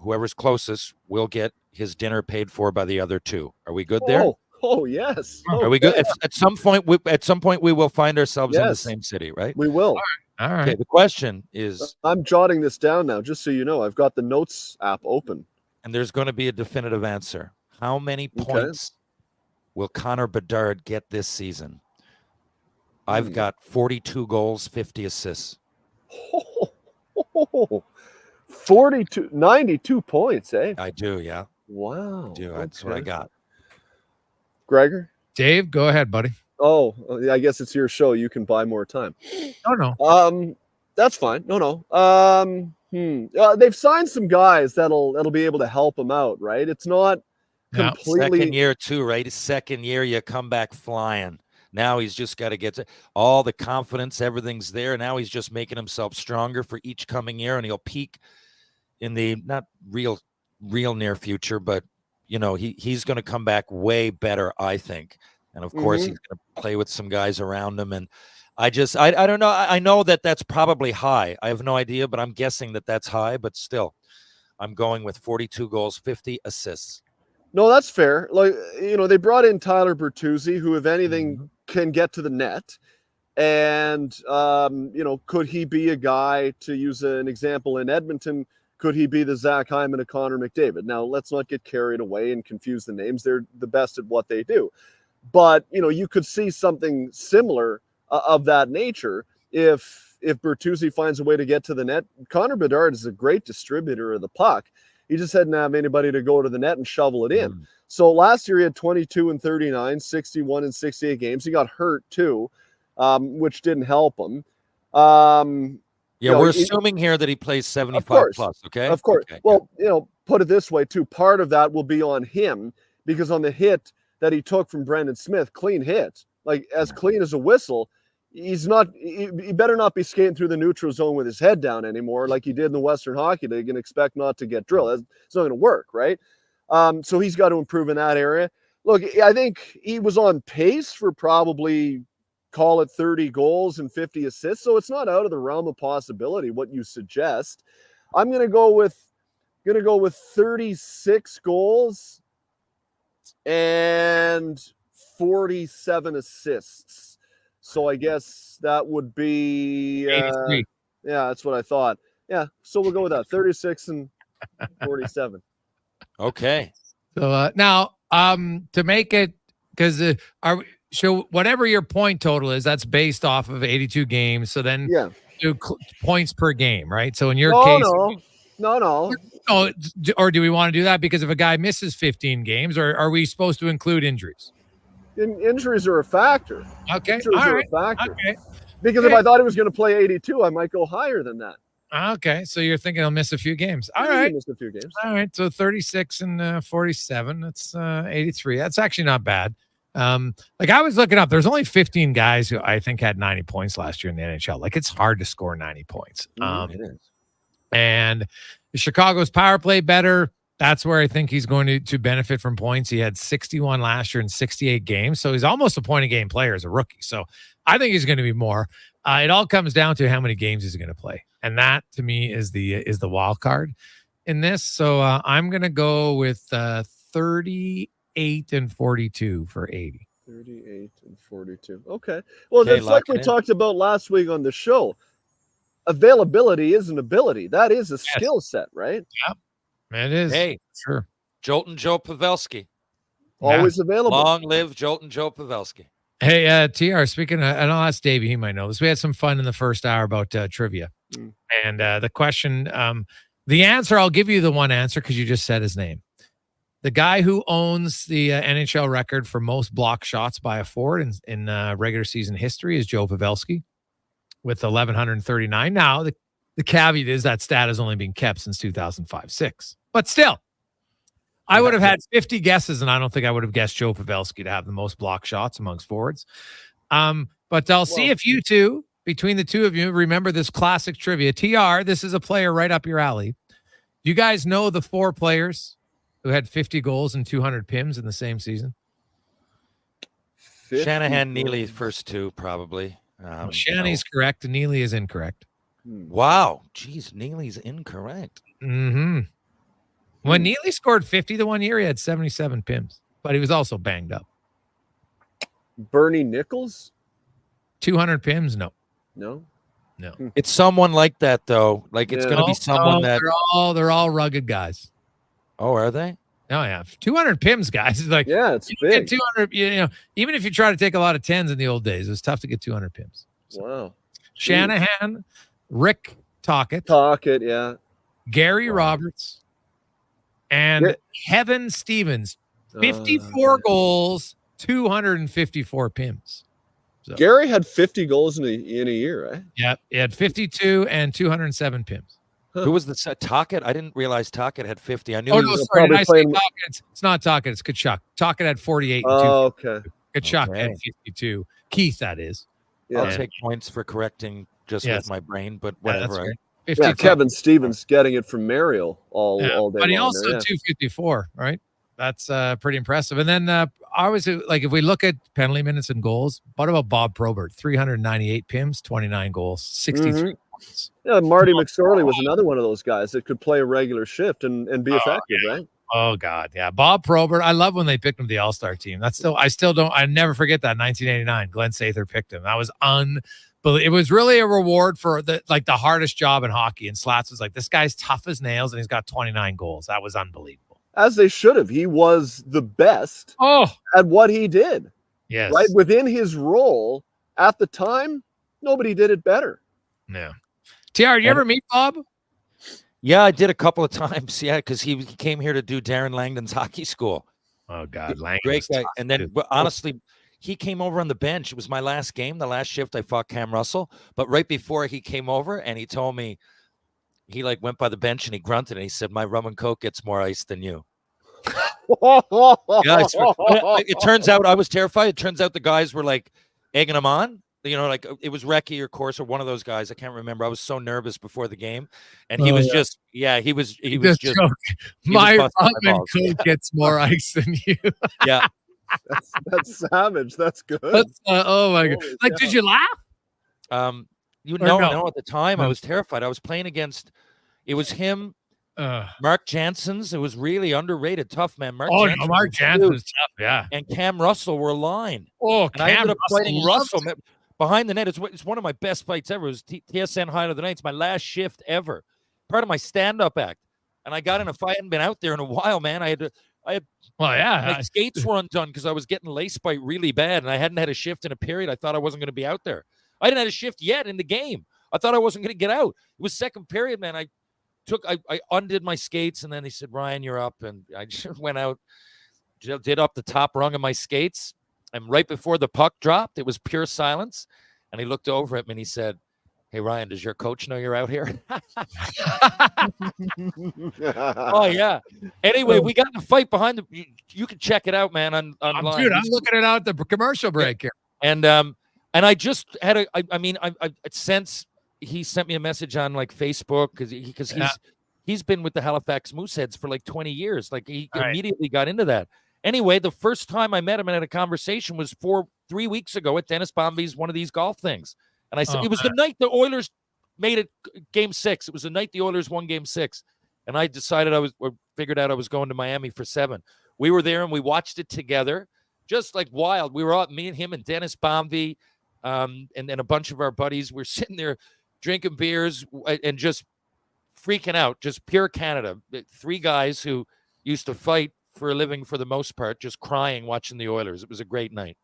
whoever's closest will get his dinner paid for by the other 2. Are we good there? Oh yes. Are we good? At some point, we will find ourselves in the same city, right? We will. All right. Okay. The question is, I'm jotting this down now, just so you know. I've got the notes app open, and there's going to be a definitive answer. How many points will Connor Bedard get this season? I've got 42 goals, 50 assists. 92 points, eh? I do, yeah. Wow. That's what I got. Gregor? Dave, go ahead, buddy. Oh, I guess it's your show. You can buy more time. No. That's fine. No. They've signed some guys that'll be able to help them out, right? It's not completely. Second year too, right? Second year, you come back flying. Now he's just got to get all the confidence. Everything's there. Now he's just making himself stronger for each coming year, and he'll peak in the not real near future, but he's going to come back way better, I think. And of course, he's going to play with some guys around him. And I don't know. I know that that's probably high. I have no idea, but I'm guessing that that's high. But still, I'm going with 42 goals, 50 assists. No, that's fair. Like, they brought in Tyler Bertuzzi, who, if anything, can get to the net. And, could he be a guy, to use an example in Edmonton, could he be the Zach Hyman of Connor McDavid? Now, let's not get carried away and confuse the names. They're the best at what they do. But, you could see something similar of that nature if Bertuzzi finds a way to get to the net. Connor Bedard is a great distributor of the puck. He just hadn't have anybody to go to the net and shovel it in. So last year he had 22 and 39, 61 and 68 games. He got hurt too, which didn't help him. We're assuming here that he plays 75 plus, okay? Of course. Okay, well, put it this way too. Part of that will be on him, because on the hit that he took from Brendan Smith, clean hit, like as clean as a whistle, he better not be skating through the neutral zone with his head down anymore like he did in the Western Hockey League and expect not to get drilled. It's not going to work, right? So he's got to improve in that area. Look, I think he was on pace for probably, call it 30 goals and 50 assists. So it's not out of the realm of possibility what you suggest. I'm going to go with 36 goals and 47 assists. So I guess that would be, yeah, that's what I thought. Yeah, so we'll go with that. 36 and 47. Okay. So now, to make it, because so whatever your point total is, that's based off of 82 games. So then, do points per game, right? So in your case, no. Oh, or do we want to do that? Because if a guy misses 15 games, or are we supposed to include injuries? Injuries are a factor. Okay, Injuries all are right. a factor. Okay. Because if I thought he was going to play 82, I might go higher than that. Okay, so you're thinking he'll miss a few games. All He right. missed a few games. All right, so 36 and 47. That's 83. That's actually not bad. Like I was looking up, there's only 15 guys who I think had 90 points last year in the NHL. Like it's hard to score 90 points. It is. And Chicago's power play better. That's where I think he's going to benefit from points. He had 61 last year in 68 games, so he's almost a point a game player as a rookie. So I think he's going to be more. It all comes down to how many games he's going to play, and that to me is the wild card in this. So I'm going to go with 38 and 42 for 80. 38 and 42. Okay. Well, Okay, it's like we talked about last week on the show. Availability is an ability. That is a skill set, right? Yep. It is. Hey, sure. Jolton Joe Pavelski. Always available. Long live Jolton Joe Pavelski. Hey, TR, speaking of, and I'll ask Davey, he might know this. We had some fun in the first hour about trivia. And the question, the answer, I'll give you the one answer because you just said his name. The guy who owns the NHL record for most block shots by a forward in regular season history is Joe Pavelski with 1,139. Now, the caveat is that stat has only been kept since 2005-06. But still, I would have had 50 guesses, and I don't think I would have guessed Joe Pavelski to have the most block shots amongst forwards. But I'll see if you two, between the two of you, remember this classic trivia. TR, this is a player right up your alley. Do you guys know the 4 players who had 50 goals and 200 PIMs in the same season? Shanahan, Neely, first 2, probably. Shanahan's correct, and Neely is incorrect. Wow. Jeez, Neely's incorrect. Mm-hmm. When Neely scored 50 the one year, he had 77 PIMs, but he was also banged up. Bernie Nichols? 200 PIMs? No. No. It's someone like that, though. Like it's going to be someone that they're all rugged guys. Oh, are they? Oh yeah, 200 PIMs, guys. It's like it's big. 200. You know, even if you try to take a lot of 10s in the old days, it was tough to get 200 PIMs. So, wow. Shanahan, Rick Tocchet, yeah. Gary Roberts, and Kevin Stevens. 54 goals, 254 PIMs. So, Gary had 50 goals in a year, right? Yeah, he had 52 and 207 PIMs. Who was the Tocchet? I didn't realize Tocchet had 50. I knew. Oh, he no, was sorry. Did I say Tocchet? It's not Tocchet. It's Kachuk. Tocchet had 48. Oh, okay. Kachuk had 52. Keith, that is. I'll take points for correcting just with my brain, but whatever. Yeah, Kevin Stevens getting it from Mario all day. But he long also there, 254, right? That's pretty impressive. And then obviously, like if we look at penalty minutes and goals, what about Bob Probert? 398 PIMs, 29 goals, 63 points. Yeah, Marty McSorley was another one of those guys that could play a regular shift and be effective, right? Oh God, yeah. Bob Probert. I love when they picked him to the All-Star team. I never forget that 1989. Glenn Sather picked him. That was unbelievable. It was really a reward for the hardest job in hockey. And Slats was like, this guy's tough as nails, and he's got 29 goals. That was unbelievable. As they should have. He was the best at what he did. Yes. Right within his role at the time, nobody did it better. Yeah. TR, did you ever meet Bob? Yeah, I did a couple of times. Yeah, because he came here to do Darren Langdon's hockey school. Oh God, Langdon, great guy. And then, but honestly, he came over on the bench. It was my last game, the last shift. I fought Cam Russell, but right before he came over, and he told me he went by the bench and he grunted and he said, "My rum and coke gets more ice than you." Yeah, it turns out I was terrified. It turns out the guys were egging him on. You know, it was Recchi or Course or one of those guys. I can't remember. I was so nervous before the game, and he was just my rum and coke gets more ice than you. Yeah, that's savage. That's good. Oh my God! Did you laugh? No. At the time, I was terrified. I was playing against. It was him. Mark Janssens. It was really underrated, tough man. Mark Janssens is tough, yeah. And Cam Russell were aligned. Oh, and I ended up fighting Russell behind the net. It's one of my best fights ever. It was TSN Highlight of the Night. It's my last shift ever. part of my stand-up act. And I got in a fight. I hadn't been out there in a while, man. I had my skates were undone because I was getting lace bite really bad, and I hadn't had a shift in a period. I thought I wasn't going to be out there. I didn't have a shift yet in the game. I thought I wasn't going to get out. It was second period, man. I undid my skates, and then he said, Ryan, you're up. And I just went out, did up the top rung of my skates. And right before the puck dropped, it was pure silence. And he looked over at me and he said, hey, Ryan, does your coach know you're out here? Oh, yeah. Anyway, we got in a fight behind the – you can check it out, man, online. Dude, I'm looking it out at the commercial break here. And I just had I since he sent me a message on, like, Facebook because he's been with the Halifax Mooseheads for, like, 20 years. Like, he immediately got into that. Anyway, the first time I met him and had a conversation was 3 weeks ago at Dennis Bomby's one of these golf things. And I said, it was the night the Oilers made it game 6. It was the night the Oilers won game 6. And I decided figured out I was going to Miami for 7. We were there and we watched it together, just like wild. We were out, me and him and Dennis Bomby, and then a bunch of our buddies. We're sitting there drinking beers and just freaking out, just pure Canada. 3 guys who used to fight for a living for the most part, just crying watching the Oilers. It was a great night.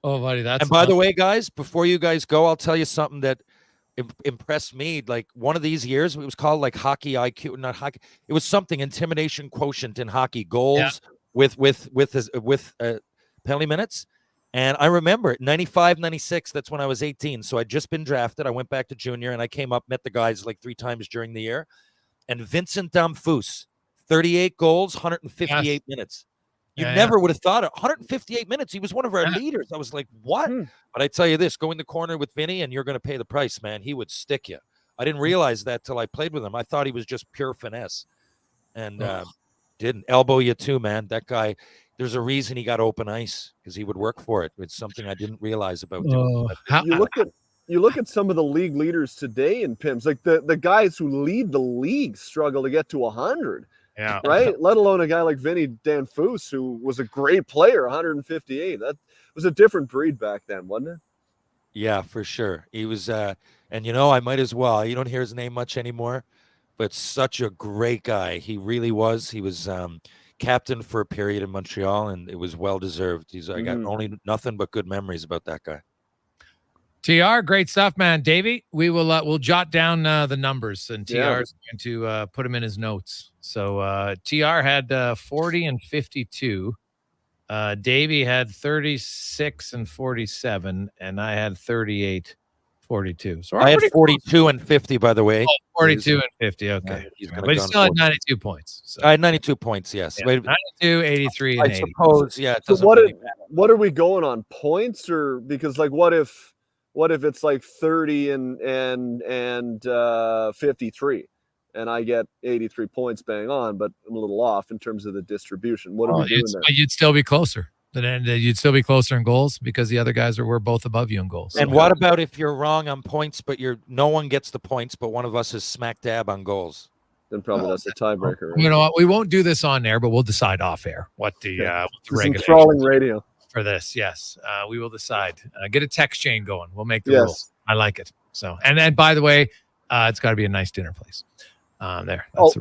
Oh, buddy, that's and by the way, guys, before you guys go, I'll tell you something that impressed me. Like one of these years, it was called like hockey IQ, not hockey. It was something intimidation quotient in hockey, goals with penalty minutes. And I remember it, 95, 96. That's when I was 18. So I'd just been drafted. I went back to junior and I came up, met the guys like 3 times during the year. And Vincent Damphus, 38 goals, 158 minutes. You never would have thought it. 158 minutes. He was one of our leaders. I was like, what? But I tell you this, go in the corner with Vinny and you're going to pay the price, man. He would stick you. I didn't realize that till I played with him. I thought he was just pure finesse. And didn't elbow you too, man. That guy, there's a reason he got open ice because he would work for it. It's something I didn't realize about him. You look at some of the league leaders today in PIMS, like the guys who lead the league struggle to get to 100. Yeah. Right. Let alone a guy like Vinny Danfus, who was a great player, 158. That was a different breed back then, wasn't it? Yeah, for sure. He was, and I might as well. You don't hear his name much anymore, but such a great guy. He really was. He was captain for a period in Montreal, and it was well deserved. I got only nothing but good memories about that guy. TR, great stuff, man. Davey, we'll jot down the numbers, and TR is going to put them in his notes. So TR had 40 and 52. Davey had 36 and 47, and I had 38, 42. So I had 42 and 50, by the way. 42 and 50. Okay. But he still had 92 points. So. I had 92 points, yes. Yeah, 92, 83, and 80. Suppose, yeah. So what are we going on, points, or because like what if it's like 30 and 53 and I get 83 points bang on, but I'm a little off in terms of the distribution? What are we doing there? You'd still be closer. You'd still be closer in goals because the other guys were both above you in goals. And what about if you're wrong on points, but no one gets the points, but one of us is smack dab on goals? Then probably that's a tiebreaker. Right? You know what? We won't do this on air, but we'll decide off air what the regulations trawling radio for this. Yes, we will decide. Get a text chain going. We'll make the rules. I like it. So, and then by the way, it's got to be a nice dinner place. There. That's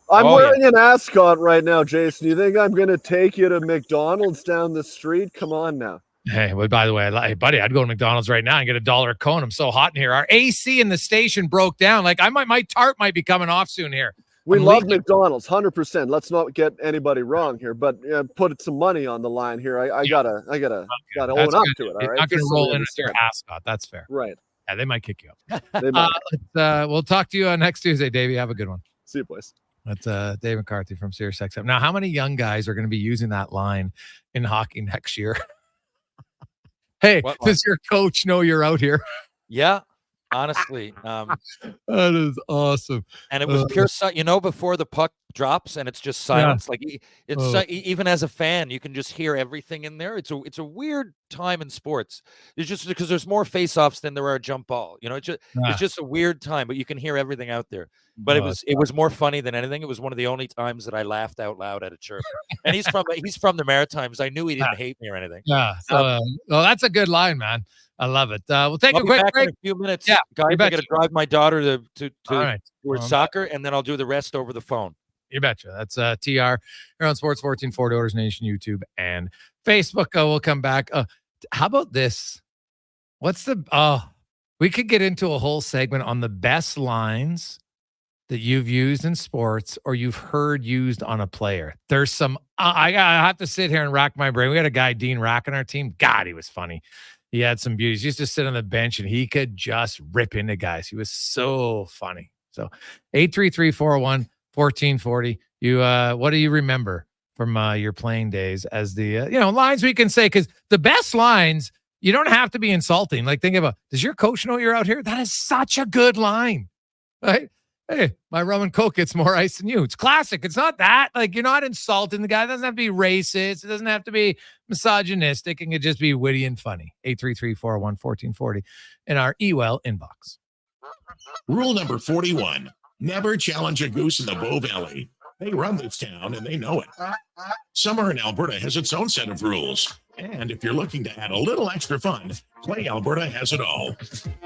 I'm wearing an ascot right now, Jason. You think I'm going to take you to McDonald's down the street? Come on now. Hey, well, by the way, hey, buddy, I'd go to McDonald's right now and get $1 a cone. I'm so hot in here. Our AC in the station broke down. Like my tarp might be coming off soon here. We love McDonald's, 100%. Let's not get anybody wrong here, but put some money on the line here. I gotta own up to it. All right, not gonna roll in with your ascot. That's fair. Right. Yeah, they might kick you up. They might. We'll talk to you next Tuesday, Davey. Have a good one. See you, boys. That's Dave McCarthy from SiriusXM. Now, how many young guys are going to be using that line in hockey next year? Hey, does your coach know you're out here? Yeah, honestly. That is awesome. And it was pure, before the puck drops and it's just silence. Like even as a fan, you can just hear everything in there. It's a weird time in sports. It's just because there's more face-offs than there are jump ball. It's just a weird time, but you can hear everything out there. But it was more funny than anything. It was one of the only times that I laughed out loud at a chirp. And he's from the Maritimes. I knew he didn't hate me or anything. Yeah. Well, that's a good line, man. I love it. We'll take a quick break. In a few minutes. Yeah, guys, I got to drive my daughter to soccer, and then I'll do the rest over the phone. You betcha. That's TR here on Sports 1440 Oilers Nation, YouTube and Facebook. We'll come back. How about this? We could get into a whole segment on the best lines that you've used in sports or you've heard used on a player. There's some, I have to sit here and rack my brain. We had a guy, Dean Rack, on our team. God, he was funny. He had some beauties. He used to sit on the bench and he could just rip into guys. He was so funny. So 833-401-1440. What do you remember from your playing days as the, lines we can say? Because the best lines, you don't have to be insulting. Like think about, does your coach know you're out here? That is such a good line, right? Hey, my rum and Coke gets more ice than you. It's classic. It's not that. Like, you're not insulting the guy. It doesn't have to be racist. It doesn't have to be misogynistic. It can just be witty and funny. 833-401-1440 in our eWell inbox. Rule number 41, never challenge a goose in the Bow Valley. They run this town and they know it. Summer in Alberta has its own set of rules. And if you're looking to add a little extra fun, Play Alberta has it all.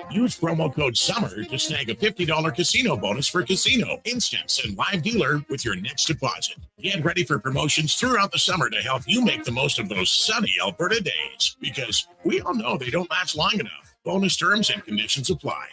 Use promo code SUMMER to snag a $50 casino bonus for casino, instants, and live dealer with your next deposit. Get ready for promotions throughout the summer to help you make the most of those sunny Alberta days. Because we all know they don't last long enough. Bonus terms and conditions apply.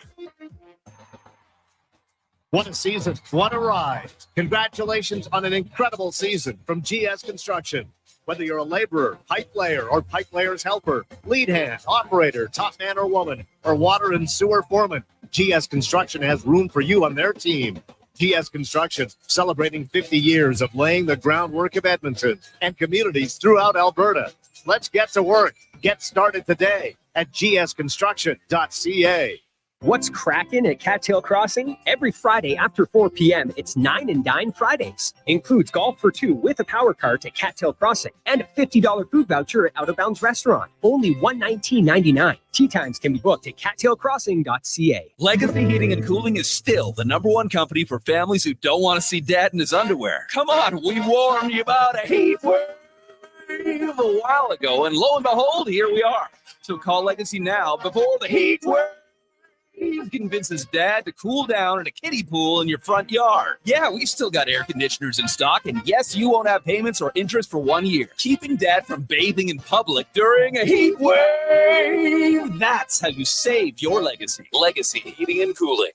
What a season. What a ride. Congratulations on an incredible season from GS Construction. Whether you're a laborer, pipe layer, or pipe layer's helper, lead hand, operator, top man or woman, or water and sewer foreman, GS Construction has room for you on their team. GS Construction, celebrating 50 years of laying the groundwork of Edmonton and communities throughout Alberta. Let's get to work. Get started today at gsconstruction.ca. What's cracking at Cattail Crossing? Every Friday after 4 p.m., it's 9 and Dine Fridays. Includes golf for two with a power cart at Cattail Crossing and a $50 food voucher at Out of Bounds Restaurant. Only $119.99. Tea times can be booked at cattailcrossing.ca. Legacy Heating and Cooling is still the #1 company for families who don't want to see Dad in his underwear. Come on, we warned you about a heat wave a while ago, and lo and behold, here we are. So call Legacy now before the heat wave convinces Dad to cool down in a kiddie pool in your front yard. Yeah, we've still got air conditioners in stock, and yes, you won't have payments or interest for 1 year. Keeping Dad from bathing in public during a heat wave. That's how you save your legacy. Legacy Heating and Cooling.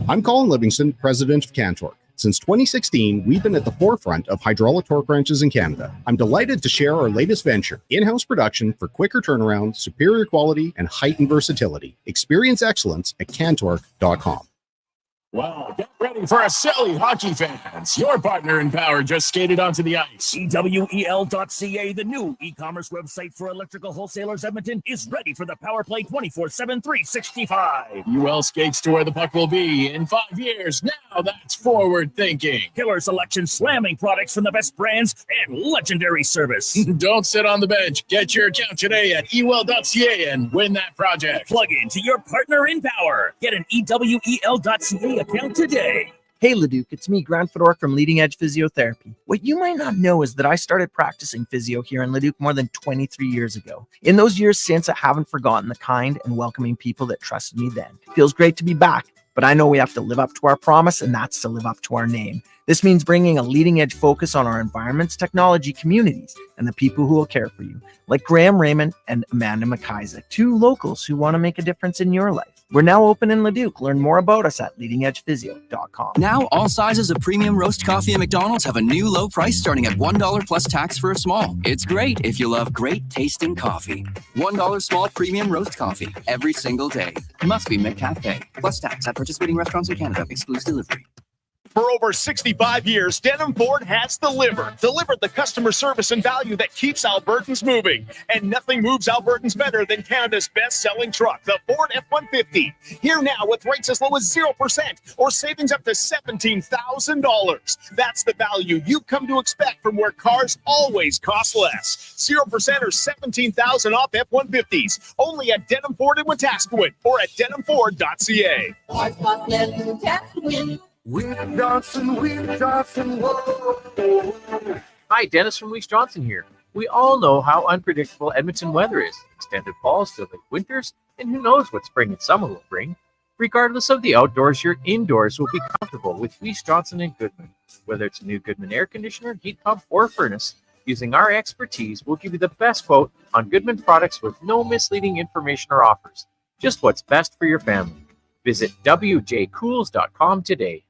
I'm Colin Livingston, president of Cantork. Since 2016, we've been at the forefront of hydraulic torque wrenches in Canada. I'm delighted to share our latest venture, in-house production for quicker turnaround, superior quality, and heightened versatility. Experience excellence at cantork.com. Wow, get ready for a silly hockey fans. Your partner in power just skated onto the ice. EWEL.ca, the new e-commerce website for electrical wholesalers Edmonton, is ready for the power play 24/7, 365. UL skates to where the puck will be in 5 years. Now that's forward thinking. Killer selection, slamming products from the best brands, and legendary service. Don't sit on the bench. Get your account today at EWEL.ca and win that project. Plug into your partner in power. Get an EWEL.ca account today. Hey Leduc, it's me, Grant Fedor from Leading Edge Physiotherapy. What you might not know is that I started practicing physio here in Leduc more than 23 years ago. In those years since, I haven't forgotten the kind and welcoming people that trusted me then. It feels great to be back, but I know we have to live up to our promise, and that's to live up to our name. This means bringing a leading edge focus on our environments, technology, communities, and the people who will care for you, like Graham Raymond and Amanda McIsaac, two locals who want to make a difference in your life. We're now open in Leduc. Learn more about us at leadingedgephysio.com. Now, all sizes of premium roast coffee at McDonald's have a new low price starting at $1 plus tax for a small. It's great if you love great tasting coffee. $1 small premium roast coffee every single day. Must be McCafe. Plus tax at participating restaurants in Canada. Excludes delivery. For over 65 years, Denham Ford has delivered the customer service and value that keeps Albertans moving. And nothing moves Albertans better than Canada's best-selling truck, the Ford F-150. Here now with rates as low as 0% or savings up to $17,000. That's the value you've come to expect from where cars always cost less. 0% or $17,000 off F-150s. Only at Denham Ford in Wetaskiwin or at denhamford.ca. With Johnson, whoa. Hi, Dennis from Weiss Johnson here. We all know how unpredictable Edmonton weather is. Extended falls to late winters, and who knows what spring and summer will bring. Regardless of the outdoors, your indoors will be comfortable with Weiss Johnson and Goodman. Whether it's a new Goodman air conditioner, heat pump, or furnace, using our expertise, we'll give you the best quote on Goodman products with no misleading information or offers. Just what's best for your family. Visit wjcools.com today.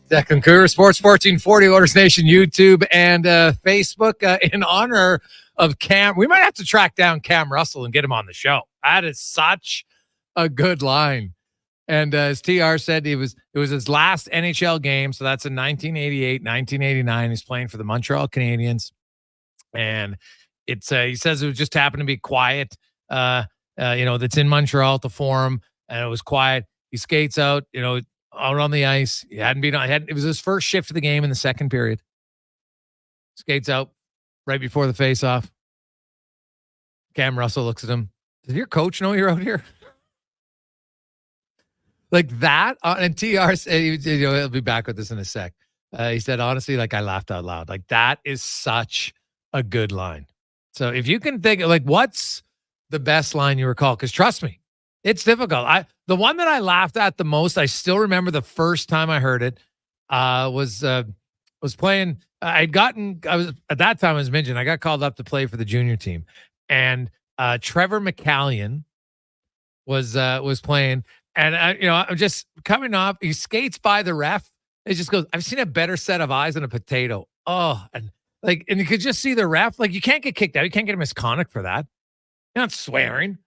Declan Cougar, Sports 1440, Oilers Nation, YouTube, and Facebook. In honor of Cam, we might have to track down Cam Russell and get him on the show. That is such a good line. And as TR said, it was his last NHL game, so that's in 1988, 1989. He's playing for the Montreal Canadiens, and it's he says it just happened to be quiet. That's in Montreal at the Forum, and it was quiet. He skates out, out on the ice. He hadn't been on. It was his first shift of the game in the second period. Skates out right before the face-off. Cam Russell looks at him. Does your coach know you're out here? Like that. And TR said, he'll be back with us in a sec. He said, honestly, I laughed out loud. That is such a good line. So if you can think, what's the best line you recall? Because trust me, it's difficult. The one that I laughed at the most, I still remember the first time I heard it, was playing. At that time I was midget. I got called up to play for the junior team, and Trevor McCallion was playing, and I'm just coming off. He skates by the ref. It just goes, I've seen a better set of eyes than a potato. Oh, and you could just see the ref. You can't get kicked out. You can't get a misconduct for that. You're not swearing.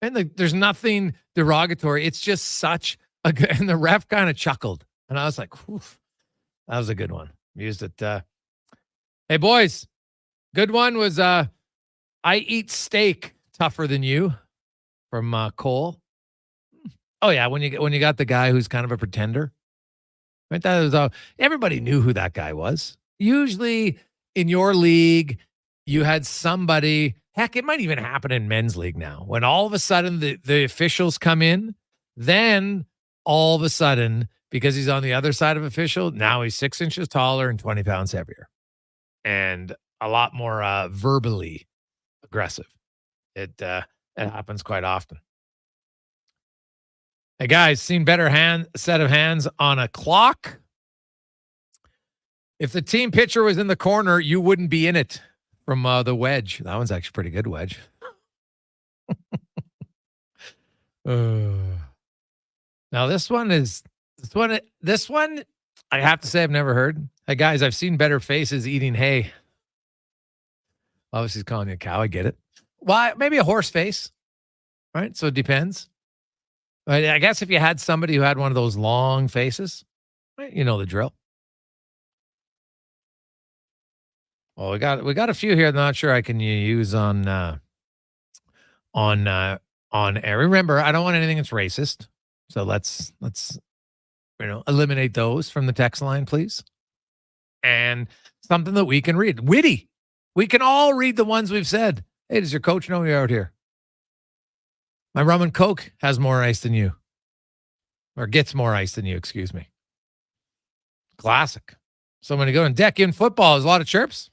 And there's nothing derogatory. It's just such a good, and the ref kind of chuckled. And I was like, oof, that was a good one. Used it. Hey, boys, good one was I eat steak tougher than you from Cole. Oh, yeah, when you got the guy who's kind of a pretender. Right? That was everybody knew who that guy was. Usually in your league, you had somebody. Heck, it might even happen in men's league now. When all of a sudden the officials come in, then all of a sudden, because he's on the other side of official, now he's 6 inches taller and 20 pounds heavier. And a lot more verbally aggressive. It happens quite often. Hey, guys, seen better set of hands on a clock? If the team pitcher was in the corner, you wouldn't be in it. From the wedge. That one's actually pretty good wedge. Now this one I have to say I've never heard. Hey guys, I've seen better faces eating hay. Obviously he's calling you a cow. I get it. Why? Maybe a horse face. Right? So it depends. I guess if you had somebody who had one of those long faces, you know the drill. Well, we got a few here. I'm not sure I can use on air. Remember, I don't want anything that's racist. So let's eliminate those from the text line, please. And something that we can read. Witty. We can all read the ones we've said. Hey, does your coach know you're out here? My rum and Coke has more ice than you. Or gets more ice than you, excuse me. Classic. So I'm going to go and deck in football. There's a lot of chirps.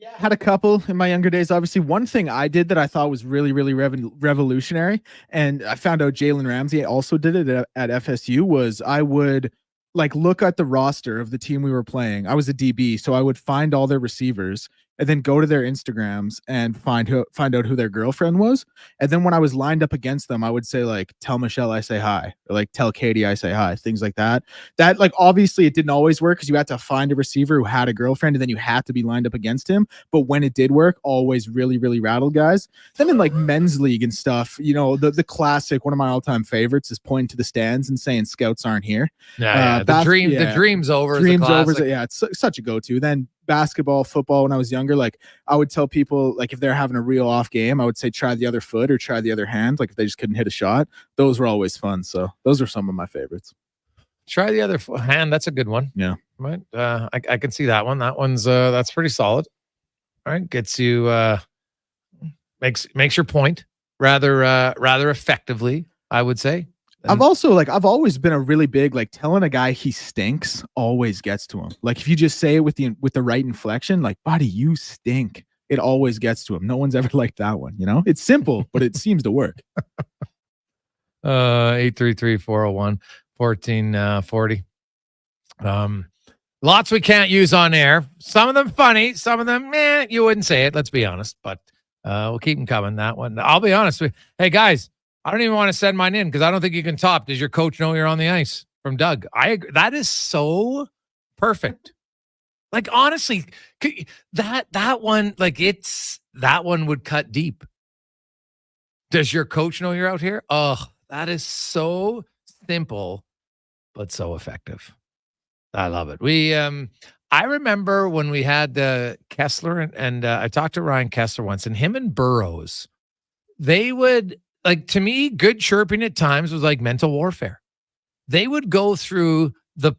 I had a couple in my younger days. Obviously, one thing I did that I thought was really, really revolutionary, and I found out Jalen Ramsey also did it at FSU, was I would look at the roster of the team we were playing. I was a DB, so I would find all their receivers and then go to their Instagrams and find out who their girlfriend was. And then when I was lined up against them, I would say tell Michelle I say hi, or tell Katie I say hi, things like that. That obviously it didn't always work because you had to find a receiver who had a girlfriend and then you had to be lined up against him. But when it did work, always really, really rattled guys. Then in men's league and stuff, the classic, one of my all-time favorites is pointing to the stands and saying scouts aren't here. The dream's over. Dream's over. Yeah, it's such a go-to. Then basketball, football, when I was younger, I would tell people if they're having a real off game, I would say try the other foot or try the other hand, if they just couldn't hit a shot. Those were always fun. So those are some of my favorites. Try the other hand. That's a good one. Yeah. Right. I can see that one. That one's that's pretty solid. All right. Gets you makes your point rather effectively, I would say. I've also I've always been a really big telling a guy he stinks always gets to him. If you just say it with the right inflection, buddy, you stink, it always gets to him. No one's ever liked that one. It's simple, but it seems to work. 833-401-1440. Lots we can't use on air. Some of them funny, some of them you wouldn't say it. Let's be honest, but we'll keep them coming. That one, I'll be honest with you. Hey guys, I don't even want to send mine in because I don't think you can top. Does your coach know you're on the ice? From Doug. I agree. That is so perfect. Honestly, that one, that one would cut deep. Does your coach know you're out here? Oh, that is so simple, but so effective. I love it. I remember when we had Kessler and I talked to Ryan Kessler once, and him and Burrows, they would, to me, good chirping at times was like mental warfare. They would go through the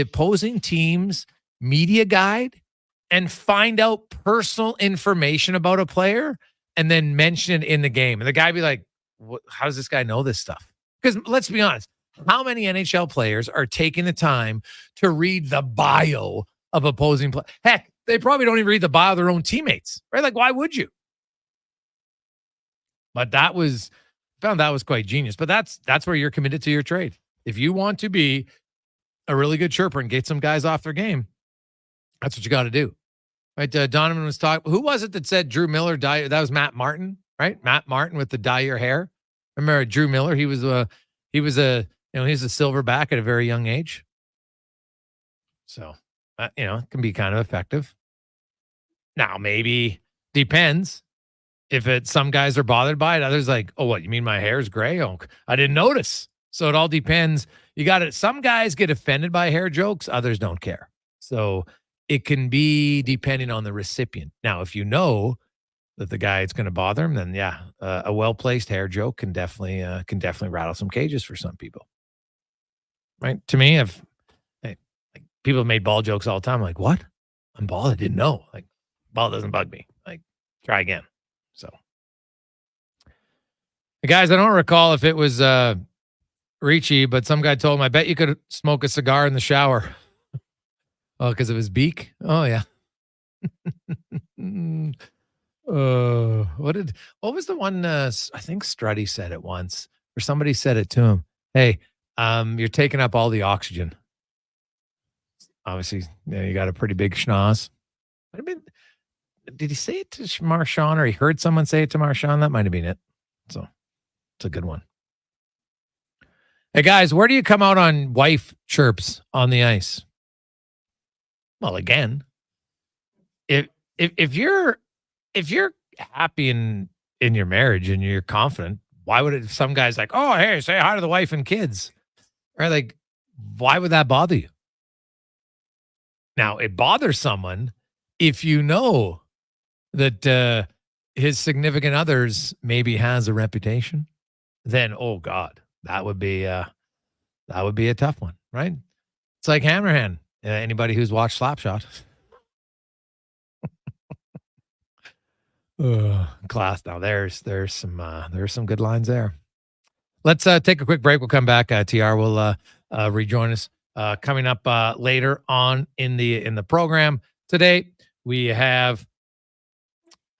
opposing team's media guide and find out personal information about a player and then mention it in the game. And the guy be like, how does this guy know this stuff? Because let's be honest, how many NHL players are taking the time to read the bio of opposing players? Heck, they probably don't even read the bio of their own teammates, right? Why would you? But found that was quite genius. But that's where you're committed to your trade. If you want to be a really good chirper and get some guys off their game, that's what you got to do. Right? Donovan was talking. Who was it that said Drew Miller dye? That was Matt Martin, right? Matt Martin with the dye your hair. Remember Drew Miller? He was a silverback at a very young age. So it can be kind of effective. Now maybe depends. If some guys are bothered by it, others oh, what, you mean my hair's gray? Oh, I didn't notice. So it all depends. You got it. Some guys get offended by hair jokes. Others don't care. So it can be depending on the recipient. Now, if you know that the guy it's going to bother him, then a well-placed hair joke can definitely rattle some cages for some people. Right? To me, people have made ball jokes all the time. What? I'm bald. I didn't know. Ball doesn't bug me. Try again. So, guys, I don't recall if it was Ricci, but some guy told him, I bet you could smoke a cigar in the shower. Oh, because of his beak? Oh, yeah. What was the one? I think Strutty said it once, or somebody said it to him. Hey, you're taking up all the oxygen. Obviously, you got a pretty big schnoz. Did he say it to Marchand, or he heard someone say it to Marchand? That might have been it. So it's a good one. Hey guys, where do you come out on wife chirps on the ice? Well, again, if you're happy in your marriage and you're confident, Why would it? Some guy's like, oh, hey, say hi to the wife and kids. Right? Like, why would that bother you? Now, it bothers someone if you know that his significant others maybe has a reputation. Then, oh God, that would be a tough one, right? It's like Hammerhand. Anybody who's watched Slapshot. Class. Now there's some good lines there. Let's take a quick break. We'll come back. TR will rejoin us coming up later on in the program. Today we have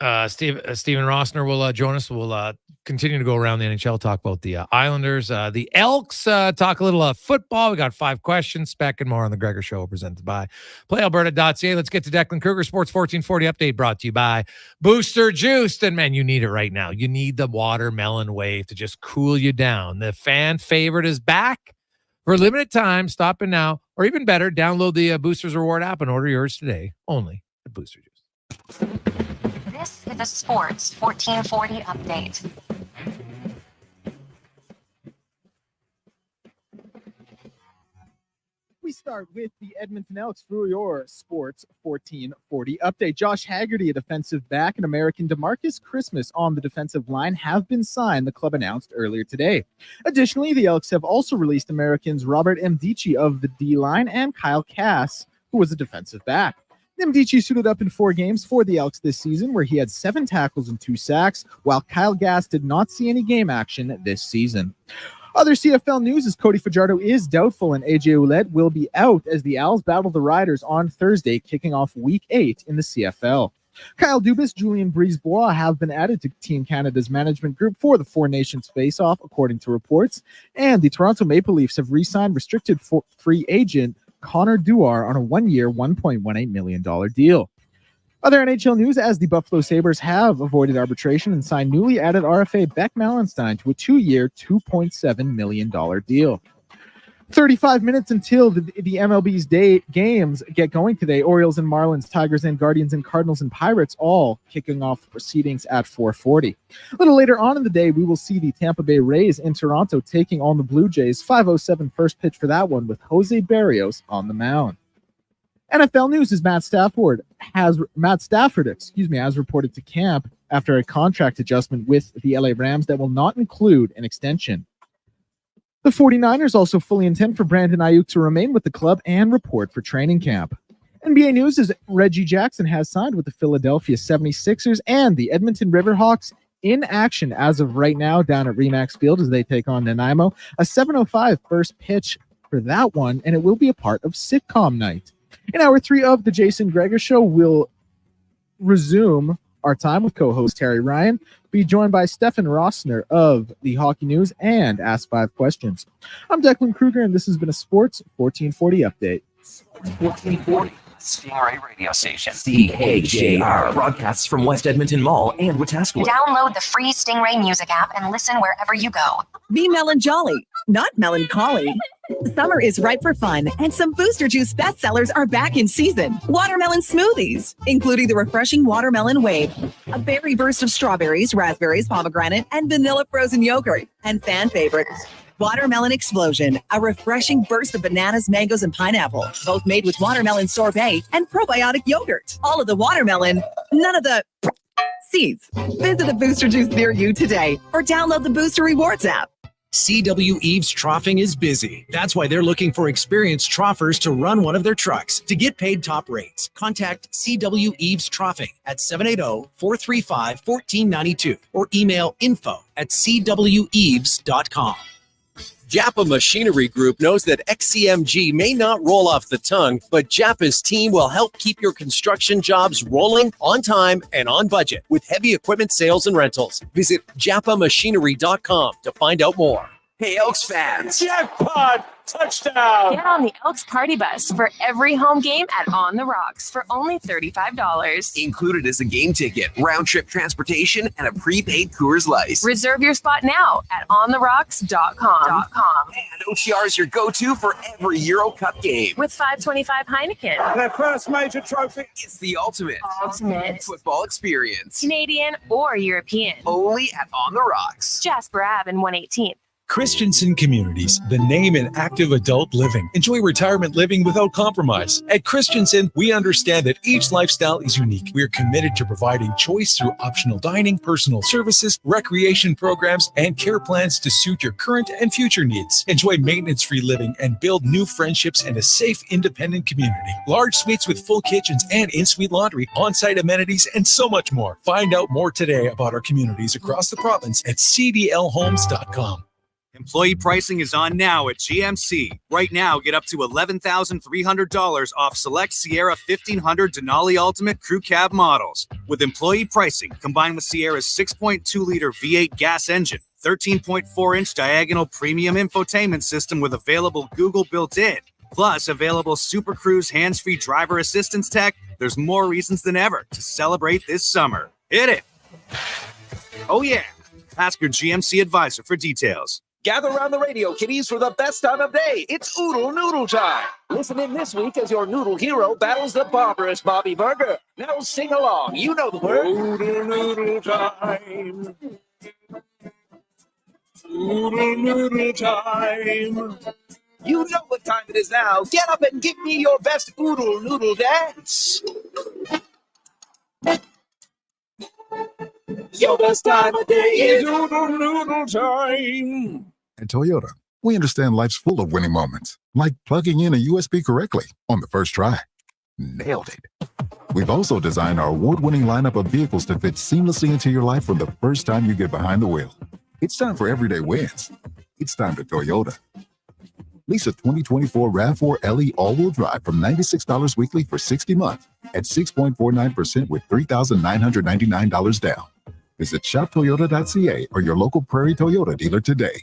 Stefen Rosner will join us. We'll continue to go around the NHL, talk about the Islanders, the Elks, talk a little football. We got 5 questions, spec and more on the Gregor Show, presented by PlayAlberta.ca. Let's get to Declan Kruger. Sports 1440 update brought to you by Booster Juice. And man, you need it right now. You need the watermelon wave to just cool you down. The fan favorite is back for a limited time. Stop in now, or even better, download the Boosters Reward app and order yours today, only at Booster Juice. This is a Sports 1440 update. We start with the Edmonton Elks for your Sports 1440 update. Josh Haggerty, a defensive back, and American DeMarcus Christmas on the defensive line have been signed, the club announced earlier today. Additionally, the Elks have also released Americans Robert Mdici of the D-line and Kyle Cass, who was a defensive back. Mdici suited up in 4 games for the Elks this season, where he had 7 tackles and 2 sacks, while Kyle Gass did not see any game action this season. Other CFL news is Cody Fajardo is doubtful and AJ Ouellette will be out as the Owls battle the Riders on Thursday, kicking off Week 8 in the CFL. Kyle Dubas, Julian Brisebois have been added to Team Canada's management group for the Four Nations face-off, according to reports, and the Toronto Maple Leafs have re-signed restricted free agent Connor Duar on a 1-year, $1.18 million deal. Other NHL news, as the Buffalo Sabres have avoided arbitration and signed newly added RFA Beck Malenstein to a 2-year, $2.7 million deal. 35 minutes until the MLB's games get going today. Orioles and Marlins, Tigers and Guardians and Cardinals and Pirates all kicking off the proceedings at 4:40. A little later on in the day, we will see the Tampa Bay Rays in Toronto taking on the Blue Jays. 5:07 first pitch for that one with Jose Barrios on the mound. NFL news is Matt Stafford has reported to camp after a contract adjustment with the LA Rams that will not include an extension. The 49ers also fully intend for Brandon Ayuk to remain with the club and report for training camp. NBA news is Reggie Jackson has signed with the Philadelphia 76ers and the Edmonton Riverhawks in action as of right now down at Remax Field as they take on Nanaimo. A 7:05 first pitch for that one, and it will be a part of sitcom night. In hour 3 of the Jason Gregor Show, we'll resume our time with co-host Terry Ryan, be joined by Stefen Rosner of the Hockey News and Ask 5 Questions. I'm Declan Kruger, and this has been a Sports 1440 update. 1440, Stingray Radio Station. CHJR broadcasts from West Edmonton Mall and Wetaskiwin. Download the free Stingray music app and listen wherever you go. Be melancholy, not melancholy. Summer is ripe for fun, and some Booster Juice bestsellers are back in season. Watermelon smoothies, including the refreshing Watermelon Wave, a berry burst of strawberries, raspberries, pomegranate, and vanilla frozen yogurt, and fan favorites, Watermelon Explosion, a refreshing burst of bananas, mangoes, and pineapple, both made with watermelon sorbet and probiotic yogurt. All of the watermelon, none of the seeds. Visit a Booster Juice near you today, or download the Booster Rewards app. CW Eves Troughing is busy. That's why they're looking for experienced troughers to run one of their trucks to get paid top rates. Contact CW Eves Troughing at 780-435-1492 or email info@cweves.com. Japa Machinery Group knows that XCMG may not roll off the tongue, but Japa's team will help keep your construction jobs rolling on time and on budget with heavy equipment sales and rentals. Visit japamachinery.com to find out more. Hey, Elks fans. Jackpot! Touchdown! Get on the Elks party bus for every home game at On the Rocks for only $35. Included is a game ticket, round-trip transportation, and a prepaid Coors Light. Reserve your spot now at ontherocks.com. And OTR is your go-to for every Euro Cup game. With 525 Heineken. Their first major trophy. It's the ultimate Football experience. Canadian or European. Only at On the Rocks. Jasper Ave and 118th. Christensen Communities, the name in active adult living. Enjoy retirement living without compromise. At Christensen, we understand that each lifestyle is unique. We are committed to providing choice through optional dining, personal services, recreation programs, and care plans to suit your current and future needs. Enjoy maintenance-free living and build new friendships in a safe, independent community. Large suites with full kitchens and in-suite laundry, on-site amenities, and so much more. Find out more today about our communities across the province at cdlhomes.com. Employee pricing is on now at GMC. Right now, get up to $11,300 off select Sierra 1500 Denali Ultimate Crew Cab models. With employee pricing, combined with Sierra's 6.2-liter V8 gas engine, 13.4-inch diagonal premium infotainment system with available Google built-in, plus available Super Cruise hands-free driver assistance tech, there's more reasons than ever to celebrate this summer. Hit it! Oh yeah! Ask your GMC advisor for details. Gather around the radio, kiddies, for the best time of day. It's Oodle Noodle time. Listen in this week as your noodle hero battles the barbarous Bobby Burger. Now sing along. You know the word. Oodle Noodle time. Oodle Noodle time. You know what time it is now. Get up and give me your best Oodle Noodle dance. Your best time of day is Oodle Noodle time. At Toyota, we understand life's full of winning moments, like plugging in a USB correctly on the first try. Nailed it. We've also designed our award-winning lineup of vehicles to fit seamlessly into your life from the first time you get behind the wheel. It's time for everyday wins. It's time to Toyota. Lease a 2024 RAV4 LE all-wheel drive from $96 weekly for 60 months at 6.49% with $3,999 down. Visit shoptoyota.ca or your local Prairie Toyota dealer today.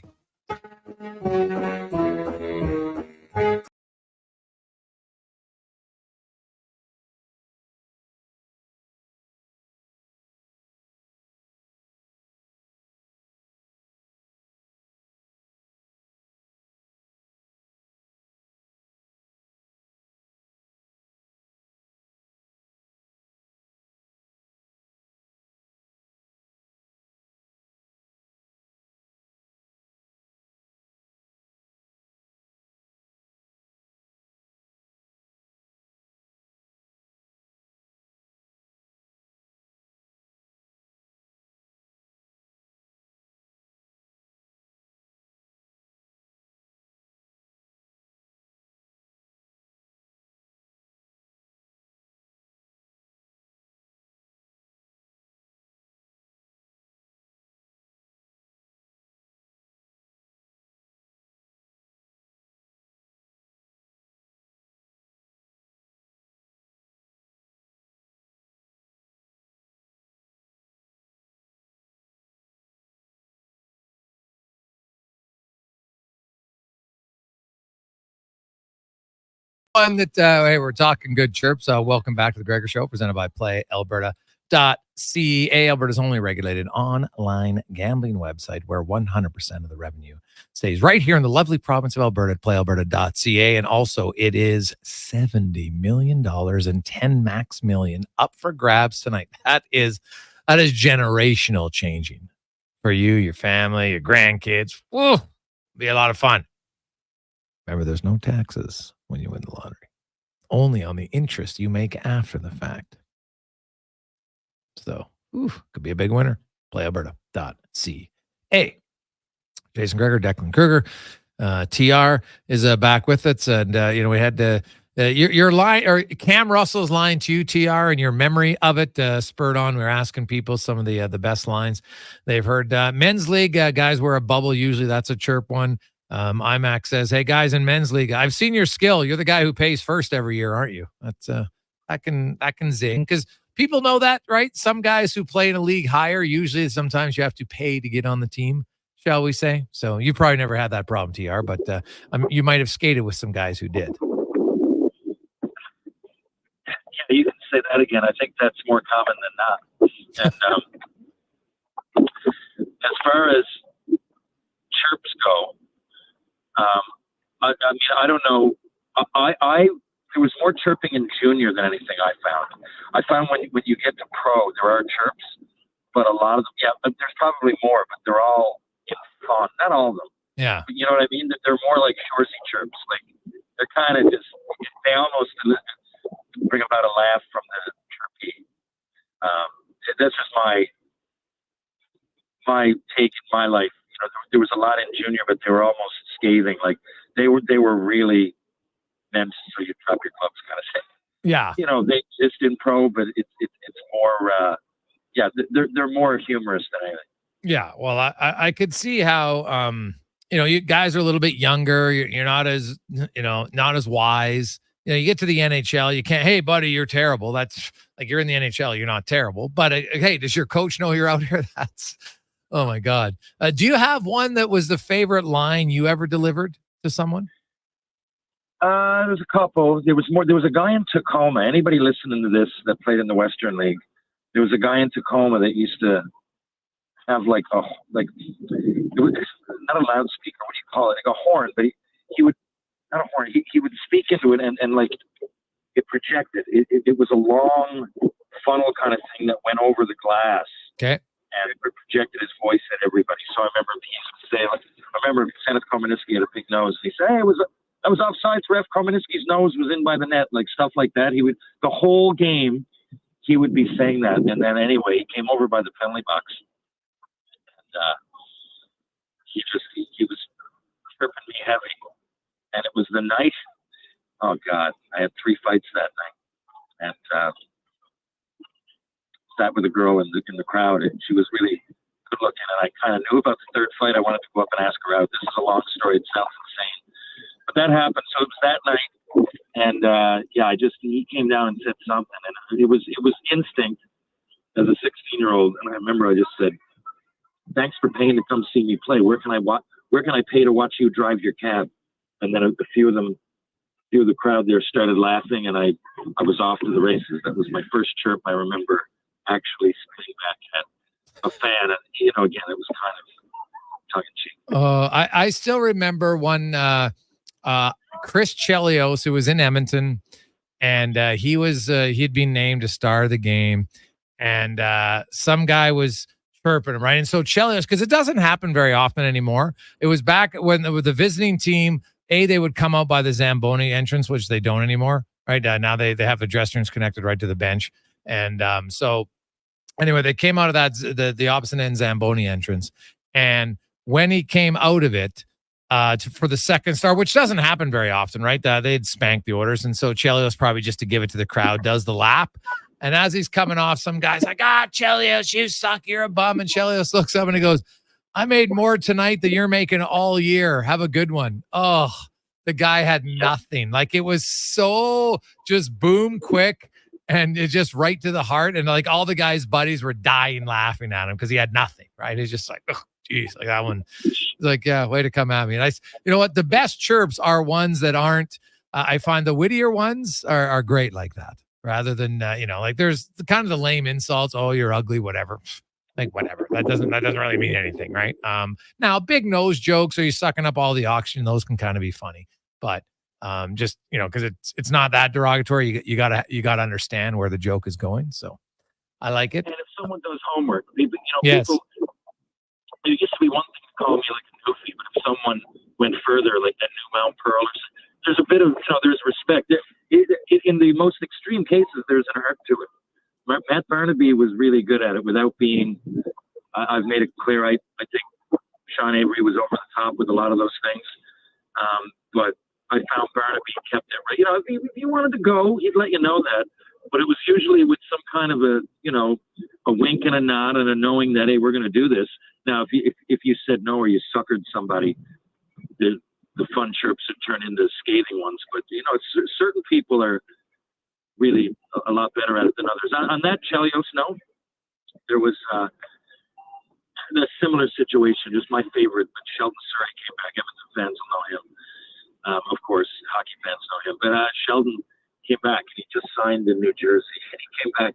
One that hey, we're talking good chirps. Welcome back to the Gregor Show, presented by PlayAlberta.ca, Alberta's only regulated online gambling website, where 100% of the revenue stays right here in the lovely province of Alberta at PlayAlberta.ca. And also, it is $70 million and 10 max million up for grabs tonight. That is generational changing for you, your family, your grandkids. Woo, be a lot of fun. Remember, there's no taxes when you win the lottery, only on the interest you make after the fact. So, could be a big winner. PlayAlberta.ca. Jason Gregor, Declan Kruger, TR is back with us, and we had your line, or Cam Russell's line to you, TR, and your memory of it spurred on. We were asking people some of the best lines they've heard. Men's league guys wear a bubble. Usually, that's a chirp one. IMAX says, "Hey guys in men's league, I've seen your skill. You're the guy who pays first every year, aren't you?" That's that can zing, because people know that, right? Some guys who play in a league higher, usually sometimes you have to pay to get on the team. shall we say? So you probably never had that problem, TR, but you might have skated with some guys who did. Yeah, you can say that again. I think that's more common than not. And as far as chirps go, I mean, I don't know. There was more chirping in junior than anything I found. I found when you get to pro, there are chirps, but a lot of them, there's probably more, but they're all fun. Not all of them. Yeah. But you know what I mean? They're more like Shoresy chirps. Like they're kind of just, they almost bring about a laugh from the chirpy. That's just my take in my life. You know, there was a lot in junior, but they were almost scathing. Like they were really meant so you drop your clubs kind of thing. Yeah. You know, they exist in pro, but it's more, they're more humorous than anything. Yeah. Well, I could see how, you guys are a little bit younger. You're not as, not as wise. You get to the NHL, you can't, hey, buddy, you're terrible. That's like, you're in the NHL, you're not terrible. But hey, does your coach know you're out here? That's, oh my God. Do you have one that was the favorite line you ever delivered to someone? There's a couple. There was a guy in Tacoma. Anybody listening to this that played in the Western League, there was a guy in Tacoma that used to have it was not a loudspeaker. What do you call it? Like a horn, but he would, not a horn. He would speak into it and like it projected. It was a long funnel kind of thing that went over the glass. Okay. And it projected his voice at everybody. So I remember he used to say, I remember Kenneth Komanisky had a big nose. He said, hey, I was offside for F. Komanisky's nose was in by the net, like stuff like that. He would, the whole game, he would be saying that. And then anyway, he came over by the penalty box. And he was tripping me heavy. And it was the night, oh God, I had 3 fights that night. And sat with a girl in the crowd, and she was really good looking. And I kind of knew about the third fight. I wanted to go up and ask her out. This is a long story. It sounds insane. But that happened. So it was that night. And he came down and said something. And it was instinct as a 16-year-old. And I remember I just said, thanks for paying to come see me play. Where can I pay to watch you drive your cab? And then a few of the crowd there started laughing, and I was off to the races. That was my first chirp I remember actually spitting back at a fan. And, again, it was kind of tongue-in-cheek. I still remember one Chris Chelios, who was in Edmonton, and he'd been named a star of the game, and some guy was chirping him, right? And so Chelios, because it doesn't happen very often anymore. It was back when with the visiting team, they would come out by the Zamboni entrance, which they don't anymore, right? Now they have the dressing rooms connected right to the bench. And so anyway, they came out of that, the opposite end Zamboni entrance. And when he came out of it for the second star, which doesn't happen very often, right? They'd spank the orders. And so Chelios, probably just to give it to the crowd, does the lap. And as he's coming off, some guy's like, Chelios, you suck, you're a bum. And Chelios looks up and he goes, I made more tonight than you're making all year. Have a good one. Oh, the guy had nothing. Like, it was so just boom quick, and it just right to the heart. And like all the guys' buddies were dying laughing at him because he had nothing, right? He's just like, oh, geez, like that one. Like, yeah, way to come at me. And you know what? The best chirps are ones that aren't, I find the wittier ones are great like that, rather than, like there's kind of the lame insults. Oh, you're ugly, whatever. Like, whatever. That doesn't really mean anything, right? Now, big nose jokes, or you sucking up all the oxygen, those can kind of be funny. But just, because it's not that derogatory. You gotta understand where the joke is going. So I like it. And if someone does homework, people, yes. People, it used to be one thing to call me like a goofy, but if someone went further, like that new Mount Pearl, there's a bit of, there's respect. In the most extreme cases, there's an art to it. Matt Barnaby was really good at it without being, I've made it clear, I think Sean Avery was over the top with a lot of those things. But I found Barnaby kept it right. If you wanted to go, he'd let you know that. But it was usually with some kind of a wink and a nod and a knowing that, hey, we're going to do this. Now, if you said no or you suckered somebody, the fun chirps would turn into scathing ones. But, certain people are really a lot better at it than others. On that Chelios note, there was the similar situation, just my favorite, but Sheldon Surrey came back. Edmonton fans will know him. Of course, hockey fans know him. But Sheldon came back, and he just signed in New Jersey. And he came back.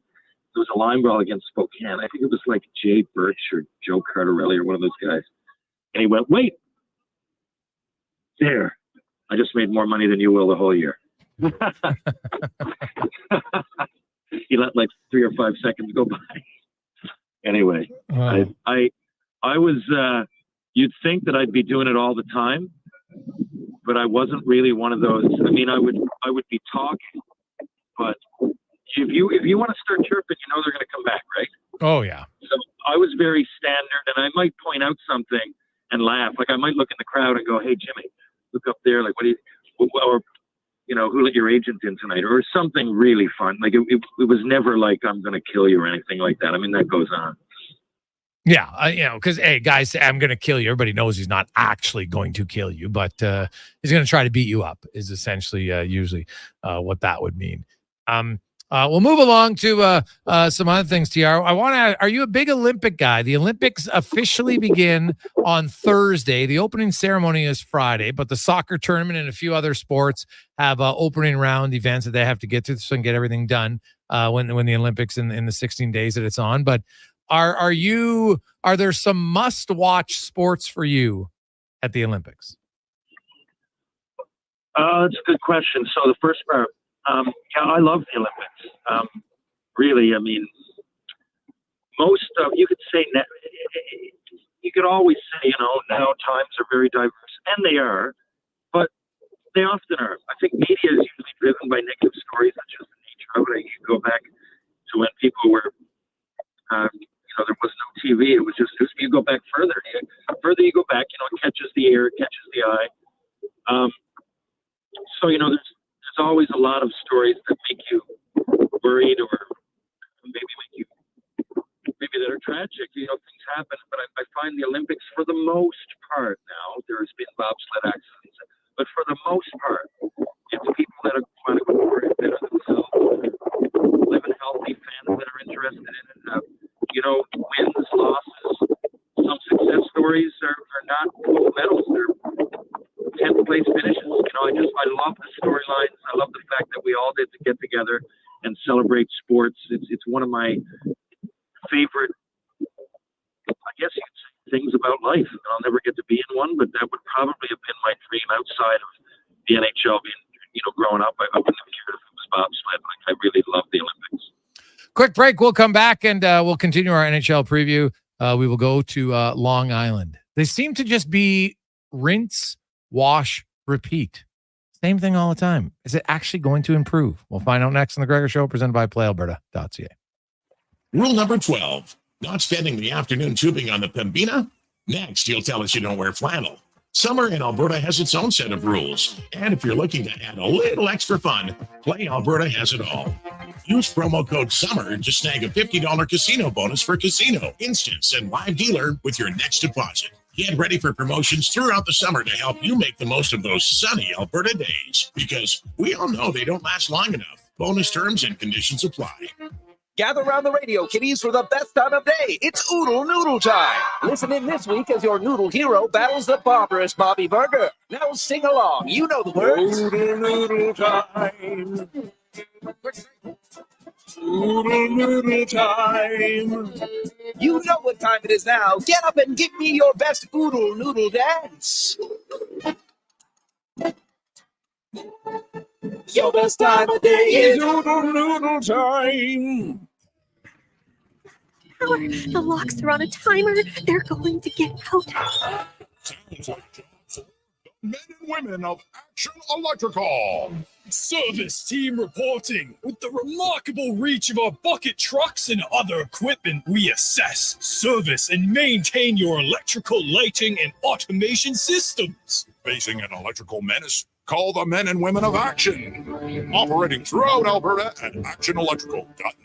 There was a line brawl against Spokane. I think it was like Jay Birch or Joe Cardarelli or one of those guys. And he went, wait, there. I just made more money than you will the whole year. He let like 3 or 5 seconds go by. Anyway, I was, you'd think that I'd be doing it all the time, but I wasn't really one of those. I mean, I would be talking, but if you want to start chirping, you know they're going to come back, right? Oh yeah. So I was very standard, and I might point out something and laugh. Like I might look in the crowd and go, "Hey, Jimmy, look up there. Like, what do you?" Or you know, who let your agent in tonight, or something really fun. Like it was never like I'm going to kill you or anything like that. I mean, that goes on. Yeah, you know, because hey, guys, I'm going to kill you. Everybody knows he's not actually going to kill you, but he's going to try to beat you up. Is essentially usually what that would mean. We'll move along to some other things, TR. I want to. Are you a big Olympic guy? The Olympics officially begin on Thursday. The opening ceremony is Friday, but the soccer tournament and a few other sports have opening round events that they have to get through so they can get everything done when the Olympics in the 16 days that it's on. But are there some must-watch sports for you at the Olympics? That's a good question. So the first part. Yeah, I love the Olympics. Really, I mean, most of you could say, you could always say, you know, now times are very diverse, and they are, but they often are. I think media is usually driven by negative stories. That's just the nature of it. You go back to when people were, you know, there was no TV. It was just you go back further. The further you go back, you know, it catches the ear, it catches the eye. So, you know, there's always a lot of stories that make you worried or maybe that are tragic. You know, things happen, but I find the Olympics, for the most part now, there's been bobsled accidents, but for the most part, it's people that want to go for it better themselves, living healthy, fans that are interested in it. You know, wins, losses, some success stories are not gold medals. They're 10th place finishes. You know, I love the storylines. I love the fact that we all did to get together and celebrate sports. It's one of my favorite, I guess you could say, things about life. And I'll never get to be in one, but that would probably have been my dream outside of the NHL. Being, you know, growing up, I wouldn't have cared if it was bobsled. Like, I really love the Olympics. Quick break. We'll come back and we'll continue our NHL preview. We will go to Long Island. They seem to just be rinse, wash, repeat. Same thing all the time. Is it actually going to improve? We'll find out next on the Gregor Show, presented by PlayAlberta.ca. Rule number 12, not spending the afternoon tubing on the Pembina? Next, you'll tell us you don't wear flannel. Summer in Alberta has its own set of rules. And if you're looking to add a little extra fun, Play Alberta has it all. Use promo code SUMMER to snag a $50 casino bonus for casino, instants, and live dealer with your next deposit. Get ready for promotions throughout the summer to help you make the most of those sunny Alberta days. Because we all know they don't last long enough. Bonus terms and conditions apply. Gather around the radio, kiddies, for the best time of day. It's Oodle Noodle time. Listen in this week as your noodle hero battles the barbarous Bobby Burger. Now sing along. You know the words. Oodle Noodle time. Oodle Noodle time. You know what time it is now. Get up and give me your best Oodle Noodle dance. Your best time of day is Oodle Noodle time. The locks are on a timer. They're going to get out. Sounds like men and women of Action Electrical. Service team reporting. With the remarkable reach of our bucket trucks and other equipment, we assess, service, and maintain your electrical lighting and automation systems. Facing an electrical menace? Call the men and women of Action. Operating throughout Alberta at actionelectrical.net.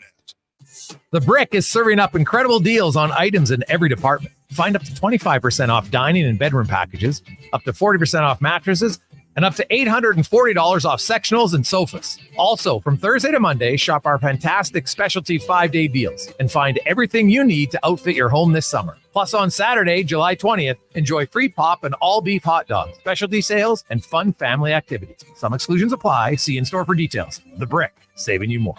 The Brick is serving up incredible deals on items in every department. Find up to 25% off dining and bedroom packages, up to 40% off mattresses, and up to $840 off sectionals and sofas. Also, from Thursday to Monday, shop our fantastic specialty 5-day deals and find everything you need to outfit your home this summer. Plus, on Saturday, July 20th, enjoy free pop and all beef hot dogs, specialty sales, and fun family activities. Some exclusions apply. See in-store for details. The Brick, saving you more.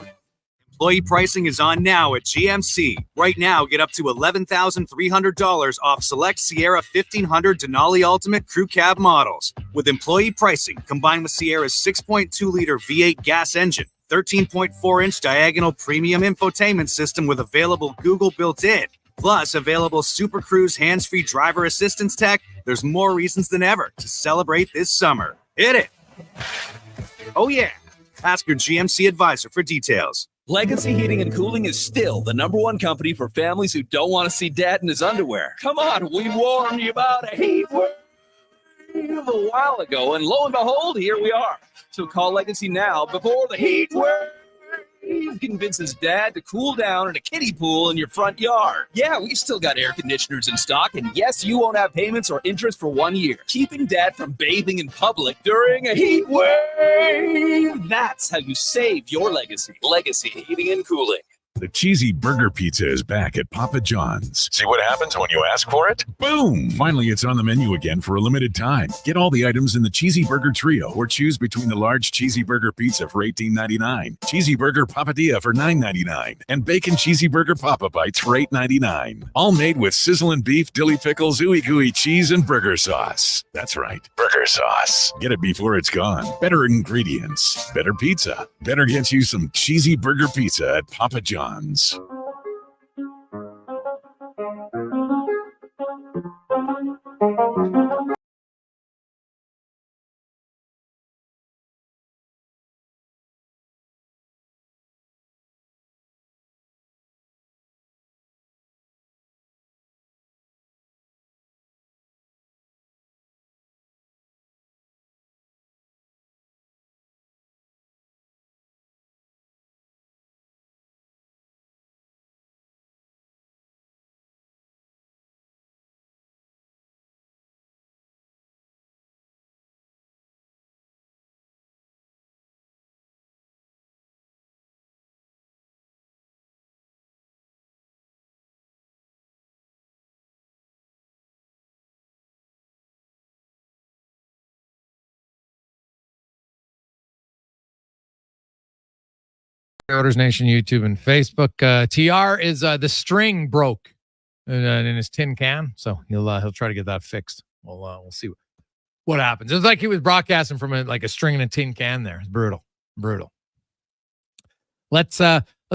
Employee pricing is on now at GMC. Right now, get up to $11,300 off select Sierra 1500 Denali Ultimate Crew Cab models. With employee pricing, combined with Sierra's 6.2-liter V8 gas engine, 13.4-inch diagonal premium infotainment system with available Google built-in, plus available Super Cruise hands-free driver assistance tech, there's more reasons than ever to celebrate this summer. Hit it! Oh yeah! Ask your GMC advisor for details. Legacy Heating and Cooling is still the #1 company for families who don't want to see Dad in his underwear. Come on, we warned you about a heat wave a while ago, and lo and behold, here we are. So call Legacy now before the heat wave convinces Dad to cool down in a kiddie pool in your front yard. Yeah, we've still got air conditioners in stock, and yes, you won't have payments or interest for 1 year. Keeping Dad from bathing in public during a heat wave. That's how you save your legacy. Legacy Heating and Cooling. The cheesy burger pizza is back at Papa John's. See what happens when you ask for it? Boom! Finally, it's on the menu again for a limited time. Get all the items in the Cheesy Burger Trio or choose between the large Cheesy Burger Pizza for $18.99, Cheesy Burger Papadilla for $9.99, and Bacon Cheesy Burger Papa Bites for $8.99. All made with sizzling beef, dilly pickles, ooey gooey cheese, and burger sauce. That's right, burger sauce. Get it before it's gone. Better ingredients, better pizza. Better get you some Cheesy Burger Pizza at Papa John's. Oilers Nation YouTube and Facebook. TR is the string broke in his tin can, so he'll try to get that fixed. We'll see what happens. It was like he was broadcasting from a string in a tin can. There, it's brutal. Let's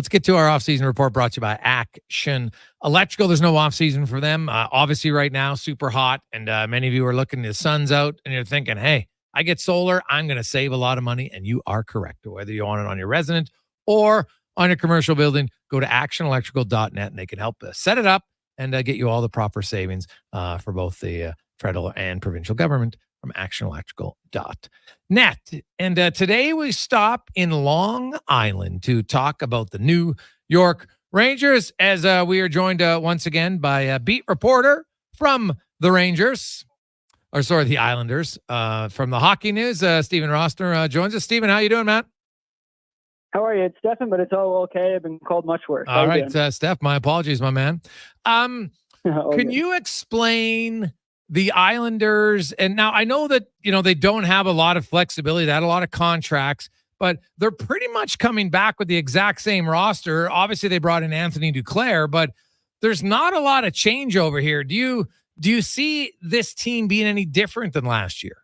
get to our off-season report brought to you by Action Electrical. There's no off-season for them. Obviously, right now, super hot, and many of you are looking. The sun's out, and you're thinking, "Hey, I get solar. I'm going to save a lot of money," and you are correct. Whether you want it on your resident or on your commercial building, go to actionelectrical.net and they can help set it up and get you all the proper savings for both the federal and provincial government from actionelectrical.net. And today we stop in Long Island to talk about the New York Rangers as we are joined once again by a beat reporter from the Rangers, the Islanders, from the Hockey News. Stefen Rosner joins us. Stefen, how you doing, man? How are you? It's Stefen, but it's all okay. I've been called much worse. All right, Steph, my apologies, my man. Can you explain the Islanders? And now I know that, they don't have a lot of flexibility. They had a lot of contracts, but they're pretty much coming back with the exact same roster. Obviously, they brought in Anthony Duclair, but there's not a lot of change over here. Do you see this team being any different than last year?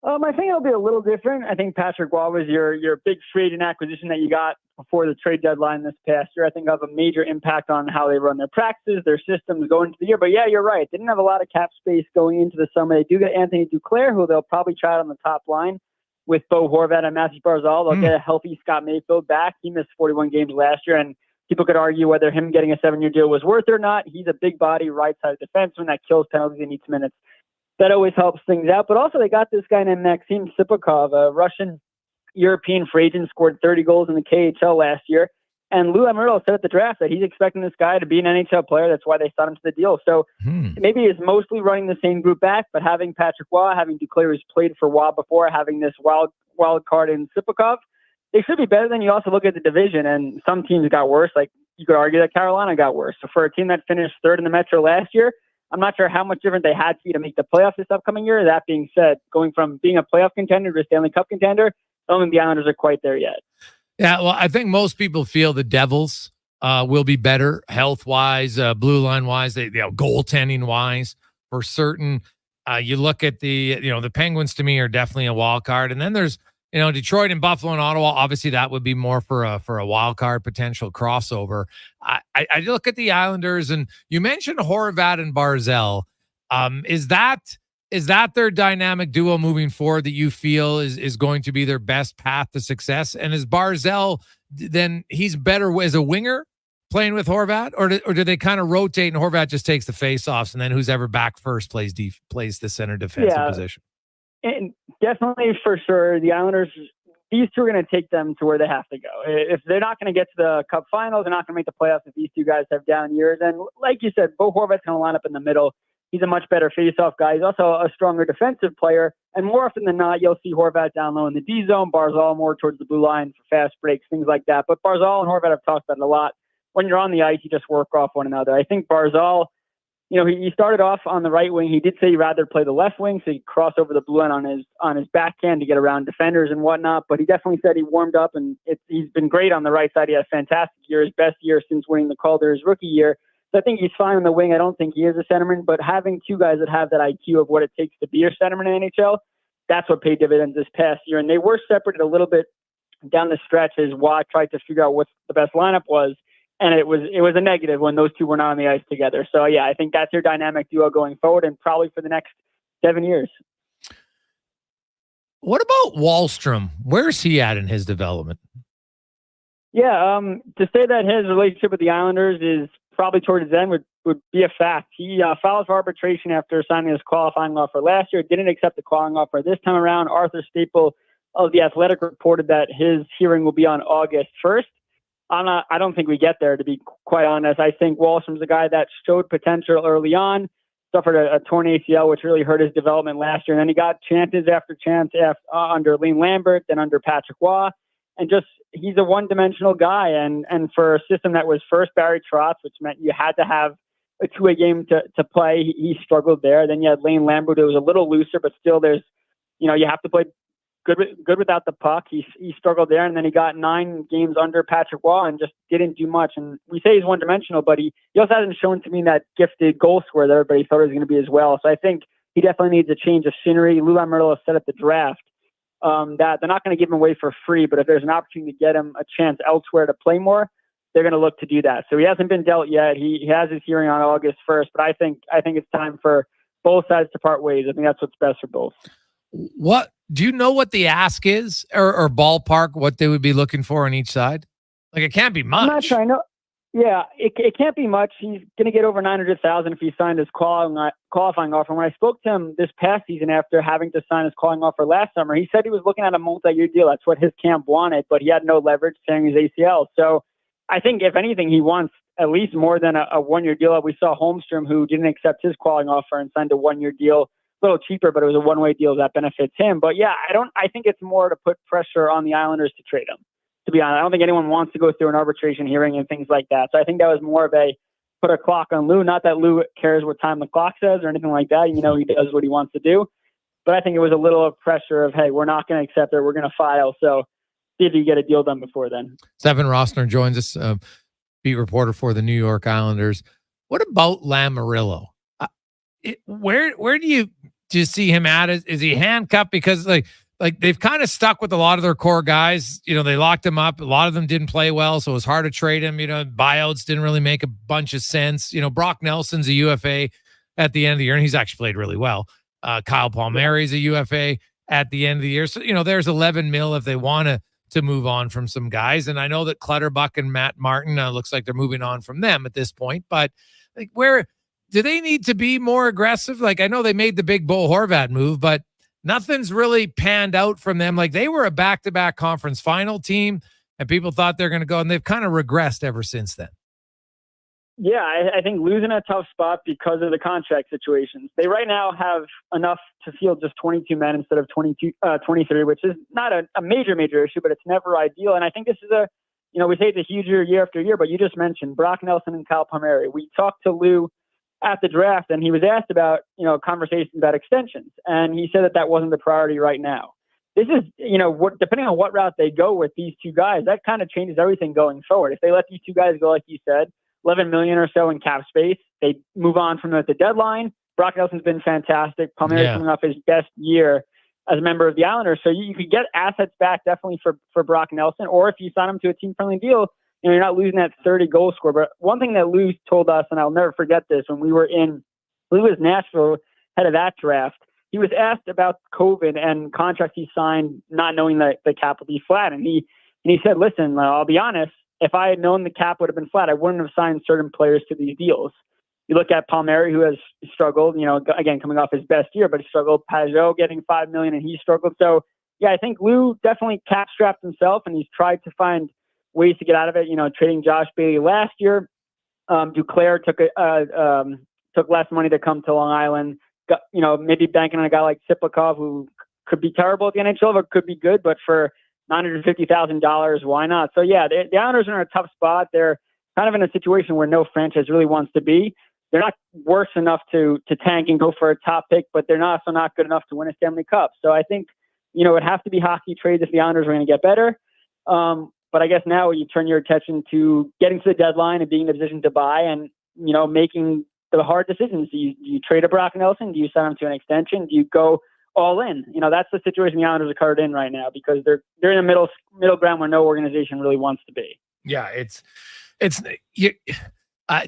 I think it'll be a little different. I think Patrick Waugh was your big free agent acquisition that you got before the trade deadline this past year. I think it'll have a major impact on how they run their practices, their systems going into the year. But yeah, you're right. They didn't have a lot of cap space going into the summer. They do get Anthony Duclair, who they'll probably try out on the top line with Bo Horvat and Matthew Barzal. They'll get a healthy Scott Mayfield back. He missed 41 games last year, and people could argue whether him getting a 7-year deal was worth it or not. He's a big body, right-side defenseman that kills penalties and eats minutes. That always helps things out. But also they got this guy named Maxim Sipakov, a Russian European free agent, scored 30 goals in the KHL last year. And Lou Lamoriello said at the draft that he's expecting this guy to be an NHL player. That's why they signed him to the deal. So maybe it's mostly running the same group back, but having Patrick Waugh, having Duclair who's played for Waugh before, having this wild card in Sipakov, they should be better. Than you also look at the division, and some teams got worse. Like you could argue that Carolina got worse. So for a team that finished third in the Metro last year, I'm not sure how much different they had to be to make the playoffs this upcoming year. That being said, going from being a playoff contender to a Stanley Cup contender, I don't think the Islanders are quite there yet. Yeah, well, I think most people feel the Devils will be better health-wise, blue line-wise, goaltending-wise for certain. You look at the Penguins to me are definitely a wild card, and then there's Detroit and Buffalo and Ottawa. Obviously, that would be more for a wild card potential crossover. I look at the Islanders, and you mentioned Horvat and Barzal. Is that their dynamic duo moving forward that you feel is going to be their best path to success? And is Barzal then he's better as a winger playing with Horvat, or do they kind of rotate and Horvat just takes the face-offs and then who's ever back first plays the center defensive position? And definitely for sure, the Islanders, these two are going to take them to where they have to go. If they're not going to get to the Cup Finals, they're not going to make the playoffs if these two guys have down years. And like you said, Bo Horvat's going to line up in the middle. He's a much better face-off guy. He's also a stronger defensive player. And more often than not, you'll see Horvat down low in the D zone, Barzal more towards the blue line for fast breaks, things like that. But Barzal and Horvat have talked about it a lot. When you're on the ice, you just work off one another. I think Barzal, he started off on the right wing. He did say he'd rather play the left wing, so he'd cross over the blue line on his backhand to get around defenders and whatnot. But he definitely said he warmed up, and he's been great on the right side. He had a fantastic year, his best year since winning the Calder his rookie year. So I think he's fine on the wing. I don't think he is a centerman, but having two guys that have that IQ of what it takes to be a centerman in the NHL, that's what paid dividends this past year. And they were separated a little bit down the stretch as Watt tried to figure out what the best lineup was. And it was a negative when those two were not on the ice together. So, yeah, I think that's their dynamic duo going forward and probably for the next 7 years. What about Wahlstrom? Where's he at in his development? Yeah, to say that his relationship with the Islanders is probably towards his end would be a fact. He filed for arbitration after signing his qualifying offer last year, didn't accept the qualifying offer this time around. Arthur Staple of The Athletic reported that his hearing will be on August 1st. I don't think we get there, to be quite honest. I think Wahlstrom's a guy that showed potential early on, suffered a torn ACL, which really hurt his development last year. And then he got chances after chance under Lane Lambert, then under Patrick Waugh. And just, he's a one-dimensional guy. And for a system that was first Barry Trotz, which meant you had to have a two-way game to play, he struggled there. Then you had Lane Lambert, who was a little looser, but still you have to play good without the puck. He struggled there, and then he got 9 games under Patrick Waugh and just didn't do much. And we say he's one-dimensional, but he also hasn't shown to me that gifted goal scorer that everybody thought he was going to be as well. So I think he definitely needs a change of scenery. Lou Lamoriello said at the draft that they're not going to give him away for free, but if there's an opportunity to get him a chance elsewhere to play more, they're going to look to do that. So he hasn't been dealt yet. He has his hearing on August 1st, but I think it's time for both sides to part ways. I think that's what's best for both. What do you know what the ask is, or ballpark what they would be looking for on each side? Like, it can't be much. I'm not sure. I know. Yeah, it can't be much. He's going to get over $900,000 if he signed his qualifying offer. When I spoke to him this past season after having to sign his qualifying offer last summer, he said he was looking at a multi-year deal. That's what his camp wanted, but he had no leverage tearing his ACL. So I think if anything, he wants at least more than a one-year deal. We saw Holmstrom, who didn't accept his qualifying offer and signed a one-year deal. A little cheaper, but it was a one-way deal that benefits him. But yeah, I think it's more to put pressure on the Islanders to trade him. To be honest, I don't think anyone wants to go through an arbitration hearing and things like that. So I think that was more of a put a clock on Lou. Not that Lou cares what time the clock says or anything like that. He does what he wants to do. But I think it was a little of pressure of, hey, we're not going to accept it. We're going to file. So see if you get a deal done before then. Stefen Rosner joins us, beat reporter for the New York Islanders. What about Lamoriello? Where do you see him at? Is he handcuffed? Because like they've kind of stuck with a lot of their core guys. They locked him up. A lot of them didn't play well, so it was hard to trade him. Buyouts didn't really make a bunch of sense. Brock Nelson's a UFA at the end of the year, and he's actually played really well. Kyle Palmieri's a UFA at the end of the year. So, there's $11 million if they want to move on from some guys. And I know that Clutterbuck and Matt Martin looks like they're moving on from them at this point, but where do they need to be more aggressive? I know they made the big Bo Horvat move, but nothing's really panned out from them. They were a back-to-back conference final team. and people thought they're going to go, and they've kind of regressed ever since then. Yeah, I think losing a tough spot because of the contract situations. They right now have enough to field just 22 men instead of 23, which is not a major issue, but it's never ideal. And I think this is we say it's a huge year after year, but you just mentioned Brock Nelson and Kyle Palmieri. We talked to Lou at the draft, and he was asked about, conversations about extensions. And he said that wasn't the priority right now. This is, depending on what route they go with these two guys, that kind of changes everything going forward. If they let these two guys go, like you said, $11 million or so in cap space, they move on from them at the deadline. Brock Nelson's been fantastic. Palmieri's coming off his best year as a member of the Islanders. So you could get assets back definitely for Brock Nelson, or if you sign him to a team-friendly deal, you're not losing that 30-goal scorer. But one thing that Lou told us, and I'll never forget this, when we were in Lou was Nashville, head of that draft, he was asked about COVID and contracts he signed, not knowing that the cap would be flat. And he said, listen, I'll be honest, if I had known the cap would have been flat, I wouldn't have signed certain players to these deals. You look at Palmieri, who has struggled, again, coming off his best year, but he struggled. Pajot getting $5 million, and he struggled. So, yeah, I think Lou definitely cap-strapped himself, and he's tried to find ways to get out of it. Trading Josh Bailey last year. Duclair took less money to come to Long Island. Maybe banking on a guy like Siplikov, who could be terrible at the NHL, but could be good, but for $950,000, why not? So, yeah, the Islanders are in a tough spot. They're kind of in a situation where no franchise really wants to be. They're not worse enough to tank and go for a top pick, but they're also not good enough to win a Stanley Cup. So I think, it would have to be hockey trades if the Islanders are going to get better. But I guess now you turn your attention to getting to the deadline and being in a position to buy and, making the hard decisions. Do you trade a Brock Nelson? Do you sign him to an extension? Do you go all in? That's the situation the Islanders are covered in right now, because they're in the middle ground where no organization really wants to be. Yeah,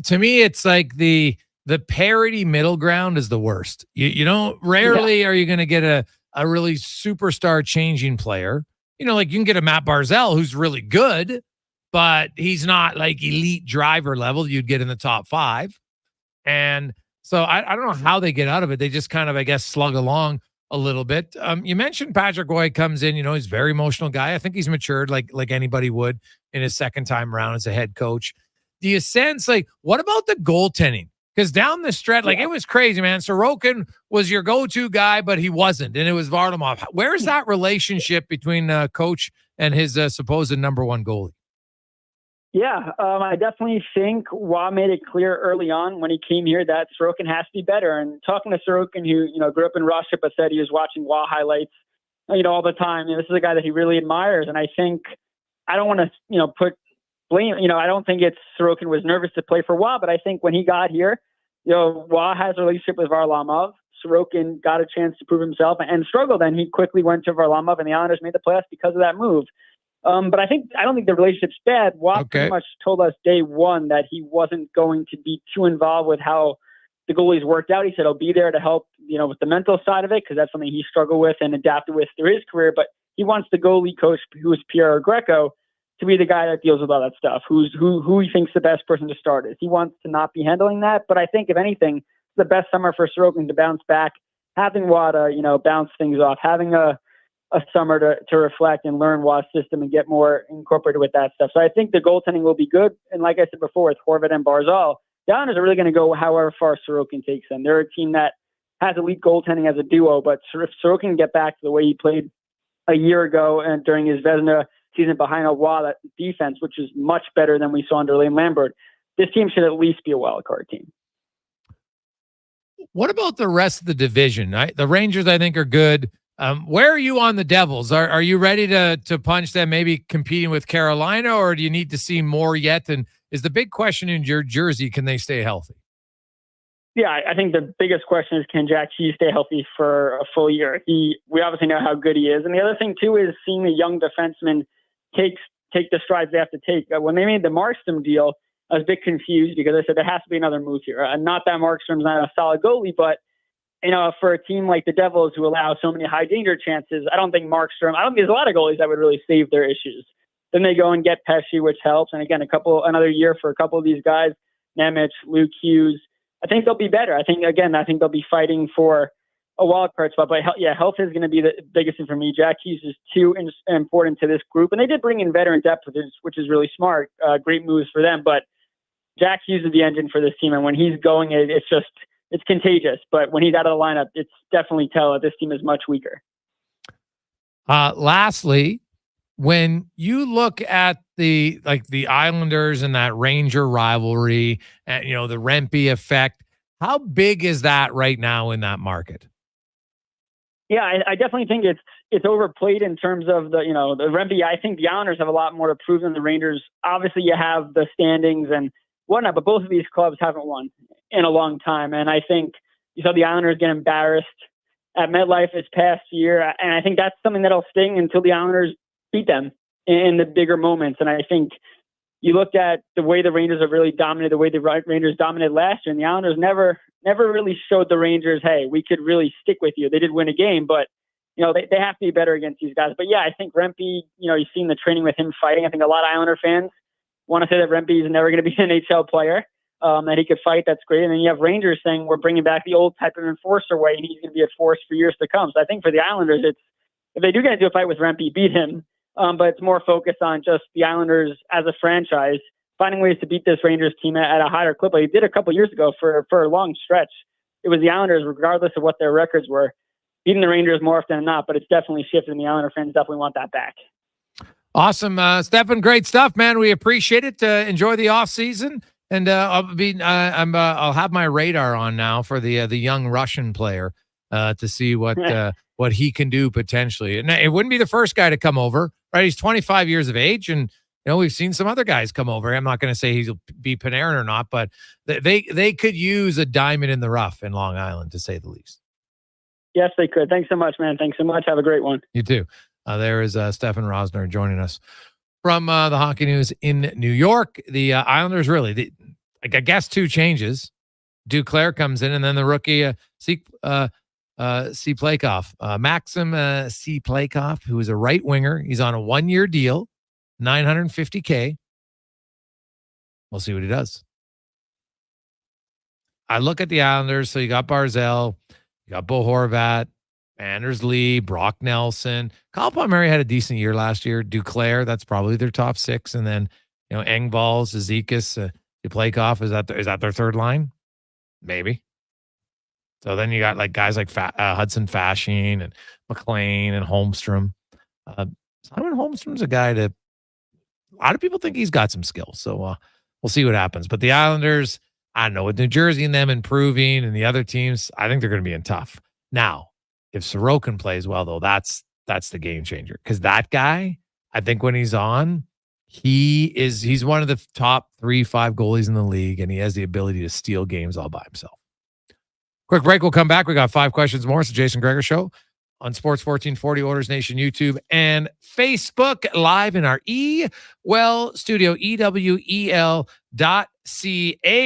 to me, it's like the parity middle ground is the worst. You don't rarely are you going to get a really superstar changing player. Like you can get a Matt Barzal who's really good, but he's not like elite driver level you'd get in the top 5. And so I don't know how they get out of it. They just kind of, I guess, slug along a little bit. You mentioned Patrick Roy comes in, he's a very emotional guy. I think he's matured like anybody would in his second time around as a head coach. Do you sense, what about the goaltending? Because down the stretch, it was crazy, man. Sorokin was your go-to guy, but he wasn't, and it was Varlamov. Where's that relationship between coach and his supposed number one goalie? Yeah, I definitely think Wah made it clear early on when he came here that Sorokin has to be better. And talking to Sorokin, who grew up in Russia, but said he was watching Wah highlights, all the time. This is a guy that he really admires, and I think I don't want to put blame. I don't think it's Sorokin was nervous to play for Wah, but I think when he got here, Wah has a relationship with Varlamov. Sorokin got a chance to prove himself and struggled, and he quickly went to Varlamov, and the Islanders made the playoffs because of that move. But I don't think the relationship's bad. Watt pretty much told us day one that he wasn't going to be too involved with how the goalies worked out. He said he'll be there to help, with the mental side of it, because that's something he struggled with and adapted with through his career. But he wants the goalie coach, who is Pierre Greco, to be the guy that deals with all that stuff, who he thinks the best person to start is. He wants to not be handling that. But I think, if anything, it's the best summer for Sorokin to bounce back, having Wada, bounce things off, having a summer to reflect and learn Watt's system and get more incorporated with that stuff. So I think the goaltending will be good. And like I said before, with Horvat and Barzal, the Islanders are really going to go however far Sorokin takes them. They're a team that has elite goaltending as a duo, but if Sorokin can get back to the way he played a year ago and during his Vezina season behind a Watt defense, which is much better than we saw under Lane Lambert, this team should at least be a wild card team. What about the rest of the division? The Rangers, I think, are good. Where are you on the Devils? Are you ready to punch them, maybe competing with Carolina, or do you need to see more yet? And is the big question in your jersey, can they stay healthy? Yeah, I think the biggest question is, can Jack Hughes stay healthy for a full year? We obviously know how good he is. And the other thing, too, is seeing the young defensemen take the strides they have to take. When they made the Markstrom deal, I was a bit confused because I said there has to be another move here. Not that Markstrom's not a solid goalie, but for a team like the Devils who allow so many high danger chances, I don't think there's a lot of goalies that would really save their issues. Then they go and get Pesci, which helps. And again, another year for a couple of these guys, Nemec, Luke Hughes. I think they'll be better. I think they'll be fighting for a wild card spot. But health is going to be the biggest thing for me. Jack Hughes is too important to this group, and they did bring in veteran depth, which is really smart. Great moves for them, but Jack Hughes is the engine for this team, and when he's going, it's contagious. But when he's out of the lineup, it's definitely tell that this team is much weaker. Lastly, when you look at the Islanders and that Ranger rivalry and, the Rempe effect, how big is that right now in that market? Yeah, I definitely think it's overplayed in terms of the Rempe. I think the Islanders have a lot more to prove than the Rangers. Obviously, you have the standings and whatnot, but both of these clubs haven't won in a long time. And I think you saw the Islanders get embarrassed at MetLife this past year, and I think that's something that'll sting until the Islanders beat them in the bigger moments. And I think you looked at the way the Rangers have really dominated, the way the Rangers dominated last year, and the Islanders never really showed the Rangers, hey, we could really stick with you. They did win a game, but they have to be better against these guys. But yeah, I think Rempe, you've seen the training with him fighting. I think a lot of Islander fans want to say that Rempe is never going to be an NHL player, that he could fight. That's great. And then you have Rangers saying we're bringing back the old type of enforcer way, and he's going to be a force for years to come. So I think for the Islanders, if they do get into a fight with Rempe, beat him. But it's more focused on just the Islanders as a franchise finding ways to beat this Rangers team at a higher clip. Like he did a couple years ago for a long stretch. It was the Islanders, regardless of what their records were, beating the Rangers more often than not. But it's definitely shifted, and the Islander fans definitely want that back. Awesome, Stefen. Great stuff, man. We appreciate it. Enjoy the off season, and I'll have my radar on now for the young Russian player to see what he can do potentially. And it wouldn't be the first guy to come over, right? He's 25 years of age, and we've seen some other guys come over. I'm not going to say he'll be Panarin or not, but they could use a diamond in the rough in Long Island, to say the least. Yes, they could. Thanks so much, man. Thanks so much. Have a great one. You too. There is Stefen Rosner joining us from the Hockey News in New York. The Islanders really, I guess, two changes. Duclair comes in, and then the rookie Ciplakov, Maxim Ciplakov, who is a right winger. He's on a 1-year deal, $950K. We'll see what he does. I look at the Islanders. So you got Barzal, you got Bo Horvat, Anders Lee, Brock Nelson. Kyle Palmieri had a decent year last year. Duclair, that's probably their top six. And then, Engvall, Zizekas, Ciplakov, is that their third line? Maybe. So then you got guys like Hudson Fasching and McLean and Holmstrom. Simon Holmstrom's a guy that a lot of people think he's got some skills. So we'll see what happens. But the Islanders, I don't know, with New Jersey and them improving and the other teams, I think they're going to be in tough. Now, if Sorokin plays well, though, that's the game changer. Because that guy, I think when he's on, he's one of the top 3-5 goalies in the league, and he has the ability to steal games all by himself. Quick break. We'll come back. We got 5 questions more. It's the Jason Gregor Show on Sports 1440, Oilers Nation, YouTube, and Facebook, live in our eWell studio, EWEL.ca.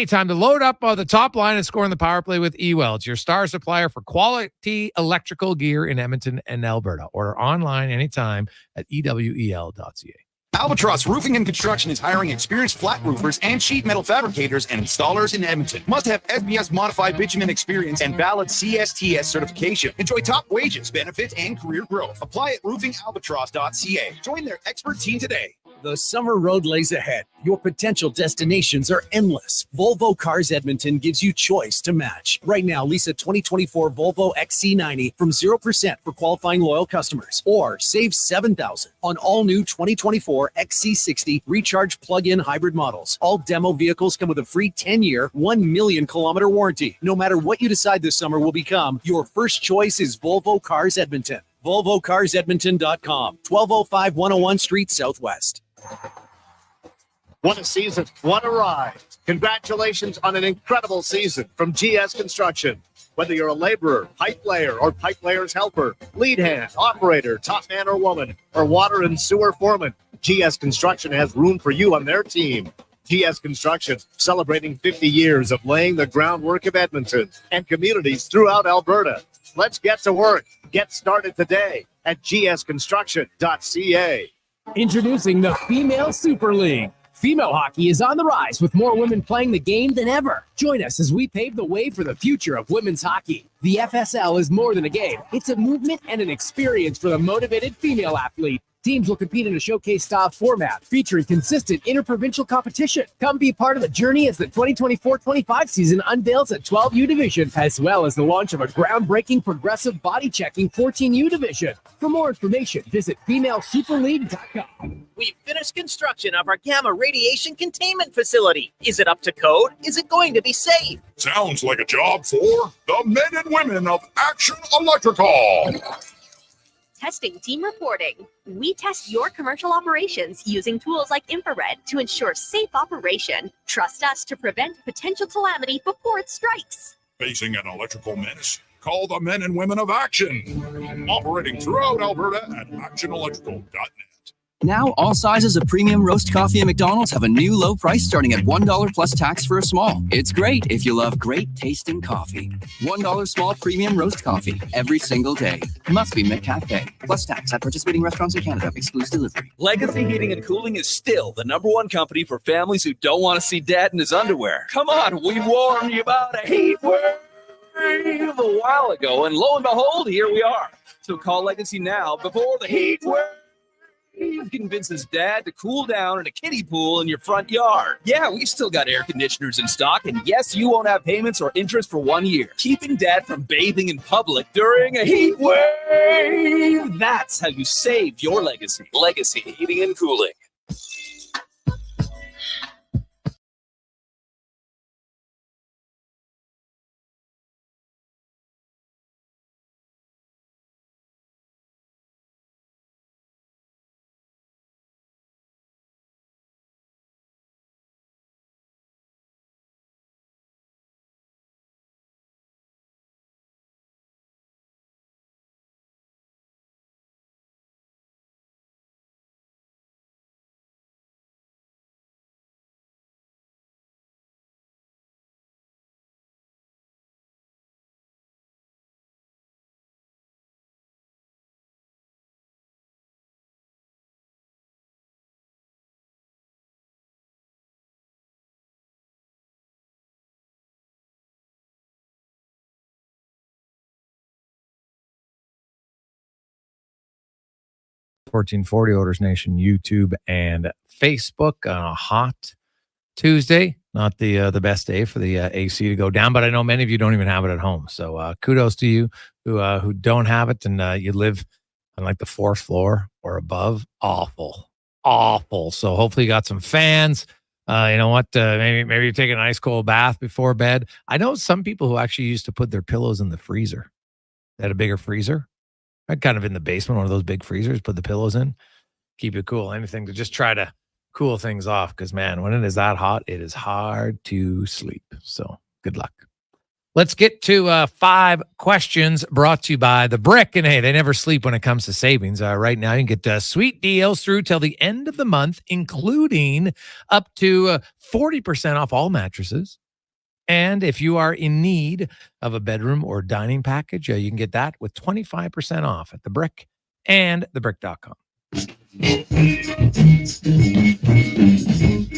Time to load up the top line and score in the power play with eWell. It's your star supplier for quality electrical gear in Edmonton and Alberta. Order online anytime at EWEL.ca. Albatross Roofing and Construction is hiring experienced flat roofers and sheet metal fabricators and installers in Edmonton. Must have SBS modified bitumen experience and valid CSTS certification. Enjoy top wages, benefits, and career growth. Apply at roofingalbatross.ca. Join their expert team today. The summer road lays ahead. Your potential destinations are endless. Volvo Cars Edmonton gives you choice to match. Right now, lease a 2024 Volvo XC90 from 0% for qualifying loyal customers. Or save $7,000 on all new 2024 XC60 recharge plug-in hybrid models. All demo vehicles come with a free 10-year, 1 million kilometer warranty. No matter what you decide this summer will become, your first choice is Volvo Cars Edmonton. VolvoCarsEdmonton.com, 1205 101 Street Southwest. What a season. What a ride. Congratulations on an incredible season from GS Construction. Whether you're a laborer, pipe layer, or pipe layer's helper, lead hand, operator, top man or woman, or water and sewer foreman, GS Construction has room for you on their team. GS Construction, celebrating 50 years of laying the groundwork of Edmonton and communities throughout Alberta. Let's get to work. Get started today at gsconstruction.ca. Introducing the Female Super League. Female hockey is on the rise with more women playing the game than ever. Join us as we pave the way for the future of women's hockey. The FSL is more than a game. It's a movement and an experience for the motivated female athlete. Teams will compete in a showcase-style format featuring consistent interprovincial competition. Come be part of the journey as the 2024-25 season unveils a 12U division, as well as the launch of a groundbreaking progressive body-checking 14U division. For more information, visit femalesuperleague.com. We've finished construction of our gamma radiation containment facility. Is it up to code? Is it going to be safe? Sounds like a job for the men and women of Action Electrical. Testing team reporting. We test your commercial operations using tools like infrared to ensure safe operation. Trust us to prevent potential calamity before it strikes. Facing an electrical menace? Call the men and women of Action. Operating throughout Alberta at actionelectrical.net. Now, all sizes of premium roast coffee at McDonald's have a new low price starting at $1 plus tax for a small. It's great if you love great tasting coffee. $1 small premium roast coffee every single day. Must be McCafe. Plus tax at participating restaurants in Canada. Excludes delivery. Legacy Heating and Cooling is still the #1 company for families who don't want to see dad in his underwear. Come on, we warned you about a heat wave a while ago, and lo and behold, here we are. So call Legacy now before the heat wave convinces dad to cool down in a kiddie pool in your front yard. Yeah, we've still got air conditioners in stock, and yes, you won't have payments or interest for 1 year. Keeping dad from bathing in public during a heat wave. That's how you save your legacy. Legacy Heating and Cooling. (1440) Orders Nation, YouTube and Facebook on a hot Tuesday. Not the best day for the AC to go down, but I know many of you don't even have it at home. So kudos to you who don't have it and you live on like the 4th floor or above. Awful. So hopefully you got some fans. You know what? Maybe you're taking an ice cold bath before bed. I know some people who actually used to put their pillows in the freezer. They had a bigger freezer. Right, kind of in the basement, one of those big freezers, put the pillows in, keep it cool. Anything to just try to cool things off because, man, when it is that hot, it is hard to sleep. So good luck. Let's get to 5 questions brought to you by The Brick. And hey, they never sleep when it comes to savings. Right now, you can get sweet deals through till the end of the month, including up to 40% off all mattresses. And if you are in need of a bedroom or dining package, you can get that with 25% off at The Brick and thebrick.com.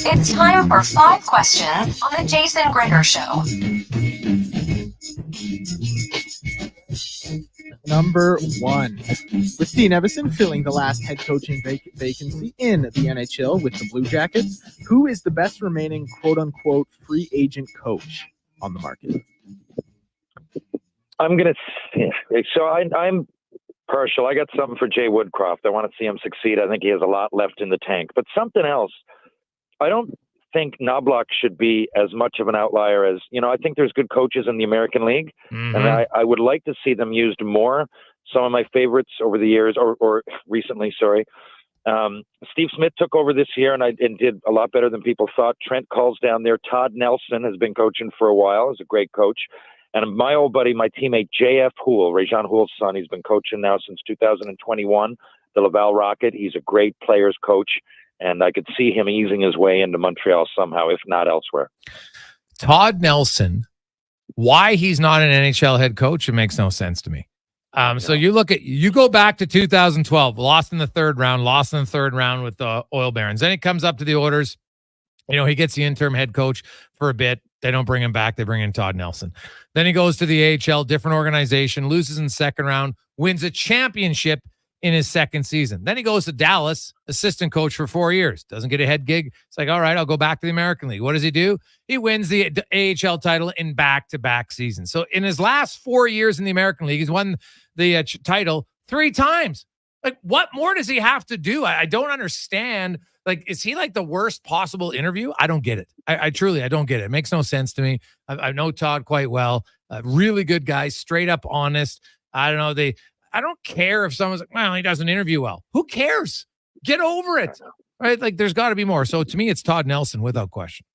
It's time for 5 questions on the Jason Gregor Show. Number 1. With Dean Evison filling the last head coaching vacancy in the NHL with the Blue Jackets, who is the best remaining quote-unquote free agent coach on the market? I'm partial. I got something for Jay Woodcroft. I want to see him succeed. I think he has a lot left in the tank. But something else, I don't think Knobloch should be as much of an outlier as, I think there's good coaches in the American League, and I would like to see them used more. Some of my favorites over the years, or recently, Steve Smith took over this year and did a lot better than people thought. Trent Call's down there. Todd Nelson has been coaching for a while. He's a great coach. And my old buddy, my teammate, J.F. Houle, Rajon Houle's son, he's been coaching now since 2021, the Laval Rocket. He's a great players coach, and I could see him easing his way into Montreal somehow, if not elsewhere. Todd Nelson, why he's not an NHL head coach, it makes no sense to me. So you go back to 2012, lost in the third round with the Oil Barons. Then he comes up to the Oilers, He gets the interim head coach for a bit. They don't bring him back. They bring in Todd Nelson. Then he goes to the AHL, different organization, loses in the second round, wins a championship in his second season. Then he goes to Dallas, assistant coach for 4 years. Doesn't get a head gig. It's like, all right, I'll go back to the American League. What does he do? He wins the AHL title in back-to-back seasons. So in his last 4 years in the American League, he's won the title 3 times. Like, what more does he have to do? I don't understand. Like, is he like the worst possible interview? I don't get it. I truly don't get it. It makes no sense to me. I know Todd quite well. Really good guy, straight up honest. I don't know. I don't care if someone's like, well, he doesn't interview well. Who cares? Get over it. Right? Like, there's got to be more. So to me, it's Todd Nelson without question.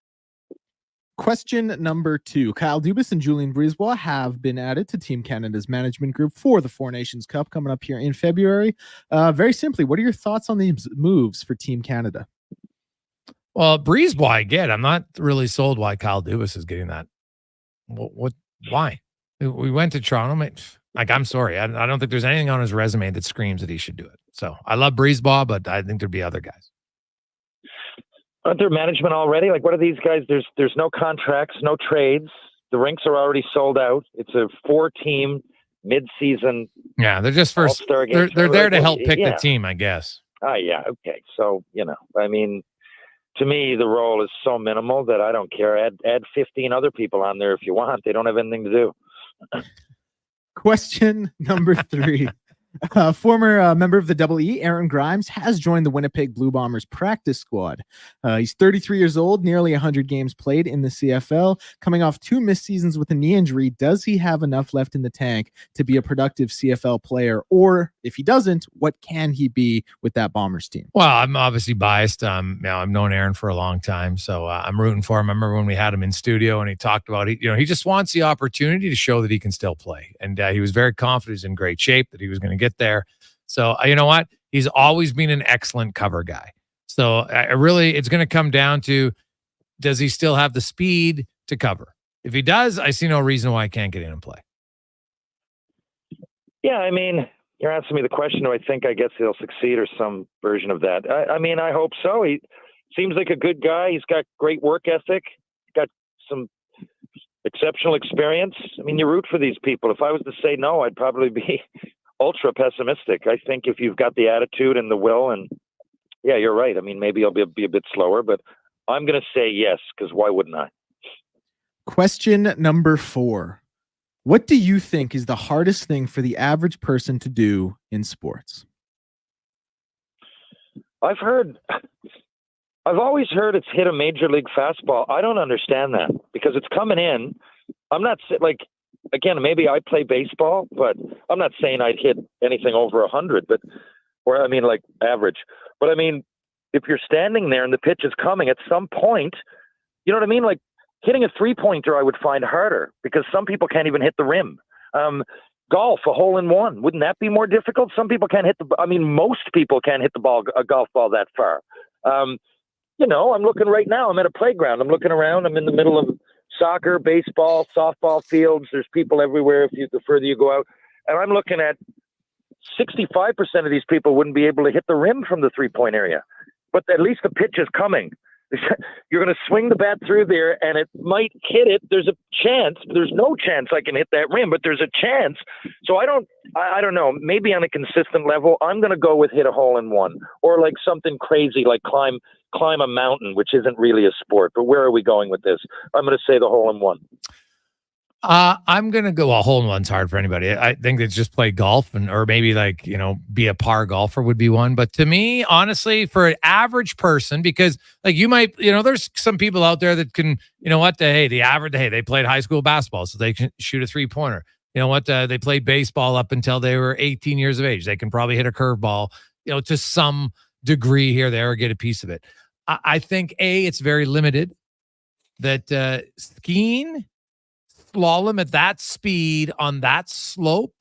Question number 2. Kyle Dubas and Julien Brisebois have been added to Team Canada's management group for the Four Nations Cup coming up here in February. Very simply, what are your thoughts on these moves for Team Canada? Well, Brisebois, I get. I'm not really sold why Kyle Dubas is getting that. Why? We went to Toronto. Like, I'm sorry. I don't think there's anything on his resume that screams that he should do it. So I love Brisebois, but I think there'd be other guys. Aren't there management already? Like, what are these guys? There's no contracts, no trades. The rinks are already sold out. It's a 4-team mid-season. Yeah, they're just first. They're there to help pick the team, I guess. Yeah. Okay. So, I mean, to me, the role is so minimal that I don't care. Add 15 other people on there if you want. They don't have anything to do. Question number 3. Former member of the Double E, Aaron Grimes, has joined the Winnipeg Blue Bombers practice squad. He's 33 years old, nearly 100 games played in the CFL, coming off 2 missed seasons with a knee injury. Does he have enough left in the tank to be a productive CFL player? Or if he doesn't, what can he be with that Bombers team? Well, I'm obviously biased. I've known Aaron for a long time, so I'm rooting for him. I remember when we had him in studio and he talked about he just wants the opportunity to show that he can still play. And he was very confident he's in great shape, that he was going to get there. So you know what? He's always been an excellent cover guy. So it's going to come down to, does he still have the speed to cover? If he does, I see no reason why I can't get in and play. Yeah, I mean, you're asking me the question, do I guess he'll succeed or some version of that? I mean, I hope so. He seems like a good guy. He's got great work ethic, got some exceptional experience. I mean, you root for these people. If I was to say no, I'd probably be ultra pessimistic. I think if you've got the attitude and the will, and yeah, you're right. I mean, maybe I'll be a bit slower, but I'm going to say yes, because why wouldn't I? Question number 4. What do you think is the hardest thing for the average person to do in sports? I've always heard it's hit a major league fastball. I don't understand that, because it's coming in. I'm not like, again, maybe I play baseball, but I'm not saying I'd hit anything over 100, like average. But I mean, if you're standing there and the pitch is coming at some point, you know what I mean? Like, hitting a 3-pointer, I would find harder, because some people can't even hit the rim. Golf, a hole-in-one, wouldn't that be more difficult? Some people can't most people can't hit a golf ball that far. I'm looking right now. I'm at a playground. I'm looking around. I'm in the middle of soccer, baseball, softball fields. There's people everywhere the further you go out. And I'm looking at 65% of these people wouldn't be able to hit the rim from the 3-point area. But at least the pitch is coming. You're going to swing the bat through there, and it might hit it. There's a chance. There's no chance I can hit that rim, but there's a chance. So I don't know. Maybe on a consistent level, I'm going to go with hit a hole-in-one, or like something crazy like climb a mountain, which isn't really a sport. But where are we going with this? I'm going to say the hole-in-one. I'm going to go, a hole-in-one's hard for anybody. I think it's just play golf or maybe be a par golfer would be one. But to me, honestly, for an average person, because you might, there's some people out there that can, they played high school basketball, so they can shoot a 3-pointer. They played baseball up until they were 18 years of age. They can probably hit a curveball, to some degree here, there, or get a piece of it. I think it's very limited that skiing, slalom at that speed on that slope,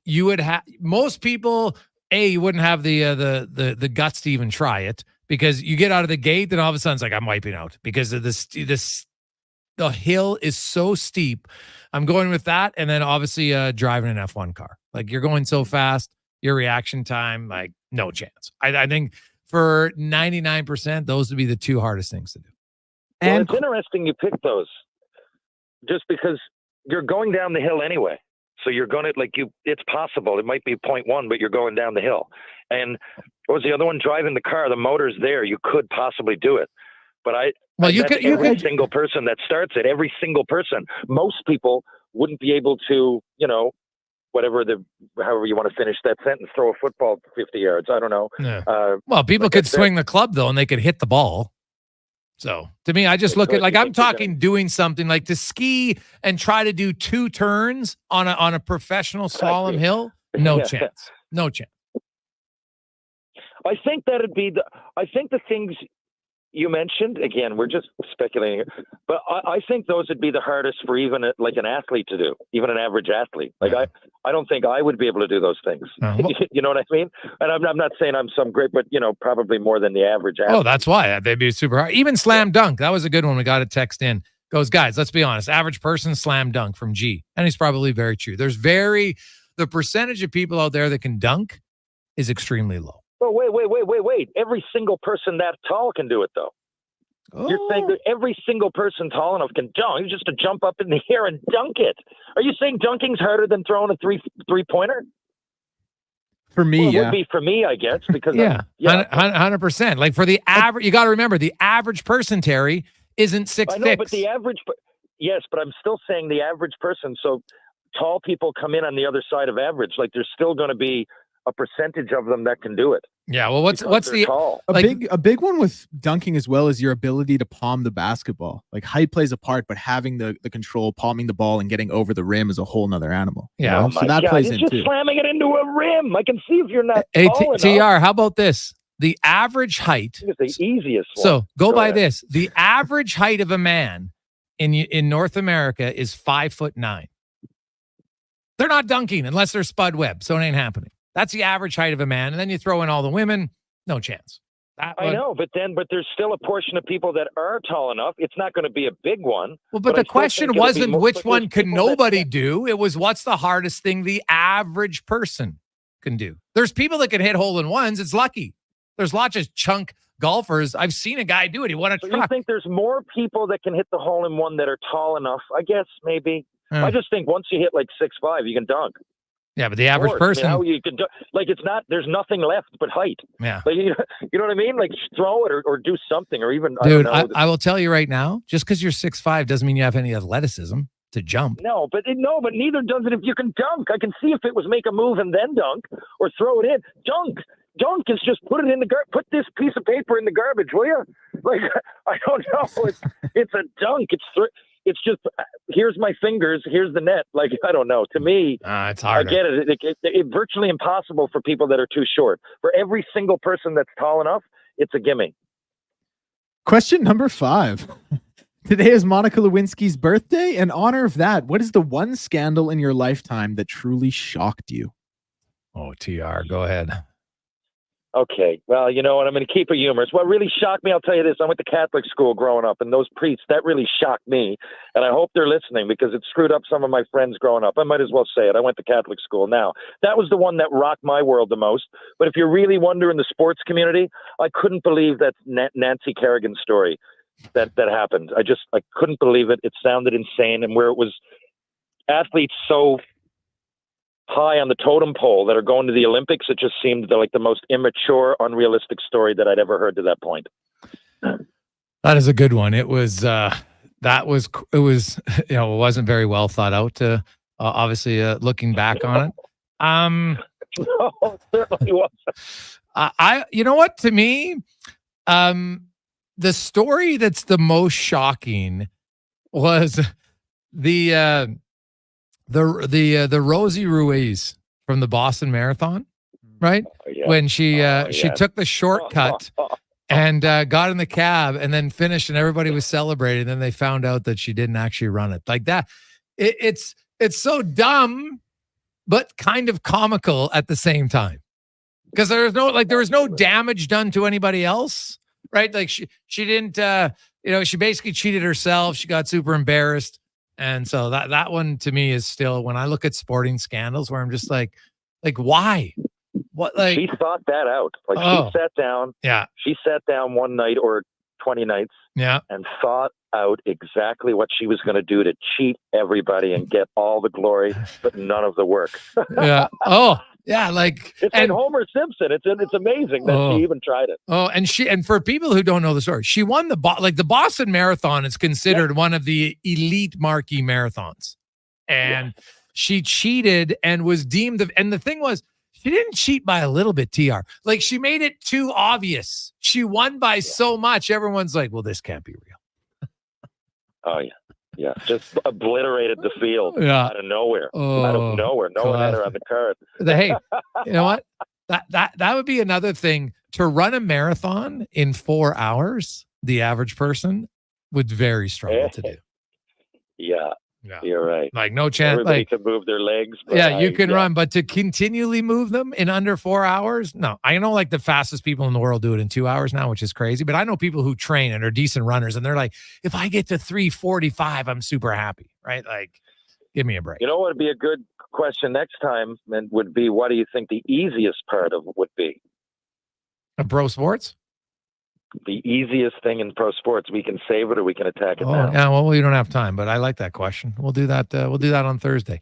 you would have most people. You wouldn't have the guts to even try it, because you get out of the gate, then all of a sudden it's like I'm wiping out because of the hill is so steep. I'm going with that, and then obviously driving an F1 car. Like, you're going so fast, your reaction time, like, no chance. I think for 99%, those would be the two hardest things to do. Well, And it's interesting you pick those, just because you're going down the hill anyway. So you're going to it's possible. It might be 0.1, but you're going down the hill. And what was the other one? Driving the car, the motor's there. You could possibly do it. But every single person that starts it, every single person, most people wouldn't be able to, however you want to finish that sentence, throw a football 50 yards. I don't know. Yeah. Well, people could swing the club though, and they could hit the ball. So to me, I just look at I'm talking doing something like to ski and try to do 2 turns on a professional slalom hill. No chance. No chance. I think that'd be the things you mentioned, again, we're just speculating here, but I think those would be the hardest for even an athlete to do, even an average athlete. I don't think I would be able to do those things. You know what I mean? And I'm not saying I'm some great, but probably more than the average athlete. Oh, that's why they'd be super hard. Even slam dunk. That was a good one. We got a text in. Goes, guys, let's be honest. Average person slam dunk from G. And he's probably very true. The percentage of people out there that can dunk is extremely low. Oh, wait. Every single person that tall can do it, though. You're saying that every single person tall enough can dunk. It's just to jump up in the air and dunk it. Are you saying dunking's harder than throwing a three-pointer? For me, it would be for me, I guess, because 100%. Like for the average, you got to remember the average person, Terry, isn't 6'6". I know, but the average, yes, but I'm still saying the average person. So tall people come in on the other side of average. Like there's still going to be a percentage of them that can do it. Yeah, well, what's the tall. A big one with dunking as well is your ability to palm the basketball. Like height plays a part, but having the control, palming the ball and getting over the rim is a whole nother animal. Yeah, so that plays you're in just too. slamming it into a rim. I can see if you're not Hey, tall enough. TR, how about this? The average height. It's the easiest one. So go by ahead. this. The average height of a man in North America is 5'9". They're not dunking unless they're Spud Webb, so it ain't happening. That's the average height of a man. And then you throw in all the women, no chance. I know, but there's still a portion of people that are tall enough. It's not going to be a big one. Well, but the question wasn't which one could nobody do. It was what's the hardest thing the average person can do. There's people that can hit hole-in-ones. It's lucky. There's lots of chunk golfers. I've seen a guy do it. He won a truck. You think there's more people that can hit the hole-in-one that are tall enough? I guess maybe. I just think once you hit like 6'5", you can dunk. Yeah, but the average person, you can it's not. There's nothing left but height. Yeah, like, you know what I mean. Like throw it or do something or even. Dude, I don't know. I will tell you right now. Just because you're 6'5" doesn't mean you have any athleticism to jump. No, but neither does it if you can dunk. I can see if it was make a move and then dunk or throw it in. Dunk is just put it in the put this piece of paper in the garbage, will you? Like I don't know. It's a dunk. It's just, here's my fingers, here's the net. Like, I don't know. To me, it's hard. I get it. It's virtually impossible for people that are too short. For every single person that's tall enough, it's a gimme. Question number 5. Today is Monica Lewinsky's birthday. In honor of that, what is the one scandal in your lifetime that truly shocked you? Oh, TR, go ahead. Okay. Well, you know what? I'm going to keep it humorous. What really shocked me, I'll tell you this. I went to Catholic school growing up, and those priests, that really shocked me. And I hope they're listening because it screwed up some of my friends growing up. I might as well say it. I went to Catholic school. Now, that was the one that rocked my world the most. But if you're really wondering the sports community, I couldn't believe that Nancy Kerrigan's story that happened. I couldn't believe it. It sounded insane. And where it was athletes so high on the totem pole that are going to the Olympics, it just seemed like the most immature, unrealistic story that I'd ever heard to that point. That is a good one. It was it wasn't very well thought out, obviously, looking back on it. No, it certainly wasn't. You know what, to me, the story that's the most shocking was the Rosie Ruiz from the Boston Marathon, right? When she took the shortcut and got in the cab and then finished, and everybody was celebrating. Then they found out that she didn't actually run it like that. It's so dumb, but kind of comical at the same time, because there was no damage done to anybody else, right? Like she didn't, she basically cheated herself. She got super embarrassed. And so that one to me is still, when I look at sporting scandals, where I'm just like, why? What, like, she thought that out. Like Oh. she sat down. Yeah. She sat down one night or 20 nights. Yeah. And thought out exactly what she was going to do to cheat everybody and get all the glory, but none of the work. Yeah. Oh, yeah. Like, It's like Homer Simpson. It's amazing that she even tried it. Oh, and for people who don't know the story, she won the Boston Marathon is considered one of the elite marquee marathons, and she cheated and was deemed and the thing was, she didn't cheat by a little bit, TR. Like, she made it too obvious. She won by so much. Everyone's like, well, this can't be real. Oh, yeah. Yeah. Just obliterated the field out of nowhere. Out of nowhere. No one had her on the card. Hey, you know what? That would be another thing. To run a marathon in 4 hours, the average person would very struggle to do. Yeah. You're right. Like, no chance. Everybody Like, can move their legs. But you can run, but to continually move them in under 4 hours, no. I know, like, the fastest people in the world do it in 2 hours now, which is crazy. But I know people who train and are decent runners, and they're like, if I get to 3:45, I'm super happy, right? Like, give me a break. You know what would be a good question next time, and would be, what do you think the easiest part of it would be? Pro sports? The easiest thing in pro sports. We can save it or we can attack it now. Yeah. Well, we don't have time, but I like that question. We'll do that. We'll do that on Thursday.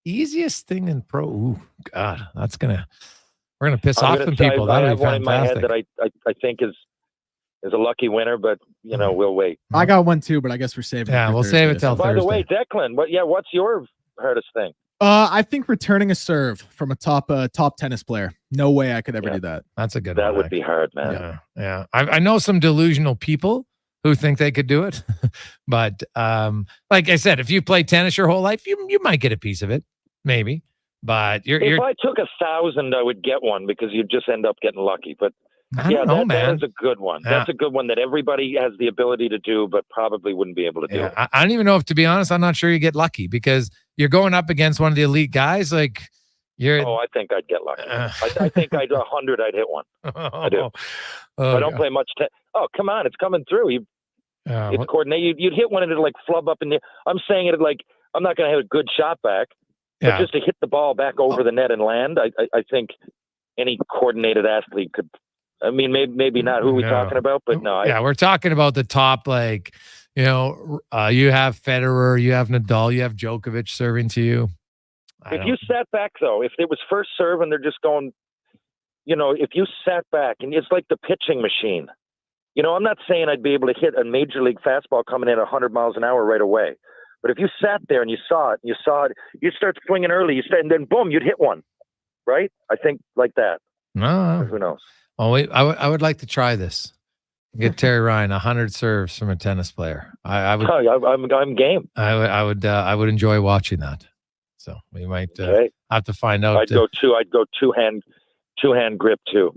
Easiest thing in pro. Ooh, God, we're gonna piss off some people. I That'll have be one in my head fantastic. that I think is a lucky winner, but we'll wait. I got one too, but I guess we're saving. Yeah, it for we'll save it till By the Thursday. way, Declan, what's your hardest thing? I think returning a serve from a top tennis player. No way I could ever do that. That's a good That one. would be hard, man. Yeah. I know some delusional people who think they could do it, but like I said, if you play tennis your whole life, you might get a piece of it, maybe. But If I took 1,000, I would get one because you'd just end up getting lucky. But I don't know, man. That is a good one. Yeah. That's a good one that everybody has the ability to do, but probably wouldn't be able to do. I don't even know if, to be honest, I'm not sure you get lucky because you're going up against one of the elite guys. Like, Oh, I think I'd get lucky. I think 100, I'd hit one. I do. I don't play much. Oh, come on, it's coming through. It's coordinated. You'd hit one and it'd like flub up in the. I'm saying it like I'm not going to have a good shot back, but just to hit the ball back over the net and land. I think any coordinated athlete could. I mean, maybe not who we're talking about, but no. We're talking about the top, like, you have Federer, you have Nadal, you have Djokovic serving to you. If you sat back, though, if it was first serve and they're just going, if you sat back and it's like the pitching machine, I'm not saying I'd be able to hit a major league fastball coming in at 100 miles an hour right away. But if you sat there and you saw it, you'd start swinging early, and then boom, you'd hit one, right? I think like that. No. Who knows? Oh, wait, I would like to try this. Get Terry Ryan 100 serves from a tennis player. I'm game. I would enjoy watching that. So we might have to find out. I'd go two hand grip too.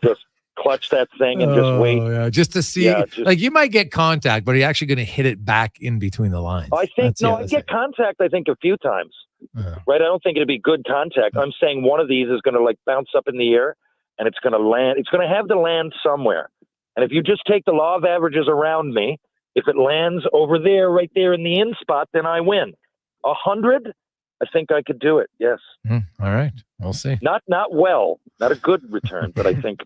Just clutch that thing and just wait. Yeah, just to see. Yeah, like, you might get contact, but are you actually going to hit it back in between the lines? I think I get contact. I think a few times. Right. I don't think it'd be good contact. I'm saying one of these is going to like bounce up in the air. And it's going to land. It's going to have to land somewhere. And if you just take the law of averages around me, if it lands over there, right there in the in spot, then I win. 100, I think I could do it. Yes. All right. We'll see. Not a good return, but I think,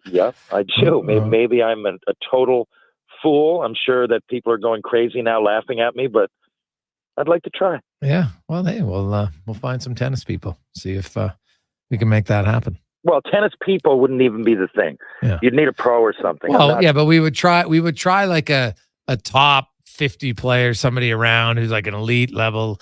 yeah, I do. Maybe I'm a total fool. I'm sure that people are going crazy now laughing at me, but I'd like to try. Yeah. Well, hey, we'll find some tennis people. See if we can make that happen. Well, tennis people wouldn't even be the thing. Yeah. You'd need a pro or something. Well, yeah, but we would try like a top 50 player, somebody around who's like an elite level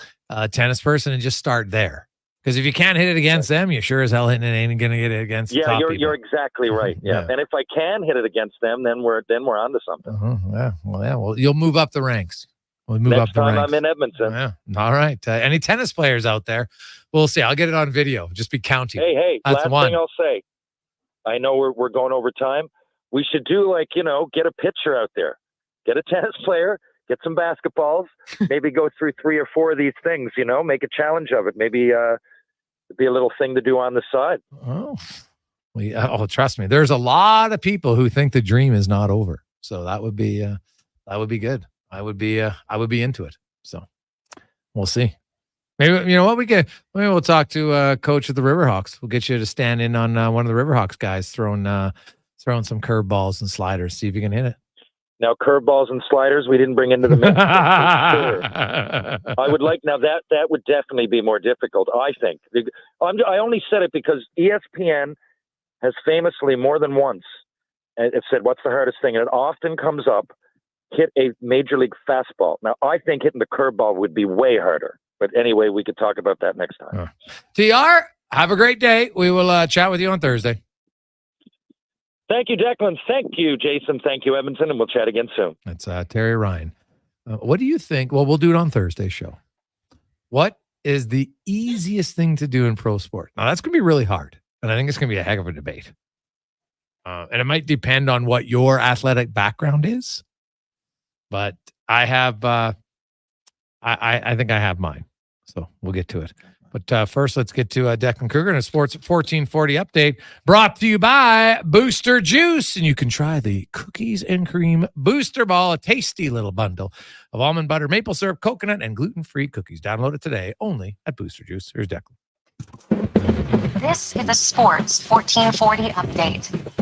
tennis person, and just start there. Because if you can't hit it against them, you sure as hell hitting it ain't going to get it against the top you're exactly right. Yeah. And if I can hit it against them, then we're onto something. Yeah. Well, you'll move up the ranks. We'll move Next up the time ranks. I'm in Edmonton. Yeah. All right. Any tennis players out there? We'll see. I'll get it on video. Just be counting. Hey, that's last one thing I'll say. I know we're going over time. We should do get a pitcher out there. Get a tennis player, get some basketballs, maybe go through 3 or 4 of these things, make a challenge of it. Maybe be a little thing to do on the side. Oh, trust me. There's a lot of people who think the dream is not over. So that would be good. I would be into it. So we'll see. Maybe, you know what, maybe we'll talk to coach of the Riverhawks. We'll get you to stand in on one of the Riverhawks guys throwing some curveballs and sliders. See if you can hit it. Now, curveballs and sliders, we didn't bring into the mix. Sure. I would like, now that would definitely be more difficult, I think. I only said it because ESPN has famously more than once it said, what's the hardest thing? And it often comes up, hit a major league fastball. Now, I think hitting the curveball would be way harder. But anyway, we could talk about that next time. TR, have a great day. We will chat with you on Thursday. Thank you, Declan. Thank you, Jason. Thank you, Edmonton. And we'll chat again soon. That's Terry Ryan. What do you think? Well, we'll do it on Thursday's show. What is the easiest thing to do in pro sport? Now, that's going to be really hard. And I think it's going to be a heck of a debate. And it might depend on what your athletic background is. But I have, I think I have mine. So we'll get to it. But first, let's get to Declan Kruger and a Sports 1440 update brought to you by Booster Juice. And you can try the Cookies and Cream Booster Ball, a tasty little bundle of almond butter, maple syrup, coconut, and gluten-free cookies. Download it today only at Booster Juice. Here's Declan. This is a Sports 1440 update.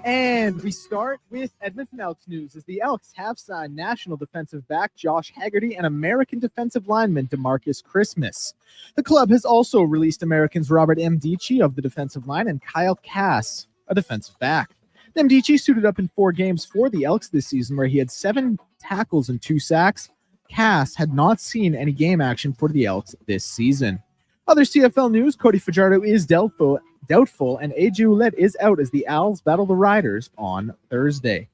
And we start with Edmonton Elks news as the Elks have signed national defensive back Josh Haggerty and American defensive lineman DeMarcus Christmas. The club has also released Americans Robert Mdici of the defensive line and Kyle Cass, a defensive back. Mdici suited up in 4 games for the Elks this season where he had 7 tackles and 2 sacks. Cass had not seen any game action for the Elks this season. Other CFL news, Cody Fajardo is doubtful, and AJ Ouellette is out as the Owls battle the Riders on Thursday.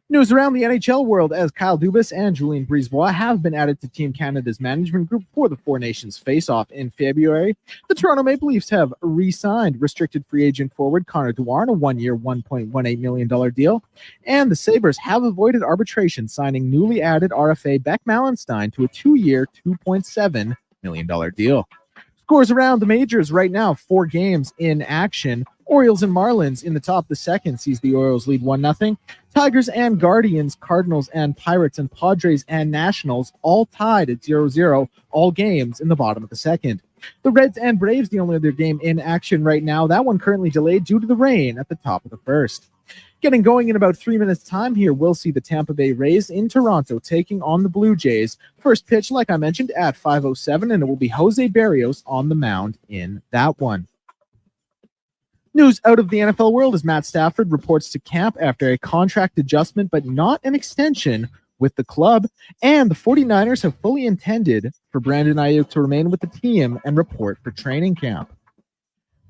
News around the NHL world as Kyle Dubas and Julien Brisebois have been added to Team Canada's management group for the Four Nations face-off in February. The Toronto Maple Leafs have re-signed restricted free agent forward Connor Dewar on a 1-year, $1.18 million deal, and the Sabres have avoided arbitration, signing newly added RFA Beck Mallenstein to a 2-year, $2.7 million deal. Scores around the majors right now, 4 games in action. Orioles and Marlins in the top of the second sees the Orioles lead 1-0. Tigers and Guardians, Cardinals and Pirates and Padres and Nationals all tied at 0-0, all games in the bottom of the second. The Reds and Braves, the only other game in action right now. That one currently delayed due to the rain at the top of the first. Getting going in about 3 minutes time here, we'll see the Tampa Bay Rays in Toronto taking on the Blue Jays. First pitch, like I mentioned, at 5:07, and it will be Jose Barrios on the mound in that one. News out of the NFL world as Matt Stafford reports to camp after a contract adjustment, but not an extension with the club. And the 49ers have fully intended for Brandon Ayuk to remain with the team and report for training camp.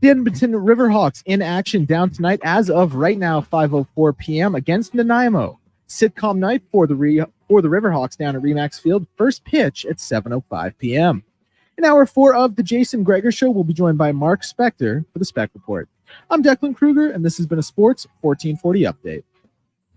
The Edmonton Riverhawks in action down tonight as of right now, 5:04 p.m. against Nanaimo. Sitcom night for the Riverhawks down at Remax Field. First pitch at 7:05 p.m. In hour 4 of the Jason Gregor Show, we'll be joined by Mark Spector for the Spec Report. I'm Declan Kruger, and this has been a Sports 1440 update.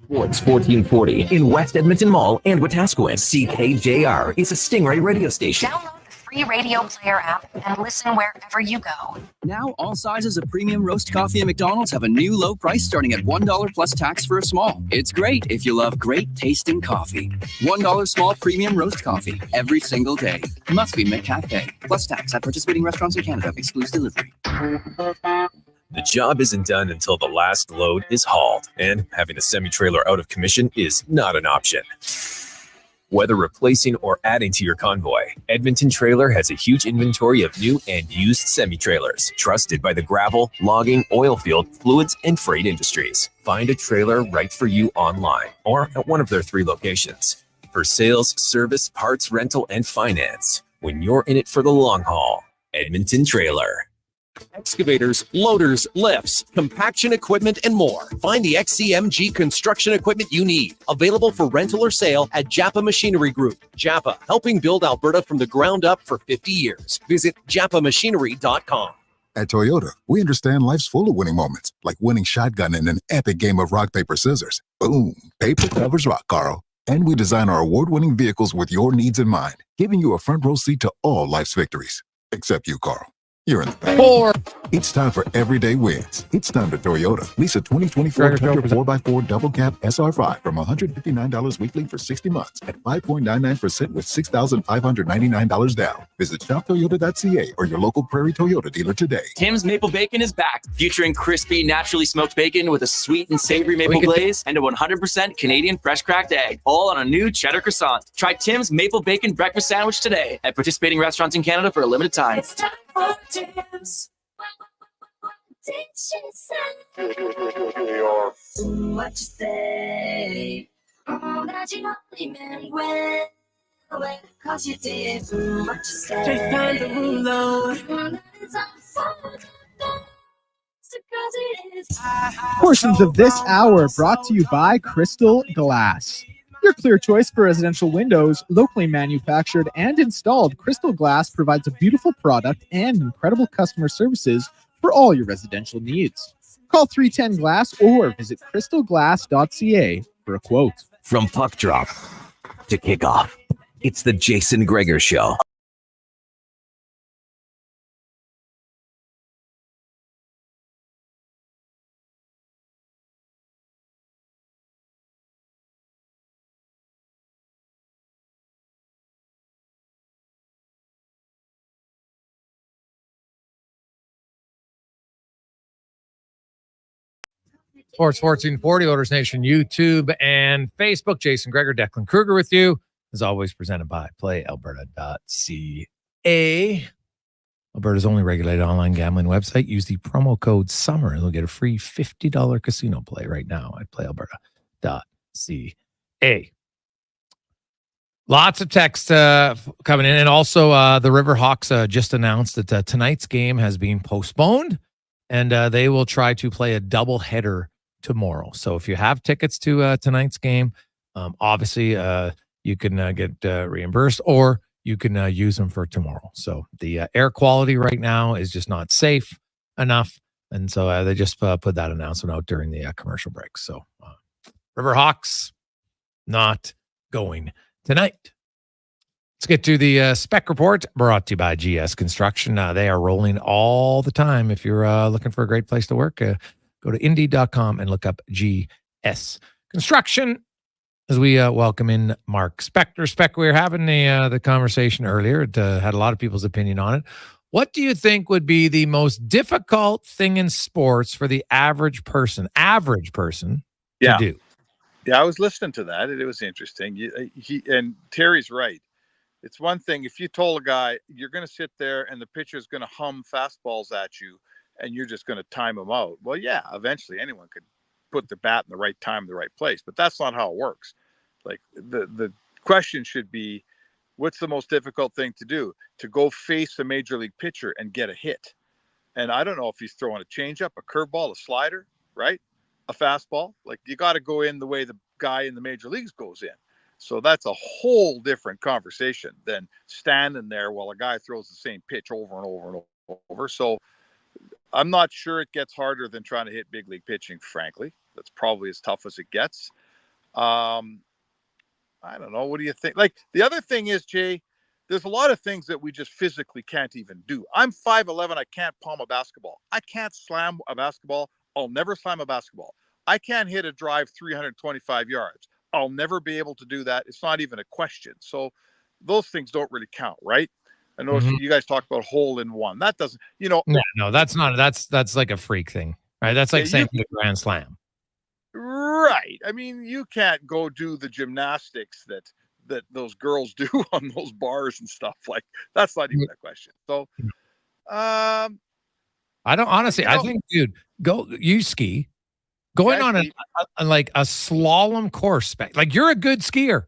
Sports 1440 in West Edmonton Mall and Wetaskiwin. CKJR is a Stingray radio station. Download the free radio player app and listen wherever you go. Now, all sizes of premium roast coffee at McDonald's have a new low price starting at $1 plus tax for a small. It's great if you love great tasting coffee. $1 small premium roast coffee every single day. Must be McCafe. Plus tax at participating restaurants in Canada. Excludes delivery. The job isn't done until the last load is hauled, and having a semi-trailer out of commission is not an option. Whether replacing or adding to your convoy, Edmonton Trailer has a huge inventory of new and used semi-trailers, trusted by the gravel, logging, oil field, fluids, and freight industries. Find a trailer right for you online or at one of their 3 locations. For sales, service, parts, rental, and finance, when you're in it for the long haul, Edmonton Trailer. Excavators, loaders, lifts, compaction equipment, and more. Find the XCMG construction equipment you need. Available for rental or sale at Japa Machinery Group. Japa, helping build Alberta from the ground up for 50 years. Visit japamachinery.com. At Toyota, we understand life's full of winning moments, like winning shotgun in an epic game of rock, paper, scissors. Boom. Paper covers rock, Carl. And we design our award-winning vehicles with your needs in mind, giving you a front row seat to all life's victories. Except you, Carl. You're in the back. It's time for everyday wins. It's time to Toyota. Lease a 2024 Tundra 4x4 double cab SR5 from $159 weekly for 60 months at 5.99% with $6,599 down. Visit shoptoyota.ca or your local Prairie Toyota dealer today. Tim's Maple Bacon is back, featuring crispy, naturally smoked bacon with a sweet and savory maple glaze and a 100% Canadian fresh cracked egg, all on a new cheddar croissant. Try Tim's Maple Bacon breakfast sandwich today at participating restaurants in Canada for a limited time. It's time for Tim's. What you say? That you only meant well, cause you did. What you say? Take time to reload. That is unfolded. Because it is. Portions of this hour brought to you by Crystal Glass. Your clear choice for residential windows, locally manufactured and installed, Crystal Glass provides a beautiful product and incredible customer services for all your residential needs. Call 310 Glass or visit crystalglass.ca for a quote. From puck drop to kickoff, it's the Jason Gregor Show. Sports 1440, Oilers Nation, YouTube and Facebook. Jason Gregor, Declan Kruger with you. As always, presented by PlayAlberta.ca. Alberta's only regulated online gambling website. Use the promo code SUMMER and you'll get a free $50 casino play right now at PlayAlberta.ca. Lots of text coming in. And also, the Riverhawks just announced that tonight's game has been postponed and they will try to play a doubleheader tomorrow. So if you have tickets to tonight's game, obviously you can get reimbursed or you can use them for tomorrow. So the air quality right now is just not safe enough. And so they just put that announcement out during the commercial break. So Riverhawks not going tonight. Let's get to the spec report brought to you by GS Construction. They are rolling all the time. If you're looking for a great place to work, go to Indeed.com and look up GS Construction as we welcome in Mark Spector. Spec, we were having the conversation earlier. It had a lot of people's opinion on it. What do you think would be the most difficult thing in sports for the average person to do? Yeah, I was listening to that. It was interesting. And Terry's right. It's one thing if you told a guy you're going to sit there and the pitcher's going to hum fastballs at you and you're just going to time them out. Well, yeah, eventually anyone could put the bat in the right time, the right place, but that's not how it works. Like the question should be, what's the most difficult thing to do? To go face a major league pitcher and get a hit. And I don't know if he's throwing a changeup, a curveball, a slider, right? A fastball. Like you got to go in the way the guy in the major leagues goes in. So that's a whole different conversation than standing there while a guy throws the same pitch over and over and over. So I'm not sure it gets harder than trying to hit big league pitching, frankly. That's probably as tough as it gets. I don't know. What do you think? Like the other thing is, Jay, there's a lot of things that we just physically can't even do. I'm 5'11". I can't palm a basketball. I can't slam a basketball. I'll never slam a basketball. I can't hit a drive 325 yards. I'll never be able to do that. It's not even a question. So those things don't really count, right? I know you guys talk about hole in one. That doesn't, No, that's not. That's like a freak thing, right? That's like saying the Grand Slam. Right. I mean, you can't go do the gymnastics that those girls do on those bars and stuff. Like that's not even a question. So, I don't honestly. I think, dude, you ski. Going on a slalom course, like you're a good skier,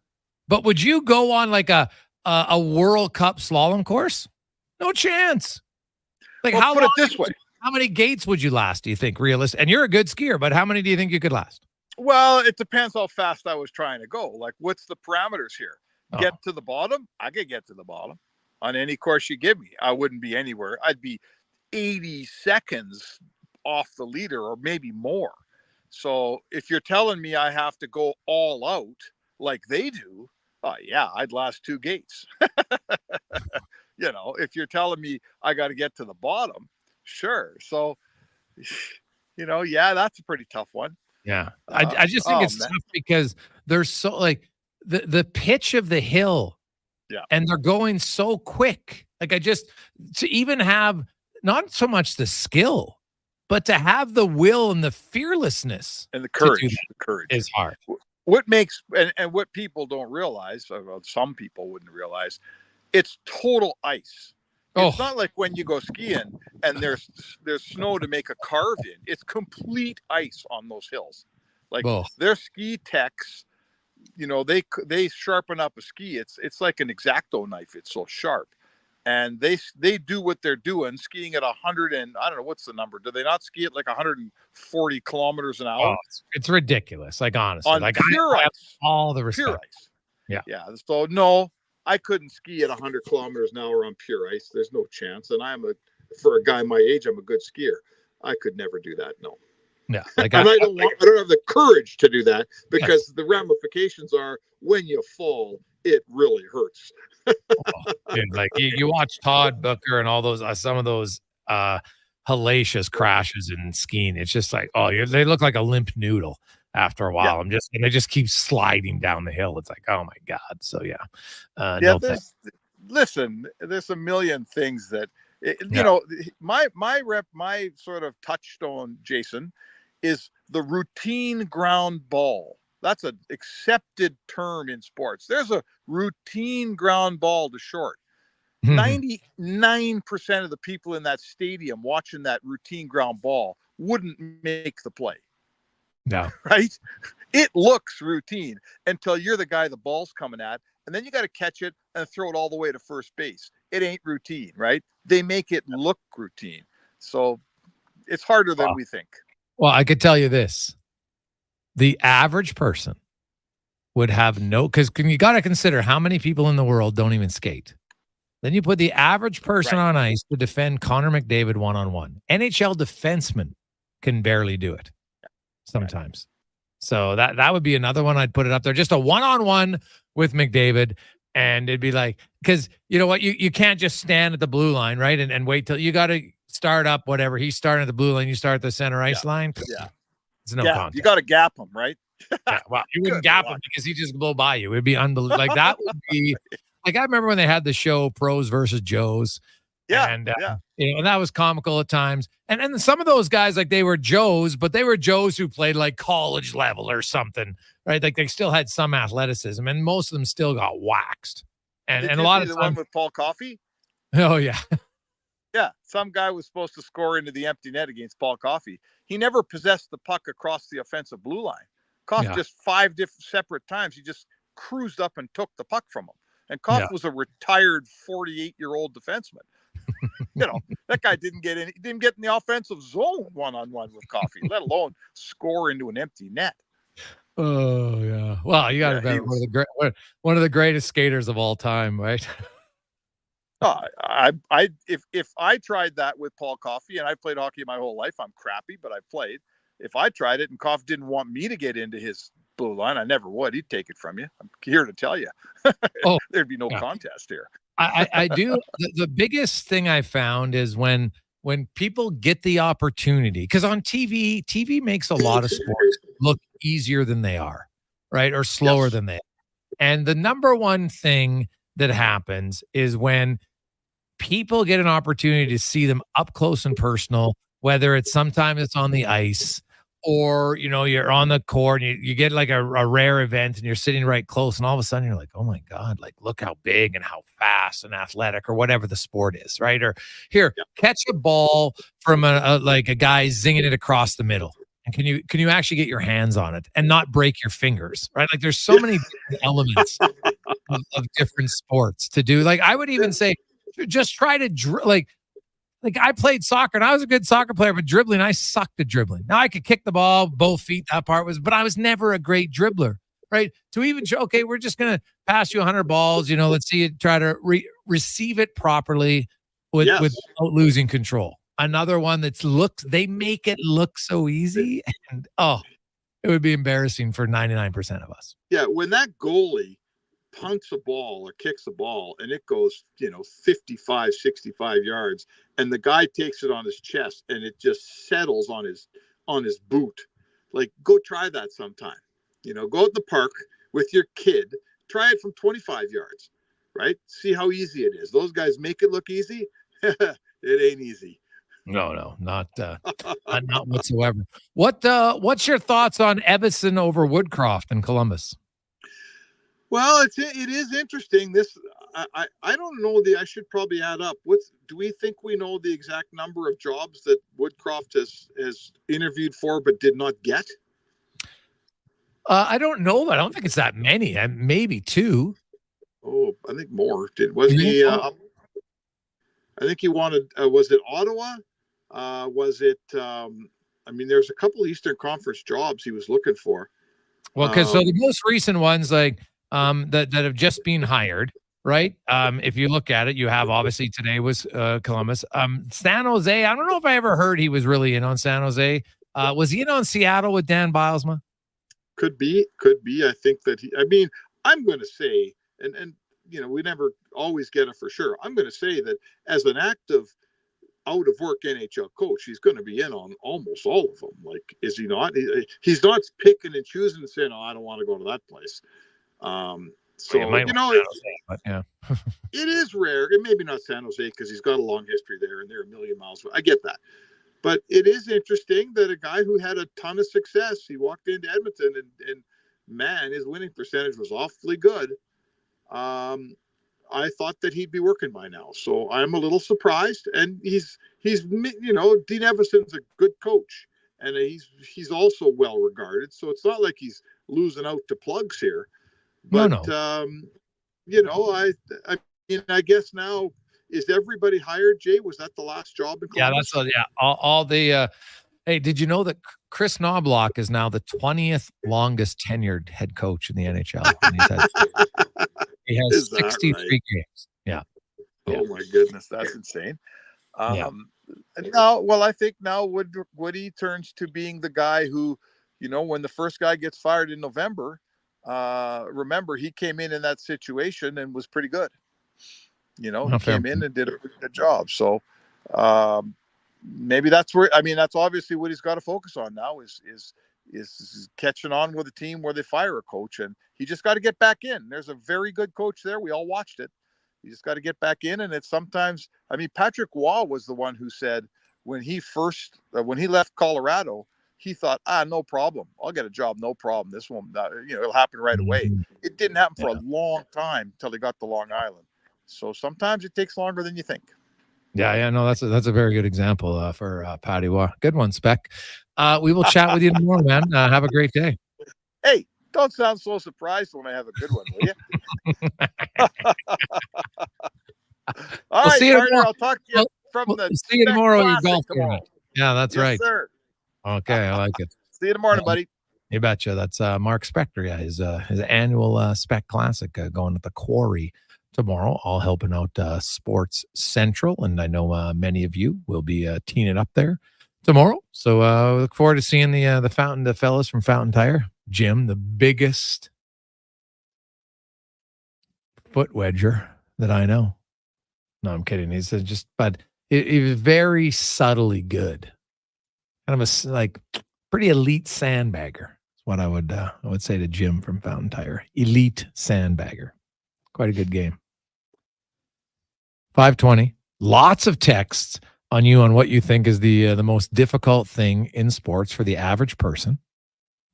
but would you go on like a World Cup slalom course? No chance. Like how put it this way? How many gates would you last? Do you think realistic? And you're a good skier, but how many do you think you could last? Well, it depends how fast I was trying to go. Like, what's the parameters here? Get to the bottom. I could get to the bottom on any course you give me. I wouldn't be anywhere. I'd be 80 seconds off the leader, or maybe more. So if you're telling me I have to go all out like they do, yeah, I'd last 2 gates. If you're telling me I got to get to the bottom, Sure. So, yeah, that's a pretty tough one. Yeah. I just think it's man. tough because they're so like the pitch of the hill. Yeah. And they're going so quick. Like to even have not so much the skill, but to have the will and the fearlessness And the courage. the courage is hard. What makes and what people don't realize, or some people wouldn't realize, it's total ice. It's not like when you go skiing and there's snow to make a carve in. It's complete ice on those hills. Like their ski techs, they sharpen up a ski. It's like an X-Acto knife. It's so sharp, and they do what they're doing, skiing at 100 and I don't know what's the number. Do they not ski at like 140 kilometers an hour? Oh, it's ridiculous. Like honestly, On like pure I have ice. all the respect. Pure ice. Yeah. Yeah. So no, I couldn't ski at 100 kilometers an hour on pure ice. There's no chance. And for a guy my age, I'm a good skier. I could never do that. No. Yeah. Like I don't have the courage to do that because the ramifications are when you fall, it really hurts. Dude, like you watch Todd Booker and all those some of those hellacious crashes in skiing. It's just like, they look like a limp noodle after a while. And they just keep sliding down the hill. It's like, oh my God. So listen, there's a million things that my sort of touchstone, Jason, is the routine ground ball. That's an accepted term in sports. There's a routine ground ball to short. 99% of the people in that stadium watching that routine ground ball wouldn't make the play. No. Right? It looks routine until you're the guy the ball's coming at, and then you got to catch it and throw it all the way to first base. It ain't routine, right? They make it look routine. So it's harder than we think. Well, I could tell you this. The average person would have because you got to consider how many people in the world don't even skate. Then you put the average person on ice to defend Connor McDavid one-on-one. NHL defensemen can barely do it sometimes. So that would be another one I'd put it up there. Just a one-on-one with McDavid. And it'd be like, because you know what? You can't just stand at the blue line, right? And wait till you got to start up whatever. He's starting at the blue line. You start at the center ice line. Yeah. It's no contest. You got to gap him, right? Well, you wouldn't gap him because he just blow by you. It'd be unbelievable. Like that would be like, I remember when they had the show Pros versus Joes. Yeah. And, and that was comical at times. And some of those guys, like they were Joes, but they were Joes who played like college level or something, right? Like they still had some athleticism and most of them still got waxed. And a lot of the time, one with Paul Coffey. Oh yeah. Yeah. Some guy was supposed to score into the empty net against Paul Coffey. He never possessed the puck across the offensive blue line. Coffey just 5 different separate times. He just cruised up and took the puck from him. And Coffey was a retired 48-year-old defenseman. That guy didn't get in the offensive zone one-on-one with Coffey, let alone score into an empty net. Oh yeah. Well, you got to bet one of the greatest skaters of all time, right? If I tried that with Paul Coffey, and I played hockey my whole life, I'm crappy, but I played. If I tried it and Coffey didn't want me to get into his blue line, I never would. He'd take it from you. I'm here to tell you. There'd be no contest here. I do. The biggest thing I found is when people get the opportunity, because on TV makes a lot of sports look easier than they are, right? Or slower than they are. And the number one thing that happens is when people get an opportunity to see them up close and personal, whether it's sometimes it's on the ice or, you're on the court and you get like a rare event and you're sitting right close and all of a sudden you're like, oh my God, like look how big and how fast and athletic or whatever the sport is, right? Or here, catch a ball from a guy zinging it across the middle. And can you actually get your hands on it and not break your fingers, right? Like there's so many elements of different sports to do. Like I would even say, just try to like I played soccer and I was a good soccer player, but dribbling, I sucked at dribbling. Now I could kick the ball, both feet, that part but I was never a great dribbler, right? To even show, okay, we're just going to pass you 100 balls, let's see you try to receive it properly without losing control. Another one they make it look so easy and it would be embarrassing for 99% of us. Yeah. When that goalie punts a ball or kicks a ball and it goes, 55, 65 yards, and the guy takes it on his chest and it just settles on his boot. Like, go try that sometime. Go at the park with your kid, try it from 25 yards, right? See how easy it is. Those guys make it look easy. It ain't easy. No, not whatsoever. What's your thoughts on Evason over Woodcroft in Columbus? Well, it is interesting. This I don't know I should probably add up. Do we think we know the exact number of jobs that Woodcroft has interviewed for but did not get? I don't know. I don't think it's that many. Maybe 2. Oh, I think more. Wasn't he? I think he wanted. Was it Ottawa? Was it? There's a couple Eastern Conference jobs he was looking for. Well, because so the most recent ones, like that have just been hired, right? If you look at it, you have obviously today was Columbus, San Jose. I don't know if I ever heard he was really in on San Jose. Was he in on Seattle with Dan Bilesma? Could be. I think that I'm going to say, and we never always get it for sure. I'm going to say that as an active out of work NHL coach, he's going to be in on almost all of them. Like, is he not? He's not picking and choosing and saying, "Oh, I don't want to go to that place." Yeah, it is rare. And maybe not San Jose because he's got a long history there and they're a million miles away. I get that. But it is interesting that a guy who had a ton of success, he walked into Edmonton and man, his winning percentage was awfully good. I thought that he'd be working by now. So I'm a little surprised. And he's Dean Evason's a good coach and he's also well regarded. So it's not like he's losing out to plugs here. But, no. I guess now, is everybody hired, Jay? Was that the last job in Columbus? Yeah, all the hey, did you know that Chris Knobloch is now the 20th longest tenured head coach in the NHL? He has 63 games. Yeah. Oh my goodness, that's insane. Now, I think now Woody turns to being the guy who, when the first guy gets fired in November, remember he came in that situation and was pretty good. He came in and did a pretty good job. So maybe that's where, that's obviously what he's got to focus on now is catching on with a team where they fire a coach, and he just got to get back in. There's a very good coach there. We all watched it. You just got to get back in. And it's sometimes, Patrick Waugh was the one who said when he left Colorado, he thought, no problem. I'll get a job. No problem. This won't, it'll happen right away. It didn't happen for a long time until he got to Long Island. So sometimes it takes longer than you think. Yeah. No, that's a very good example for Patty Waugh. Good one, Spec. We will chat with you tomorrow, man. Have a great day. Hey, don't sound so surprised when I have a good one, will you? All right, see you Gardner, I'll talk to you from the see you tomorrow. Classic Golf tomorrow. Yeah, that's Yes, right. Sir. Okay, I like it. See you tomorrow, buddy. You betcha. That's Mark Spector. Yeah, his annual Spec Classic going at the Quarry tomorrow, all helping out Sports Central. And I know many of you will be teeing it up there tomorrow. So look forward to seeing the fellas from Fountain Tire. Jim, the biggest foot wedger that I know. No, I'm kidding. He said but he was very subtly good. Kind of a pretty elite sandbagger. That's what I would say to Jim from Fountain Tire. Elite sandbagger. Quite a good game. 5:20. Lots of texts on what you think is the most difficult thing in sports for the average person.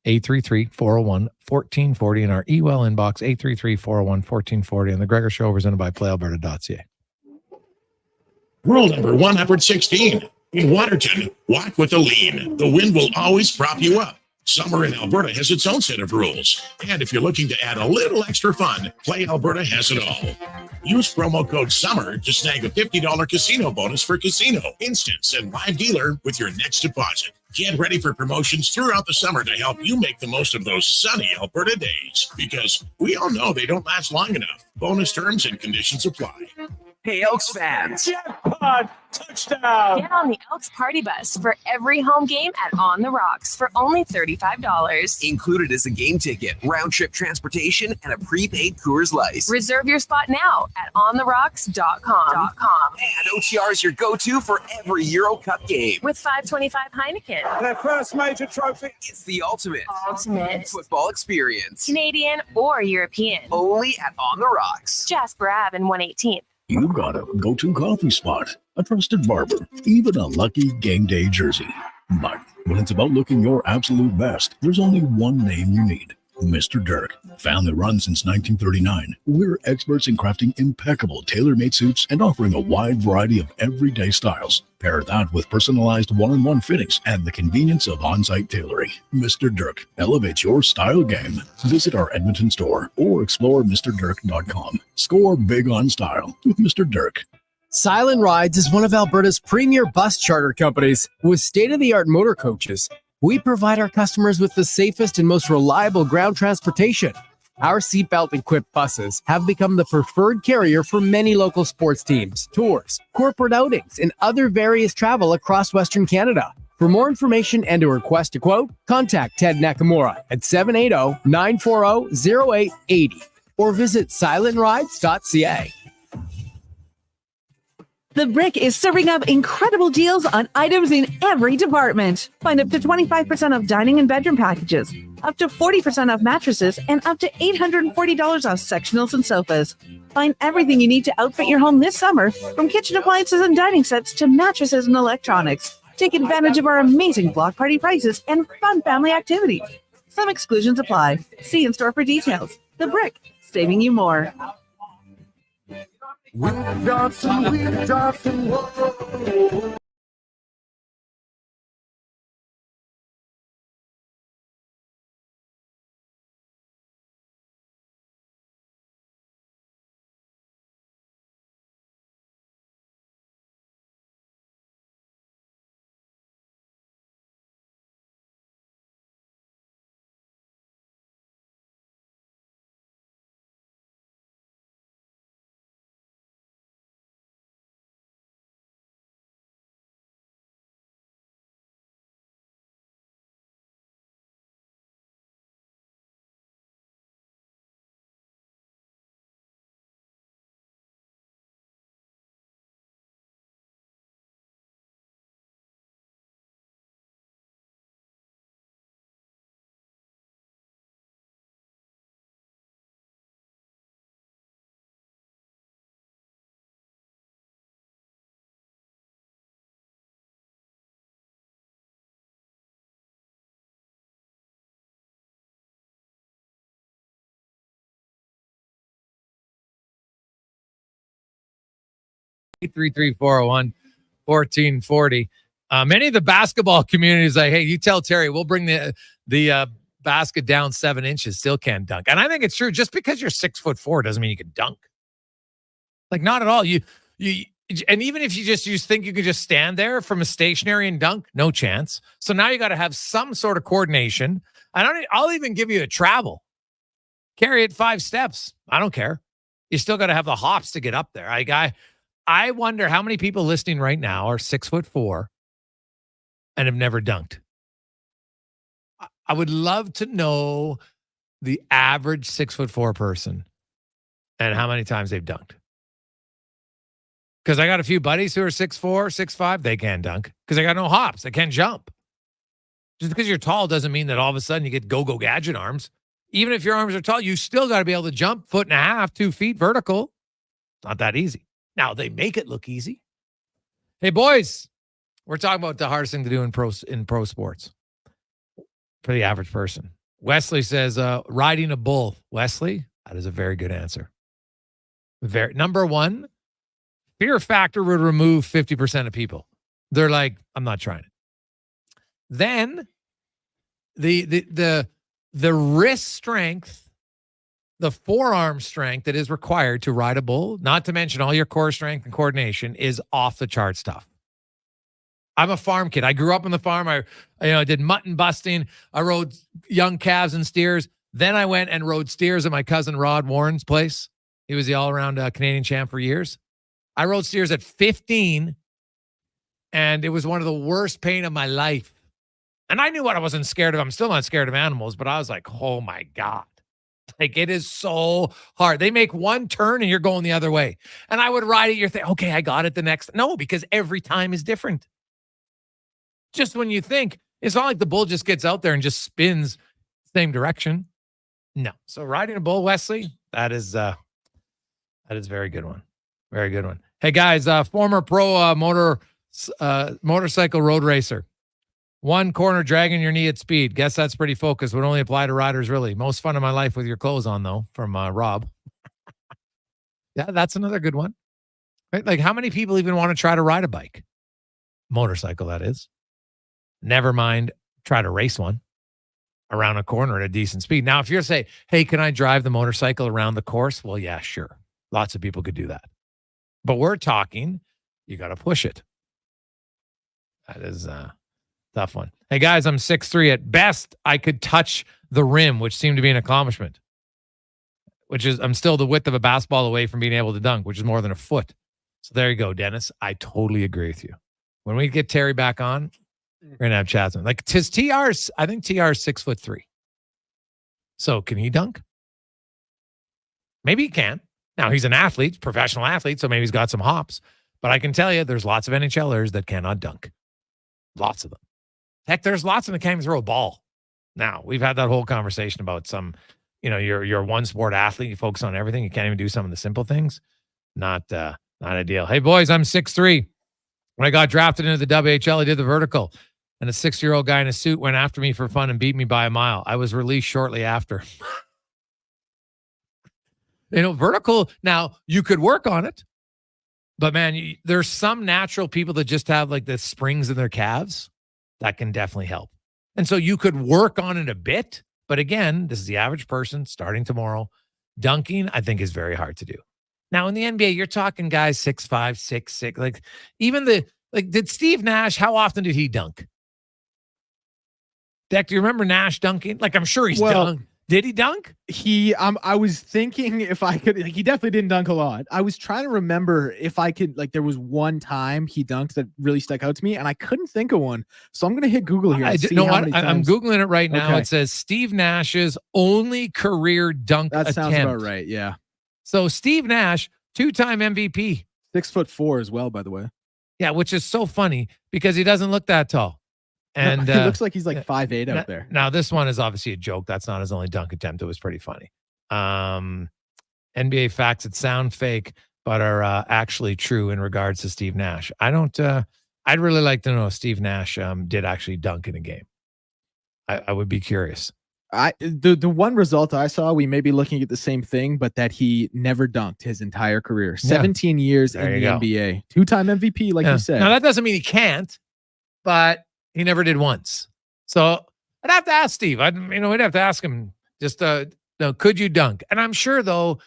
833-401-1440 in our email inbox. 833-401-1440 and the Gregor Show presented by PlayAlberta.ca. Rule number 116. In Waterton, walk with a lean. The wind will always prop you up. Summer in Alberta has its own set of rules. And if you're looking to add a little extra fun, Play Alberta has it all. Use promo code SUMMER to snag a $50 casino bonus for casino, instants, and live dealer with your next deposit. Get ready for promotions throughout the summer to help you make the most of those sunny Alberta days. Because we all know they don't last long enough. Bonus terms and conditions apply. Hey, Elks fans. spot. Touchdown. Get on the Elks party bus for every home game at On the Rocks for only $35. Included is a game ticket, round-trip transportation, and a prepaid Coors Light. Reserve your spot now at ontherocks.com. And OTR is your go-to for every Euro Cup game. With $5.25 Heineken. Their first major trophy. It's the ultimate football experience. Canadian or European. Only at On the Rocks. Jasper Ave and 118th. You've got a go-to coffee spot, a trusted barber, even a lucky game day jersey. But when it's about looking your absolute best, there's only one name you need. Mr. Dirk. Family run since 1939. We're experts in crafting impeccable tailor-made suits and offering a wide variety of everyday styles. Pair that with personalized one-on-one fittings and the convenience of on-site tailoring. Mr. Dirk elevates your style game. Visit our Edmonton store or explore MrDirk.com. Score big on style with Mr. Dirk. Silent Rides is one of Alberta's premier bus charter companies with state-of-the-art motor coaches. We provide our customers with the safest and most reliable ground transportation. Our seatbelt-equipped buses have become the preferred carrier for many local sports teams, tours, corporate outings, and other various travel across Western Canada. For more information and to request a quote, contact Ted Nakamura at 780-940-0880 or visit silentrides.ca. The Brick is serving up incredible deals on items in every department. Find up to 25% off dining and bedroom packages, up to 40% off mattresses, and up to $840 off sectionals and sofas. Find everything you need to outfit your home this summer, from kitchen appliances and dining sets to mattresses and electronics. Take advantage of our amazing block party prices and fun family activities. Some exclusions apply. See in store for details. The Brick, saving you more. Johnson, whoa. Three 1440. Many of the basketball communities like, hey, you tell Terry, we'll bring the basket down 7 inches, still can't dunk. And I think it's true. Just because you're 6'4" doesn't mean you can dunk. Like, not at all. You and even if you think you could just stand there from a stationary and dunk, no chance. So now you got to have some sort of coordination. I'll even give you a travel. Carry it 5 steps. I don't care. You still got to have the hops to get up there. I wonder how many people listening right now are 6'4" and have never dunked. I would love to know the average 6'4" person and how many times they've dunked. Because I got a few buddies who are 6'4", 6'5", they can't dunk because they got no hops. They can't jump. Just because you're tall doesn't mean that all of a sudden you get go-go gadget arms. Even if your arms are tall, you still got to be able to jump 1.5 feet, 2 feet vertical. It's not that easy. Now, they make it look easy. Hey, boys, we're talking about the hardest thing to do in pro sports for the average person. Wesley says, riding a bull. Wesley, that is a very good answer. Number one, fear factor would remove 50% of people. They're like, I'm not trying it. Then the wrist strength, the forearm strength that is required to ride a bull, not to mention all your core strength and coordination, is off the chart stuff. I'm a farm kid. I grew up on the farm. I did mutton busting. I rode young calves and steers. Then I went and rode steers at my cousin Rod Warren's place. He was the all-around Canadian champ for years. I rode steers at 15, and it was one of the worst pain of my life. And I knew what I wasn't scared of. I'm still not scared of animals, but I was like, oh my God. Like, it is so hard. They make one turn and you're going the other way. And I would ride it. You're thinking, okay, I got it the next. No, because every time is different. Just when you think, it's not like the bull just gets out there and just spins same direction. No. So riding a bull, Wesley, that is a very good one. Very good one. Hey guys, former pro motorcycle road racer. One corner dragging your knee at speed. Guess that's pretty focused. Would only apply to riders, really. Most fun of my life with your clothes on, though, from Rob. Yeah, that's another good one. Right? Like, how many people even want to try to ride a bike? Motorcycle, that is. Never mind try to race one around a corner at a decent speed. Now, if you're saying, hey, can I drive the motorcycle around the course? Well, yeah, sure. Lots of people could do that. But we're talking, you got to push it. That is a tough one. Hey, guys, I'm 6'3". At best, I could touch the rim, which seemed to be an accomplishment. I'm still the width of a basketball away from being able to dunk, which is more than a foot. So there you go, Dennis. I totally agree with you. When we get Terry back on, we're going to have chats. Like, I think TR is 6'3". So can he dunk? Maybe he can. Now, he's an athlete, professional athlete, so maybe he's got some hops. But I can tell you, there's lots of NHLers that cannot dunk. Lots of them. Heck, there's lots of them that can't even throw a ball. Now, we've had that whole conversation about some, you're a one-sport athlete. You focus on everything. You can't even do some of the simple things. Not ideal. Hey, boys, I'm 6'3". When I got drafted into the WHL, I did the vertical. And a 6-year-old guy in a suit went after me for fun and beat me by a mile. I was released shortly after. Vertical, now, you could work on it. But, man, there's some natural people that just have, like, the springs in their calves. That can definitely help. And so you could work on it a bit. But, again, this is the average person starting tomorrow. Dunking, I think, is very hard to do. Now, in the NBA, you're talking guys 6'5", 6'6". Like, even did Steve Nash, how often did he dunk? Deck, do you remember Nash dunking? Like, I'm sure he's dunked. Did he dunk? I was thinking if I could, he definitely didn't dunk a lot. I was trying to remember if I could, there was one time he dunked that really stuck out to me and I couldn't think of one. So I'm going to hit Google here. I'm Googling it right now. Okay. It says Steve Nash's only career dunk attempt. That sounds about right. Yeah. So Steve Nash, 2-time MVP. 6'4" as well, by the way. Yeah. Which is so funny because he doesn't look that tall. And he looks like he's like 5'8" out there. Now, this one is obviously a joke. That's not his only dunk attempt. It was pretty funny. NBA facts that sound fake, but are actually true in regards to Steve Nash. I'd really like to know if Steve Nash did actually dunk in a game. I would be curious. The one result I saw, we may be looking at the same thing, but that he never dunked his entire career. 17 years in the NBA. 2-time MVP, like you said. Now, that doesn't mean he can't, but he never did once. So I'd have to ask Steve. We'd have to ask him just, could you dunk? And I'm sure, though,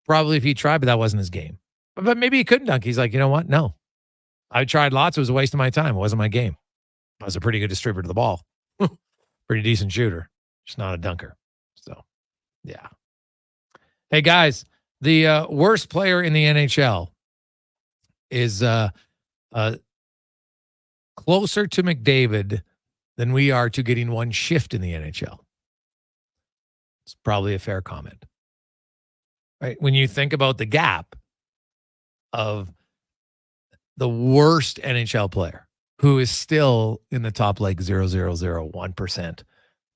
probably if he tried, but that wasn't his game. But maybe he couldn't dunk. He's like, you know what? No. I tried lots. It was a waste of my time. It wasn't my game. I was a pretty good distributor of the ball. Pretty decent shooter. Just not a dunker. So, yeah. Hey, guys, the worst player in the NHL is closer to McDavid than we are to getting one shift in the NHL. It's probably a fair comment. Right? When you think about the gap of the worst NHL player who is still in the top 0.0001%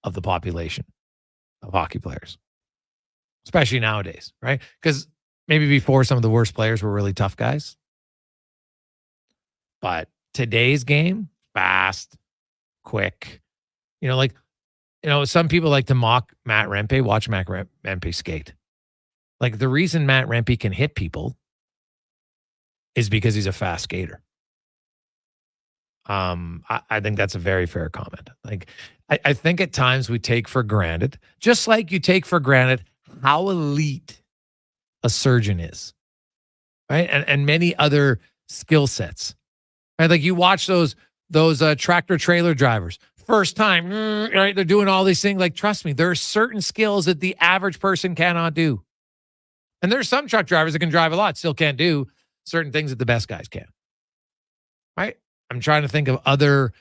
of the population of hockey players, especially nowadays, right? Because maybe before some of the worst players were really tough guys. But today's game, fast, quick. Some people like to mock Matt Rempe. Watch Matt Rempe skate. Like, the reason Matt Rempe can hit people is because he's a fast skater. I think that's a very fair comment. Like, I think at times we take for granted, just like you take for granted how elite a surgeon is, right? And many other skill sets. Right? Like, you watch those tractor trailer drivers. First time, right? They're doing all these things. Like, trust me, there are certain skills that the average person cannot do. And there's some truck drivers that can drive a lot, still can't do certain things that the best guys can. Right? I'm trying to think of other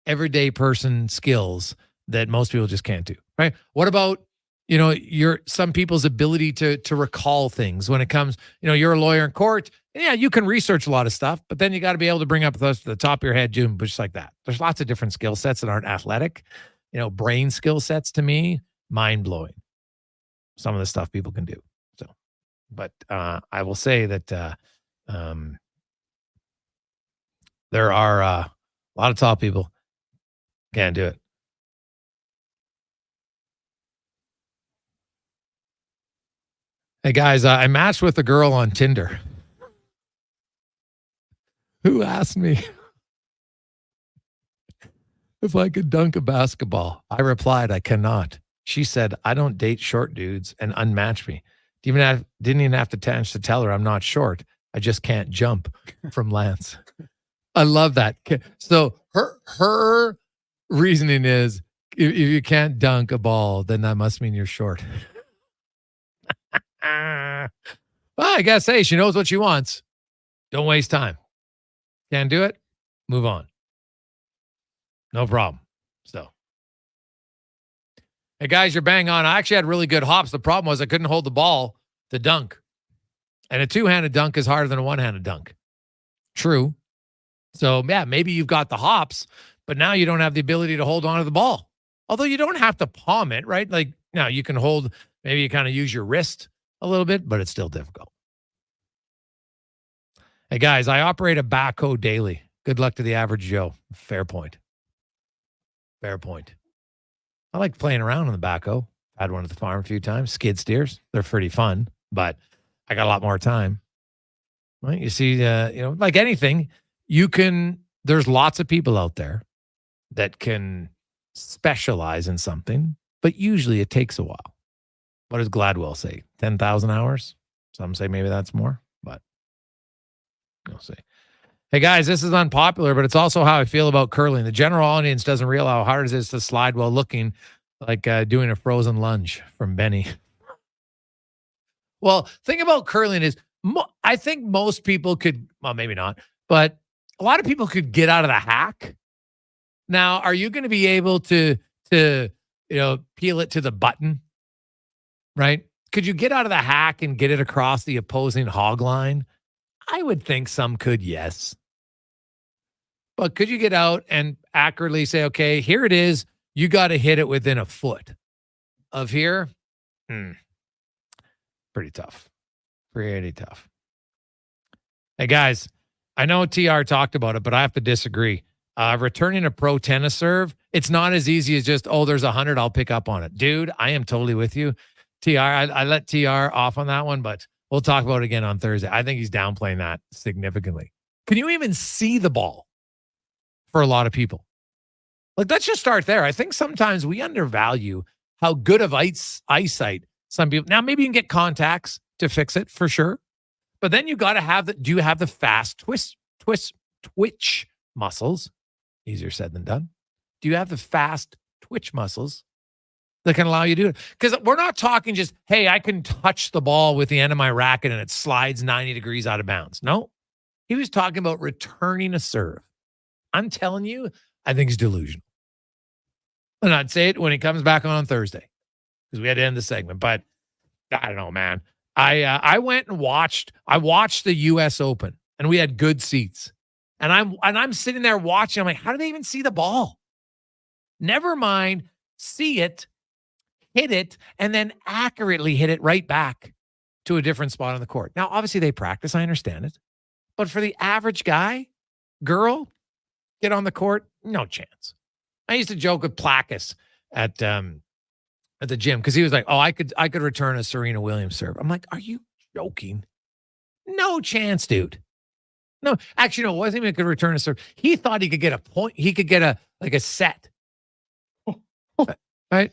everyday person skills that most people just can't do. Right? What about, some people's ability to recall things when it comes, you're a lawyer in court. Yeah, you can research a lot of stuff, but then you got to be able to bring up the top of your head, doing just like that. There's lots of different skill sets that aren't athletic. Brain skill sets, to me, mind blowing. Some of the stuff people can do. So, but I will say that there are a lot of top people can't do it. Hey guys, I matched with a girl on Tinder who asked me if I could dunk a basketball. I replied, I cannot. She said, I don't date short dudes, and unmatched me. Didn't even have to chance to tell her I'm not short. I just can't jump. From Lance. I love that. So her reasoning is, if you can't dunk a ball, then that must mean you're short. Well, I guess, hey, she knows what she wants. Don't waste time. Can't do it? Move on. No problem. So, hey, guys, you're bang on. I actually had really good hops. The problem was I couldn't hold the ball to dunk. And a two-handed dunk is harder than a one-handed dunk. True. So, yeah, maybe you've got the hops, but now you don't have the ability to hold on to the ball. Although you don't have to palm it, right? Like, now you can hold, maybe you kind of use your wrist a little bit, but it's still difficult. Hey, guys, I operate a backhoe daily. Good luck to the average Joe. Fair point. Fair point. I like playing around on the backhoe. Had one at the farm a few times. Skid steers. They're pretty fun, but I got a lot more time. Right? You see, like anything, there's lots of people out there that can specialize in something, but usually it takes a while. What does Gladwell say? 10,000 hours? Some say maybe that's more, but we'll see. Hey, guys, this is unpopular, but it's also how I feel about curling. The general audience doesn't realize how hard it is to slide while looking like doing a frozen lunge, from Benny. Well, thing about curling is I think most people could, well, maybe not, but a lot of people could get out of the hack. Now, are you going to be able to peel it to the button? Right? Could you get out of the hack and get it across the opposing hog line? I would think some could, yes. But could you get out and accurately say, okay, here it is. You got to hit it within a foot of here? Pretty tough. Pretty tough. Hey, guys, I know TR talked about it, but I have to disagree. Returning a pro tennis serve, it's not as easy as just, there's 100, I'll pick up on it. Dude, I am totally with you. TR, I let TR off on that one, but we'll talk about it again on Thursday. I think he's downplaying that significantly. Can you even see the ball for a lot of people? Like, let's just start there. I think sometimes we undervalue how good of eyesight some people. Now, maybe you can get contacts to fix it for sure, but then you got to have do you have the fast twitch muscles? Easier said than done. Do you have the fast twitch muscles that can allow you to do it? Because we're not talking just, hey, I can touch the ball with the end of my racket and it slides 90 degrees out of bounds. No, he was talking about returning a serve. I'm telling you, I think he's delusional. And I'd say it when he comes back on Thursday, because we had to end the segment. But I don't know, man. I went and watched the U.S. Open, and we had good seats. And I'm sitting there watching. I'm like, how do they even see the ball? Never mind, see it, hit it, and then accurately hit it right back to a different spot on the court. Now, obviously, they practice. I understand it. But for the average guy, girl, get on the court, no chance. I used to joke with Placus at the gym because he was like, I could return a Serena Williams serve. I'm like, are you joking? No chance, dude. No, actually, no, it wasn't even a good return a serve. He thought he could get a point. He could get a set. Right?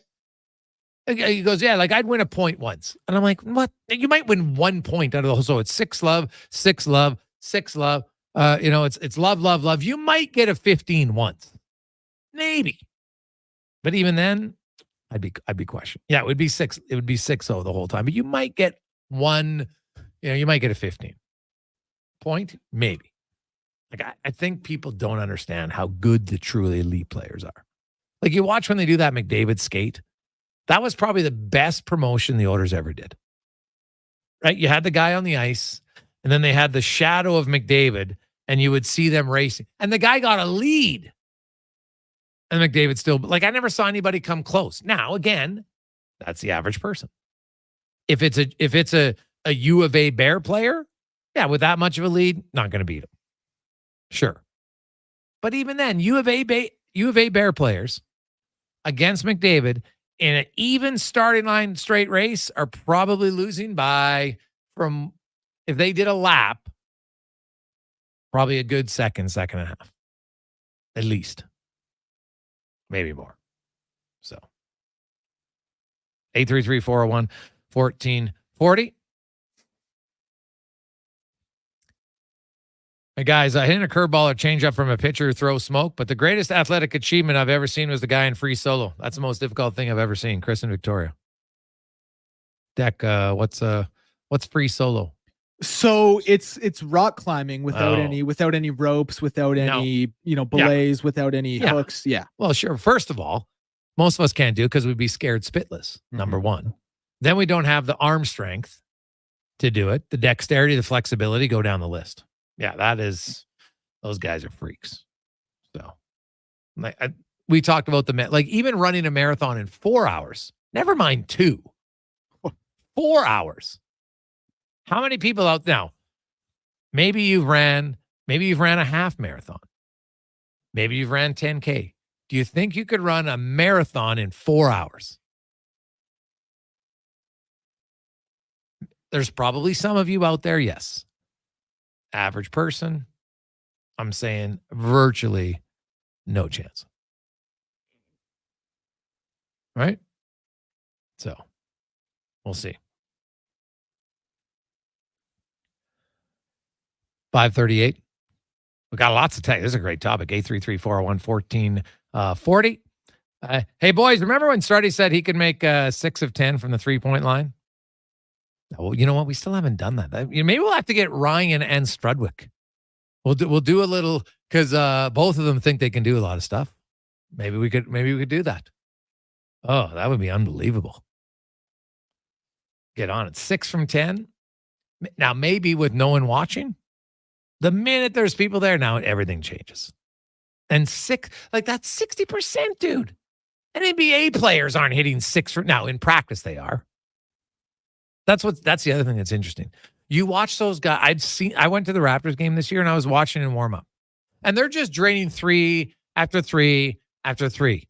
He goes, yeah, like I'd win a point once. And I'm like, what? You might win 1 point out of the whole. So it's 6-love, 6-love, 6-love. It's love, love, love. You might get a 15 once. Maybe. But even then, I'd be questioning. Yeah, it would be 6. It would be 6-0 the whole time. But you might get one, you might get a 15. point, maybe. Like, I think people don't understand how good the truly elite players are. Like, you watch when they do that McDavid skate. That was probably the best promotion the Oilers ever did. Right? You had the guy on the ice, and then they had the shadow of McDavid, and you would see them racing. And the guy got a lead. And McDavid still, like, I never saw anybody come close. Now, again, that's the average person. If it's a U of A Bear player, yeah, with that much of a lead, not going to beat him. Sure. But even then, U of A Bear players against McDavid in an even starting line straight race are probably losing by, from, if they did a lap, probably a good second and a half. At least. Maybe more. So 833-401-1440. Hey guys, hitting a curveball or change up from a pitcher who throws smoke, but the greatest athletic achievement I've ever seen was the guy in free solo. That's the most difficult thing I've ever seen. Chris and Victoria. Deck, what's free solo? So it's rock climbing without any ropes, without any belays, without any hooks. Yeah. Well, sure. First of all, most of us can't do it because we'd be scared spitless. Number one. Then we don't have the arm strength to do it. The dexterity, the flexibility, go down the list. Yeah, those guys are freaks. So, we talked about like even running a marathon in 4 hours. Never mind 2. 4 hours. How many people out now? Maybe you've ran a half marathon. Maybe you've ran 10K. Do you think you could run a marathon in 4 hours? There's probably some of you out there, yes. Average person, I'm saying virtually no chance. Right? So, we'll see. 538. We got lots of text. This is a great topic. 833-401-1440. Hey, boys, remember when Struddy said he could make 6 of 10 from the three-point line? Well, you know what? We still haven't done that. Maybe we'll have to get Ryan and Strudwick. We'll do a little, because both of them think they can do a lot of stuff. Maybe we could do that. Oh, that would be unbelievable. Get on it. 6 from 10. Now, maybe with no one watching, the minute there's people there, now everything changes. And 6, like that's 60%, dude. And NBA players aren't hitting 6 from now. In practice, they are. That's the other thing that's interesting. You watch those guys. I went to the Raptors game this year and I was watching in warm up, and they're just draining 3 after 3 after 3.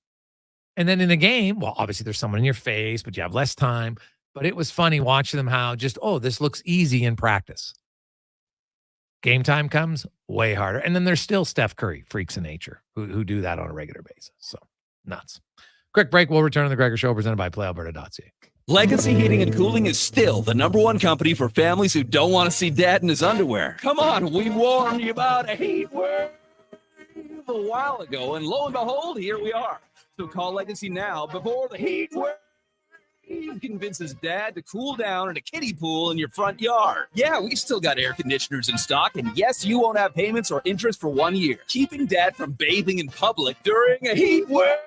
And then in the game, well, obviously there's someone in your face, but you have less time. But it was funny watching them how just, this looks easy in practice. Game time comes, way harder. And then there's still Steph Curry, freaks of nature, who do that on a regular basis. So, nuts. Quick break. We'll return to the Gregor Show, presented by PlayAlberta.ca. Legacy Heating and Cooling is still the #1 company for families who don't want to see dad in his underwear. Come on, we warned you about a heat wave a while ago, and lo and behold, here we are. So call Legacy now before the heat wave convinces dad to cool down in a kiddie pool in your front yard. Yeah, we've still got air conditioners in stock, and yes, you won't have payments or interest for 1 year. Keeping dad from bathing in public during a heat wave.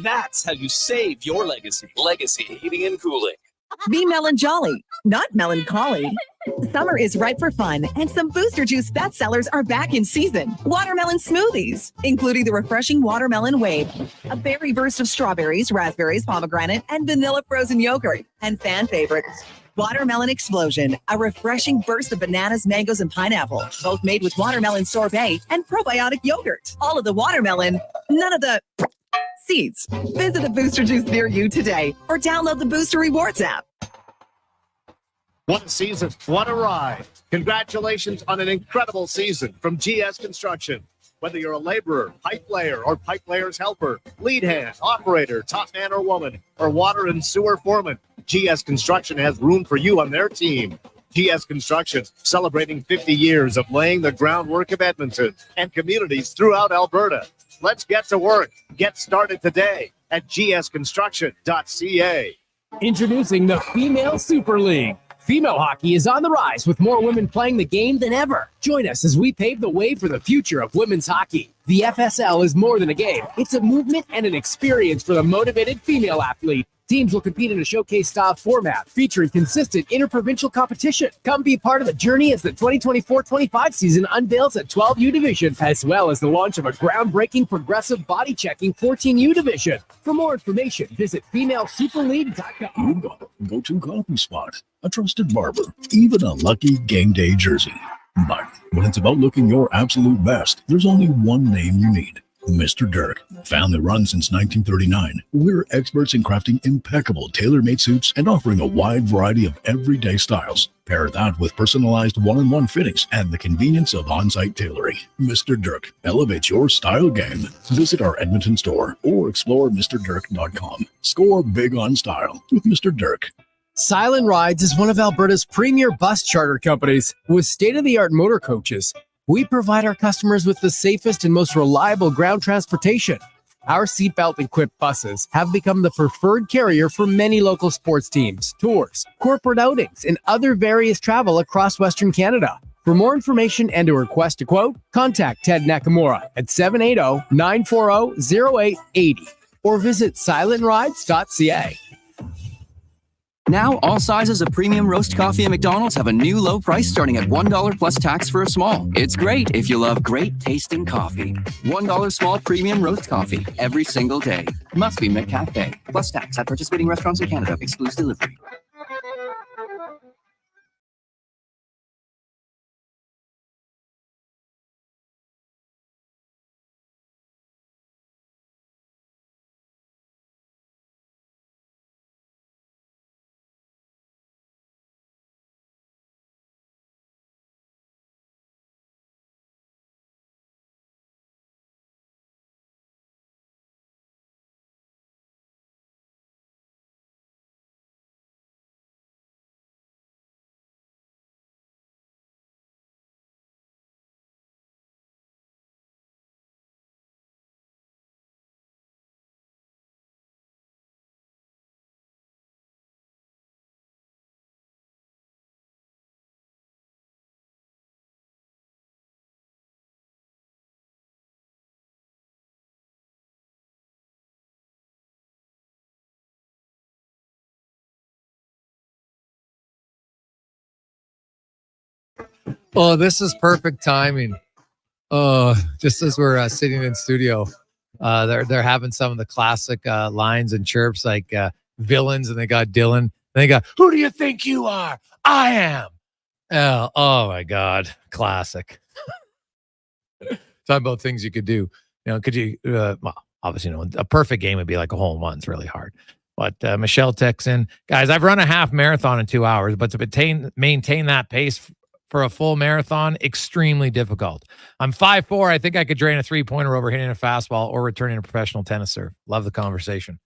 That's how you save your legacy. Legacy Heating and Cooling. Be melon jolly, not melancholy. Summer is ripe for fun, and some Booster Juice bestsellers are back in season. Watermelon smoothies, including the refreshing Watermelon Wave, a berry burst of strawberries, raspberries, pomegranate, and vanilla frozen yogurt, and fan favorites, Watermelon Explosion, a refreshing burst of bananas, mangoes, and pineapple, both made with watermelon sorbet and probiotic yogurt. All of the watermelon, none of the seeds. Visit a Booster Juice near you today or download the Booster Rewards app. What a season. What a ride. Congratulations on an incredible season from GS Construction. Whether you're a laborer, pipe layer, or pipe layer's helper, lead hand, operator, top man or woman, or water and sewer foreman, GS Construction has room for you on their team. GS Construction, celebrating 50 years of laying the groundwork of Edmonton and communities throughout Alberta. Let's get to work. Get started today at gsconstruction.ca. Introducing the Female Super League. Female hockey is on the rise with more women playing the game than ever. Join us as we pave the way for the future of women's hockey. The FSL is more than a game. It's a movement and an experience for the motivated female athlete. Teams will compete in a showcase-style format featuring consistent interprovincial competition. Come be part of the journey as the 2024-25 season unveils a 12U division, as well as the launch of a groundbreaking progressive body-checking 14U division. For more information, visit femalesuperleague.com. Go-to coffee spot, a trusted barber, even a lucky game day jersey. But when it's about looking your absolute best, there's only one name you need. Mr. Dirk. Family run since 1939. We're experts in crafting impeccable tailor-made suits and offering a wide variety of everyday styles. Pair that with personalized one-on-one fittings and the convenience of on-site tailoring. Mr. Dirk. Elevate your style game. Visit our Edmonton store or explore MrDirk.com. Score big on style with Mr. Dirk. Silent Rides is one of Alberta's premier bus charter companies with state-of-the-art motor coaches. We provide our customers with the safest and most reliable ground transportation. Our seatbelt-equipped buses have become the preferred carrier for many local sports teams, tours, corporate outings, and other various travel across Western Canada. For more information and to request a quote, contact Ted Nakamura at 780-940-0880 or visit silentrides.ca. Now, all sizes of premium roast coffee at McDonald's have a new low price starting at $1 plus tax for a small. It's great if you love great tasting coffee. $1 small premium roast coffee every single day. Must be McCafe. Plus tax at participating restaurants in Canada. Excludes delivery. Oh, this is perfect timing. Just as we're sitting in studio, they're having some of the classic lines and chirps like villains, and they got Dylan. And they got, "Who do you think you are? I am." Oh my God, classic. Talk about things you could do. You know, could you? Well, obviously, a perfect game would be like a hole in one. It's really hard. But Michelle texts in, guys, I've run a half marathon in 2 hours, but to maintain that pace for a full marathon, extremely difficult. I'm 5'4". I think I could drain a three-pointer over hitting a fastball or returning a professional tennis serve. Love the conversation.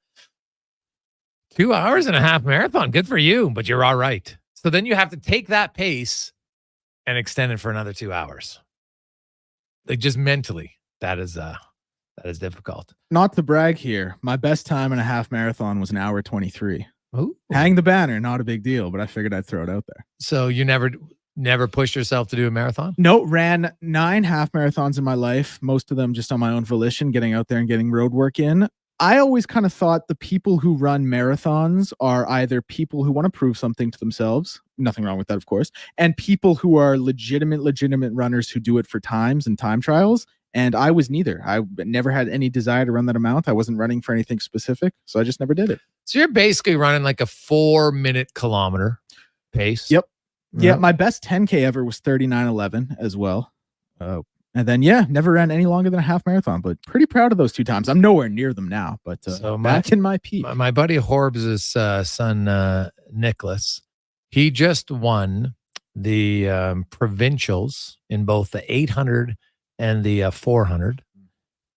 2 hours and a half marathon. Good for you, but you're all right. So then you have to take that pace and extend it for another 2 hours. Like just mentally, that is difficult. Not to brag here, my best time in a half marathon was an hour 23. Ooh. Hang the banner, not a big deal, but I figured I'd throw it out there. So you never pushed yourself to do a marathon? No, ran 9 half marathons in my life, most of them just on my own volition, getting out there and getting road work in. I always kind of thought the people who run marathons are either people who want to prove something to themselves, nothing wrong with that, of course, and people who are legitimate runners who do it for times and time trials. And I was neither. I never had any desire to run that amount. I wasn't running for anything specific, so I just never did it. So you're basically running like a 4-minute kilometer pace. Yep. Yeah, my best 10K ever was 39:11 as well. And then, never ran any longer than a half marathon, but pretty proud of those 2 times. I'm nowhere near them now, but back in my peak. My buddy Horbs' son, Nicholas, he just won the provincials in both the 800 and the 400.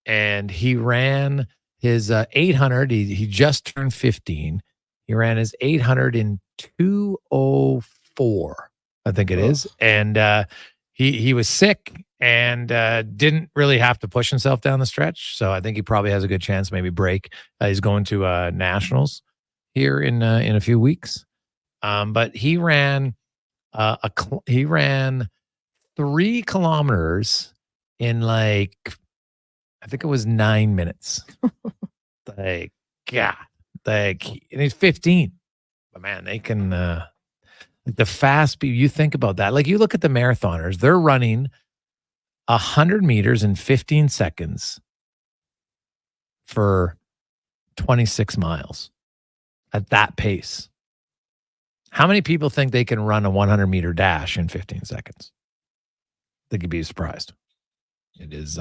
And he ran his 800. He just turned 15. He ran his 800 in 2:04, I think it is. And he was sick and didn't really have to push himself down the stretch. So I think he probably has a good chance to maybe break. He's going to nationals here in a few weeks. But he ran he ran 3 kilometers in like, I think it was 9 minutes. Like, God, and he's 15. But man, they can like the fast people. You think about that. Like you look at the marathoners, they're running 100 meters in 15 seconds for 26 miles at that pace. How many people think they can run a 100-meter dash in 15 seconds? I think you'd be surprised. It is,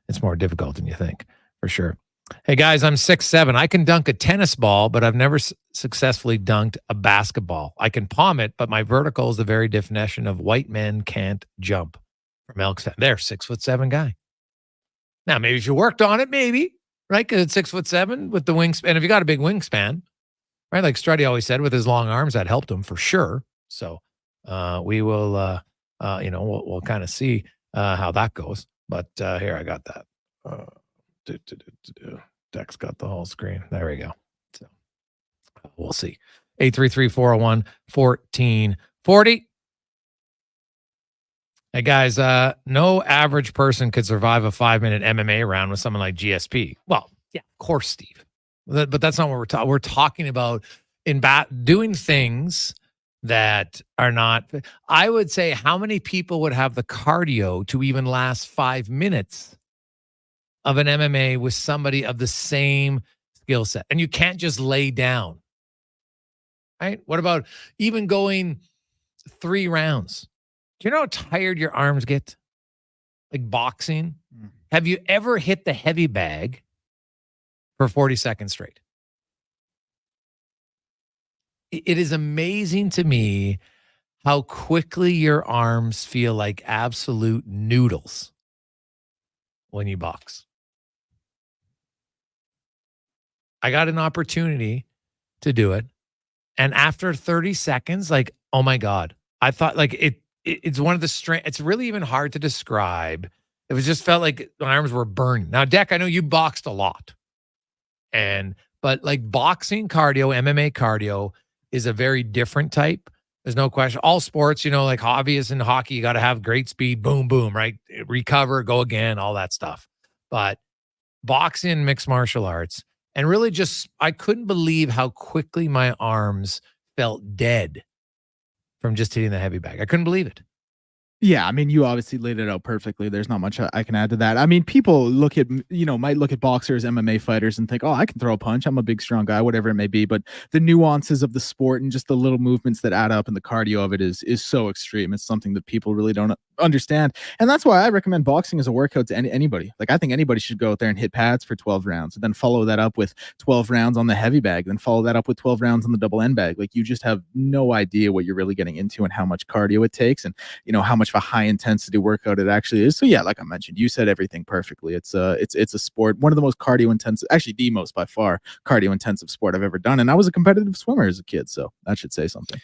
it's more difficult than you think, for sure. Hey, guys, I'm 6'7". I can dunk a tennis ball, but I've never successfully dunked a basketball. I can palm it, but my vertical is the very definition of white men can't jump. From Elks fan. They're 6'7" guy. Now, maybe if you worked on it, maybe, right? Because it's 6'7" with the wingspan. If you got a big wingspan, right? Like Struddy always said, with his long arms, that helped him for sure. So we will, we'll kind of see how that goes. But here, I got that. Dex got the whole screen. There we go. So we'll see. 833-401-1440. Hey, guys, no average person could survive a 5-minute MMA round with someone like GSP. Well, yeah, of course, Steve. But that's not what we're talking. We're talking about doing things that are not. I would say, how many people would have the cardio to even last 5 minutes of an MMA with somebody of the same skill set? And you can't just lay down, right? What about even going 3 rounds? Do you know how tired your arms get? Like boxing. Have you ever hit the heavy bag for 40 seconds straight? It is amazing to me how quickly your arms feel like absolute noodles when you box. I got an opportunity to do it. And after 30 seconds, like, oh my God, I thought like it's one of the strength. It's really even hard to describe. It was just felt like my arms were burning. Now, Deck, I know you boxed a lot. But like boxing cardio, MMA cardio is a very different type. There's no question. All sports, like obvious in hockey, you got to have great speed, boom, boom, right? Recover, go again, all that stuff. But boxing, mixed martial arts, and really just, I couldn't believe how quickly my arms felt dead from just hitting the heavy bag. I couldn't believe it. Yeah, I mean, you obviously laid it out perfectly. There's not much I can add to that. I mean, people might look at boxers, MMA fighters and think, oh, I can throw a punch. I'm a big, strong guy, whatever it may be. But the nuances of the sport and just the little movements that add up and the cardio of it is so extreme. It's something that people really don't understand. And that's why I recommend boxing as a workout to anybody. Like, I think anybody should go out there and hit pads for 12 rounds and then follow that up with 12 rounds on the heavy bag, then follow that up with 12 rounds on the double end bag. Like, you just have no idea what you're really getting into and how much cardio it takes and, how much of a high intensity workout it actually is. So yeah, like I mentioned, you said everything perfectly. It's a sport, one of the most cardio intensive, actually the most by far cardio intensive sport I've ever done. And I was a competitive swimmer as a kid, so that should say something.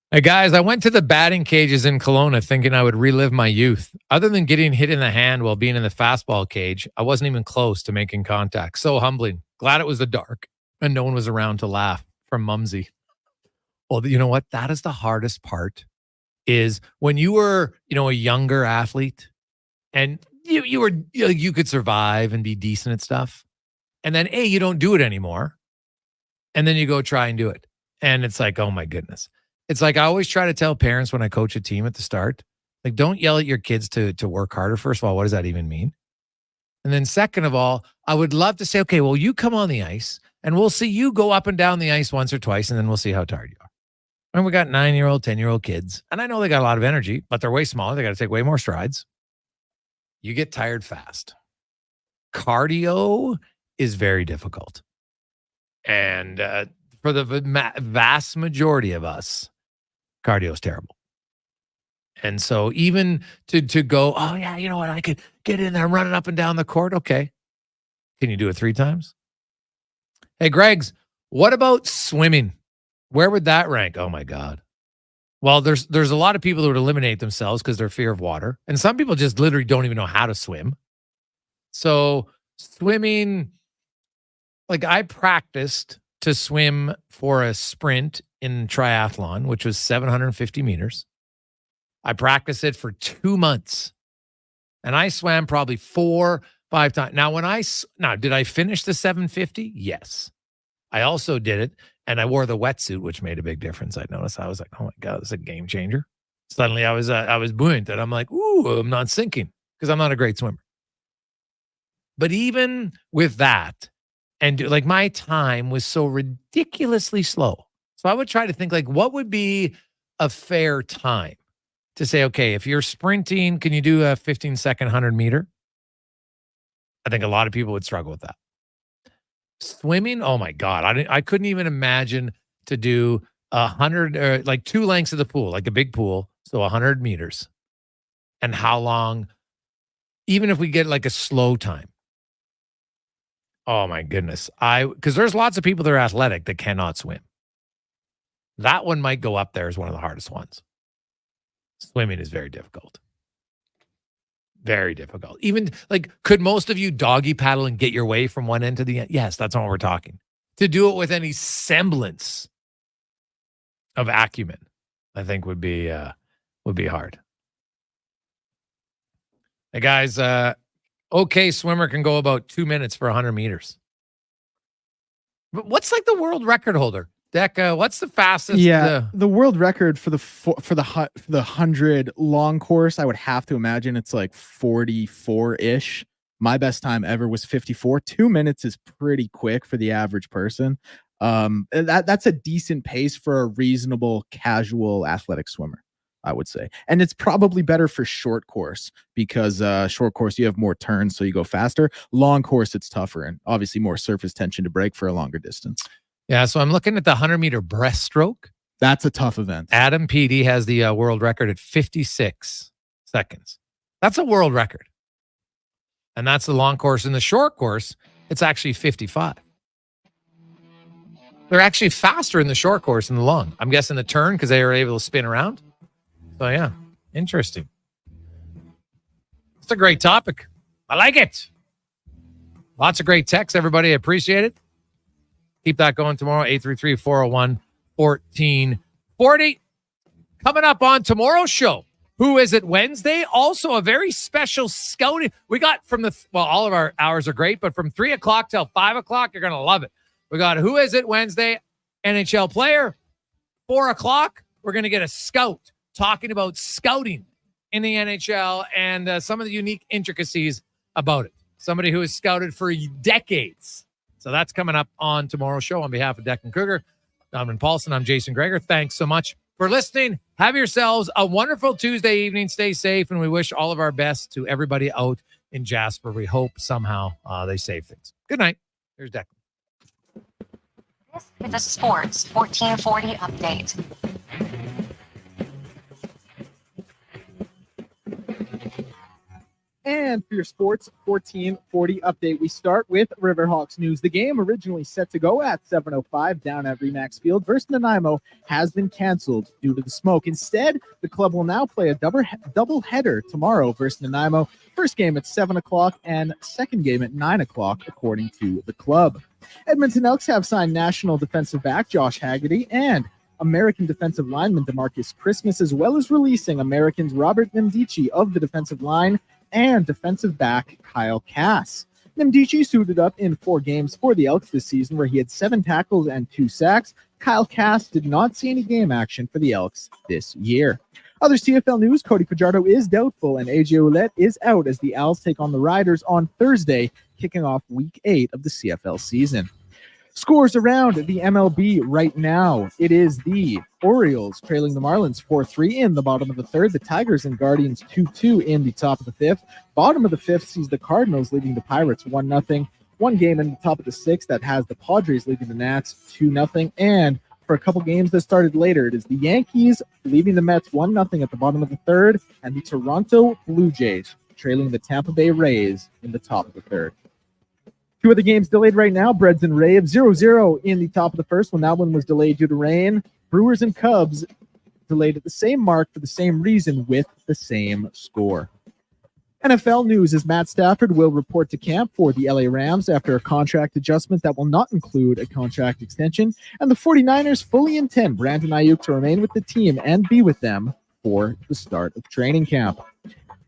Hey guys, I went to the batting cages in Kelowna thinking I would relive my youth. Other than getting hit in the hand while being in the fastball cage, I wasn't even close to making contact. So humbling. Glad it was the dark and no one was around to laugh. From Mumsy. Well, you know what? That is the hardest part. Is when you were, a younger athlete and you could survive and be decent at stuff. And then you don't do it anymore. And then you go try and do it. And it's like, oh my goodness. It's like I always try to tell parents when I coach a team at the start, like, don't yell at your kids to work harder. First of all, what does that even mean? And then second of all, I would love to say, okay, well, you come on the ice and we'll see you go up and down the ice once or twice, and then we'll see how tired you are. And we got 9-year-old, 10-year-old kids. And I know they got a lot of energy, but they're way smaller. They got to take way more strides. You get tired fast. Cardio is very difficult. And for the vast majority of us, cardio is terrible. And so even to go, oh yeah, you know what? I could get in there running up and down the court. Okay. Can you do it 3 times? Hey, Greggs, what about swimming? Where would that rank? Oh my God. Well, there's a lot of people who would eliminate themselves because they're fear of water. And some people just literally don't even know how to swim. So swimming, like I practiced to swim for a sprint in triathlon, which was 750 meters. I practiced it for 2 months. And I swam probably 4-5 times. Now, did I finish the 750? Yes. I also did it, and I wore the wetsuit, which made a big difference. I noticed. I was like, oh my God, this is a game changer. Suddenly I was buoyant, and I'm like, ooh, I'm not sinking because I'm not a great swimmer. But even with that, and like my time was so ridiculously slow. So I would try to think like, what would be a fair time to say, okay, if you're sprinting, can you do a 15-second 100-meter? I think a lot of people would struggle with that. Swimming, oh my God, I couldn't even imagine to do 100, like 2 lengths of the pool, like a big pool, so 100 meters. And how long, even if we get like a slow time. Oh my goodness. Because there's lots of people that are athletic that cannot swim. That one might go up there as one of the hardest ones. Swimming is very difficult. Very difficult. Even like, could most of you doggy paddle and get your way from one end to the end? Yes, that's what we're talking. To do it with any semblance of acumen, I think would be hard. Hey guys, okay swimmer can go about 2 minutes for 100 meters. But what's like the world record holder? Decca, what's the fastest? Yeah, the world record for the 100 long course, I would have to imagine it's like 44-ish. My best time ever was 54. 2 minutes is pretty quick for the average person. That's a decent pace for a reasonable casual athletic swimmer, I would say. And it's probably better for short course because short course you have more turns, so you go faster. Long course it's tougher and obviously more surface tension to break for a longer distance. Yeah, so I'm looking at the 100-meter breaststroke. That's a tough event. Adam Peaty has the world record at 56 seconds. That's a world record. And that's the long course. In the short course, it's actually 55. They're actually faster in the short course than the long. I'm guessing the turn because they are able to spin around. So, yeah, interesting. It's a great topic. I like it. Lots of great texts, everybody. I appreciate it. Keep that going tomorrow, 833-401-1440. Coming up on tomorrow's show, Who Is It Wednesday? Also a very special scouting. We got from all of our hours are great, but from 3 o'clock till 5 o'clock, you're going to love it. We got Who Is It Wednesday, NHL player. 4 o'clock, we're going to get a scout talking about scouting in the NHL and some of the unique intricacies about it. Somebody who has scouted for decades. So that's coming up on tomorrow's show. On behalf of Declan Kruger, Donovan Paulson, I'm Jason Gregor. Thanks so much for listening. Have yourselves a wonderful Tuesday evening. Stay safe, and we wish all of our best to everybody out in Jasper. We hope somehow they save things. Good night. Here's Declan. This is a Sports 1440 update. And for your Sports 1440 update, we start with Riverhawks news. The game originally set to go at 7:05 down at Remax Field versus Nanaimo has been canceled due to the smoke. Instead, the club will now play a double header tomorrow versus Nanaimo. First game at 7 o'clock and second game at 9 o'clock, according to the club. Edmonton Elks have signed national defensive back Josh Haggerty and American defensive lineman DeMarcus Christmas, as well as releasing Americans Robert Nemdici of the defensive line and defensive back Kyle Cass. Nemdici suited up in 4 games for the Elks this season, where he had 7 tackles and 2 sacks. Kyle Cass did not see any game action for the Elks this year. Other CFL news, Cody Fajardo is doubtful, and AJ Ouellette is out as the Owls take on the Riders on Thursday, kicking off Week 8 of the CFL season. Scores around the MLB right now. It is the Orioles trailing the Marlins 4-3 in the bottom of the third. The Tigers and Guardians 2-2 in the top of the fifth. Bottom of the fifth sees the Cardinals leading the Pirates 1-0. One game in the top of the sixth that has the Padres leading the Nats 2-0. And for a couple games that started later, it is the Yankees leaving the Mets 1-0 at the bottom of the third, and the Toronto Blue Jays trailing the Tampa Bay Rays in the top of the third. 2 of the games delayed right now. Breds and Raves 0-0 in the top of the first when that one was delayed due to rain. Brewers and Cubs delayed at the same mark for the same reason with the same score. NFL news is Matt Stafford will report to camp for the LA Rams after a contract adjustment that will not include a contract extension, and the 49ers fully intend Brandon Ayuk to remain with the team and be with them for the start of training camp.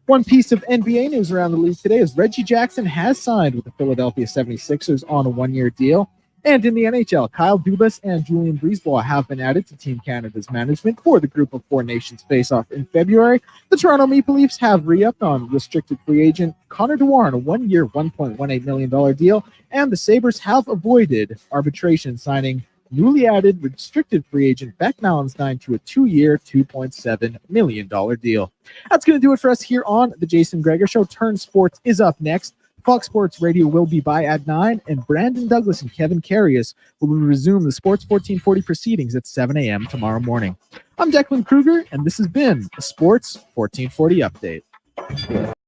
One piece of NBA news around the league today is Reggie Jackson has signed with the Philadelphia 76ers on a one-year deal. And in the NHL, Kyle Dubas and Julian Brisebois have been added to Team Canada's management for the Group of Four Nations face-off in February. The Toronto Maple Leafs have re-upped on restricted free agent Connor Dewar on a one-year, $1.18 million deal, and the Sabres have avoided arbitration, signing newly added restricted free agent Beck Malenstein to a 2-year, $2.7 million deal. That's going to do it for us here on The Jason Gregor Show. Turn Sports is up next. Fox Sports Radio will be by at 9, and Brandon Douglas and Kevin Carius will resume the Sports 1440 proceedings at 7 a.m. tomorrow morning. I'm Declan Kruger, and this has been the Sports 1440 Update.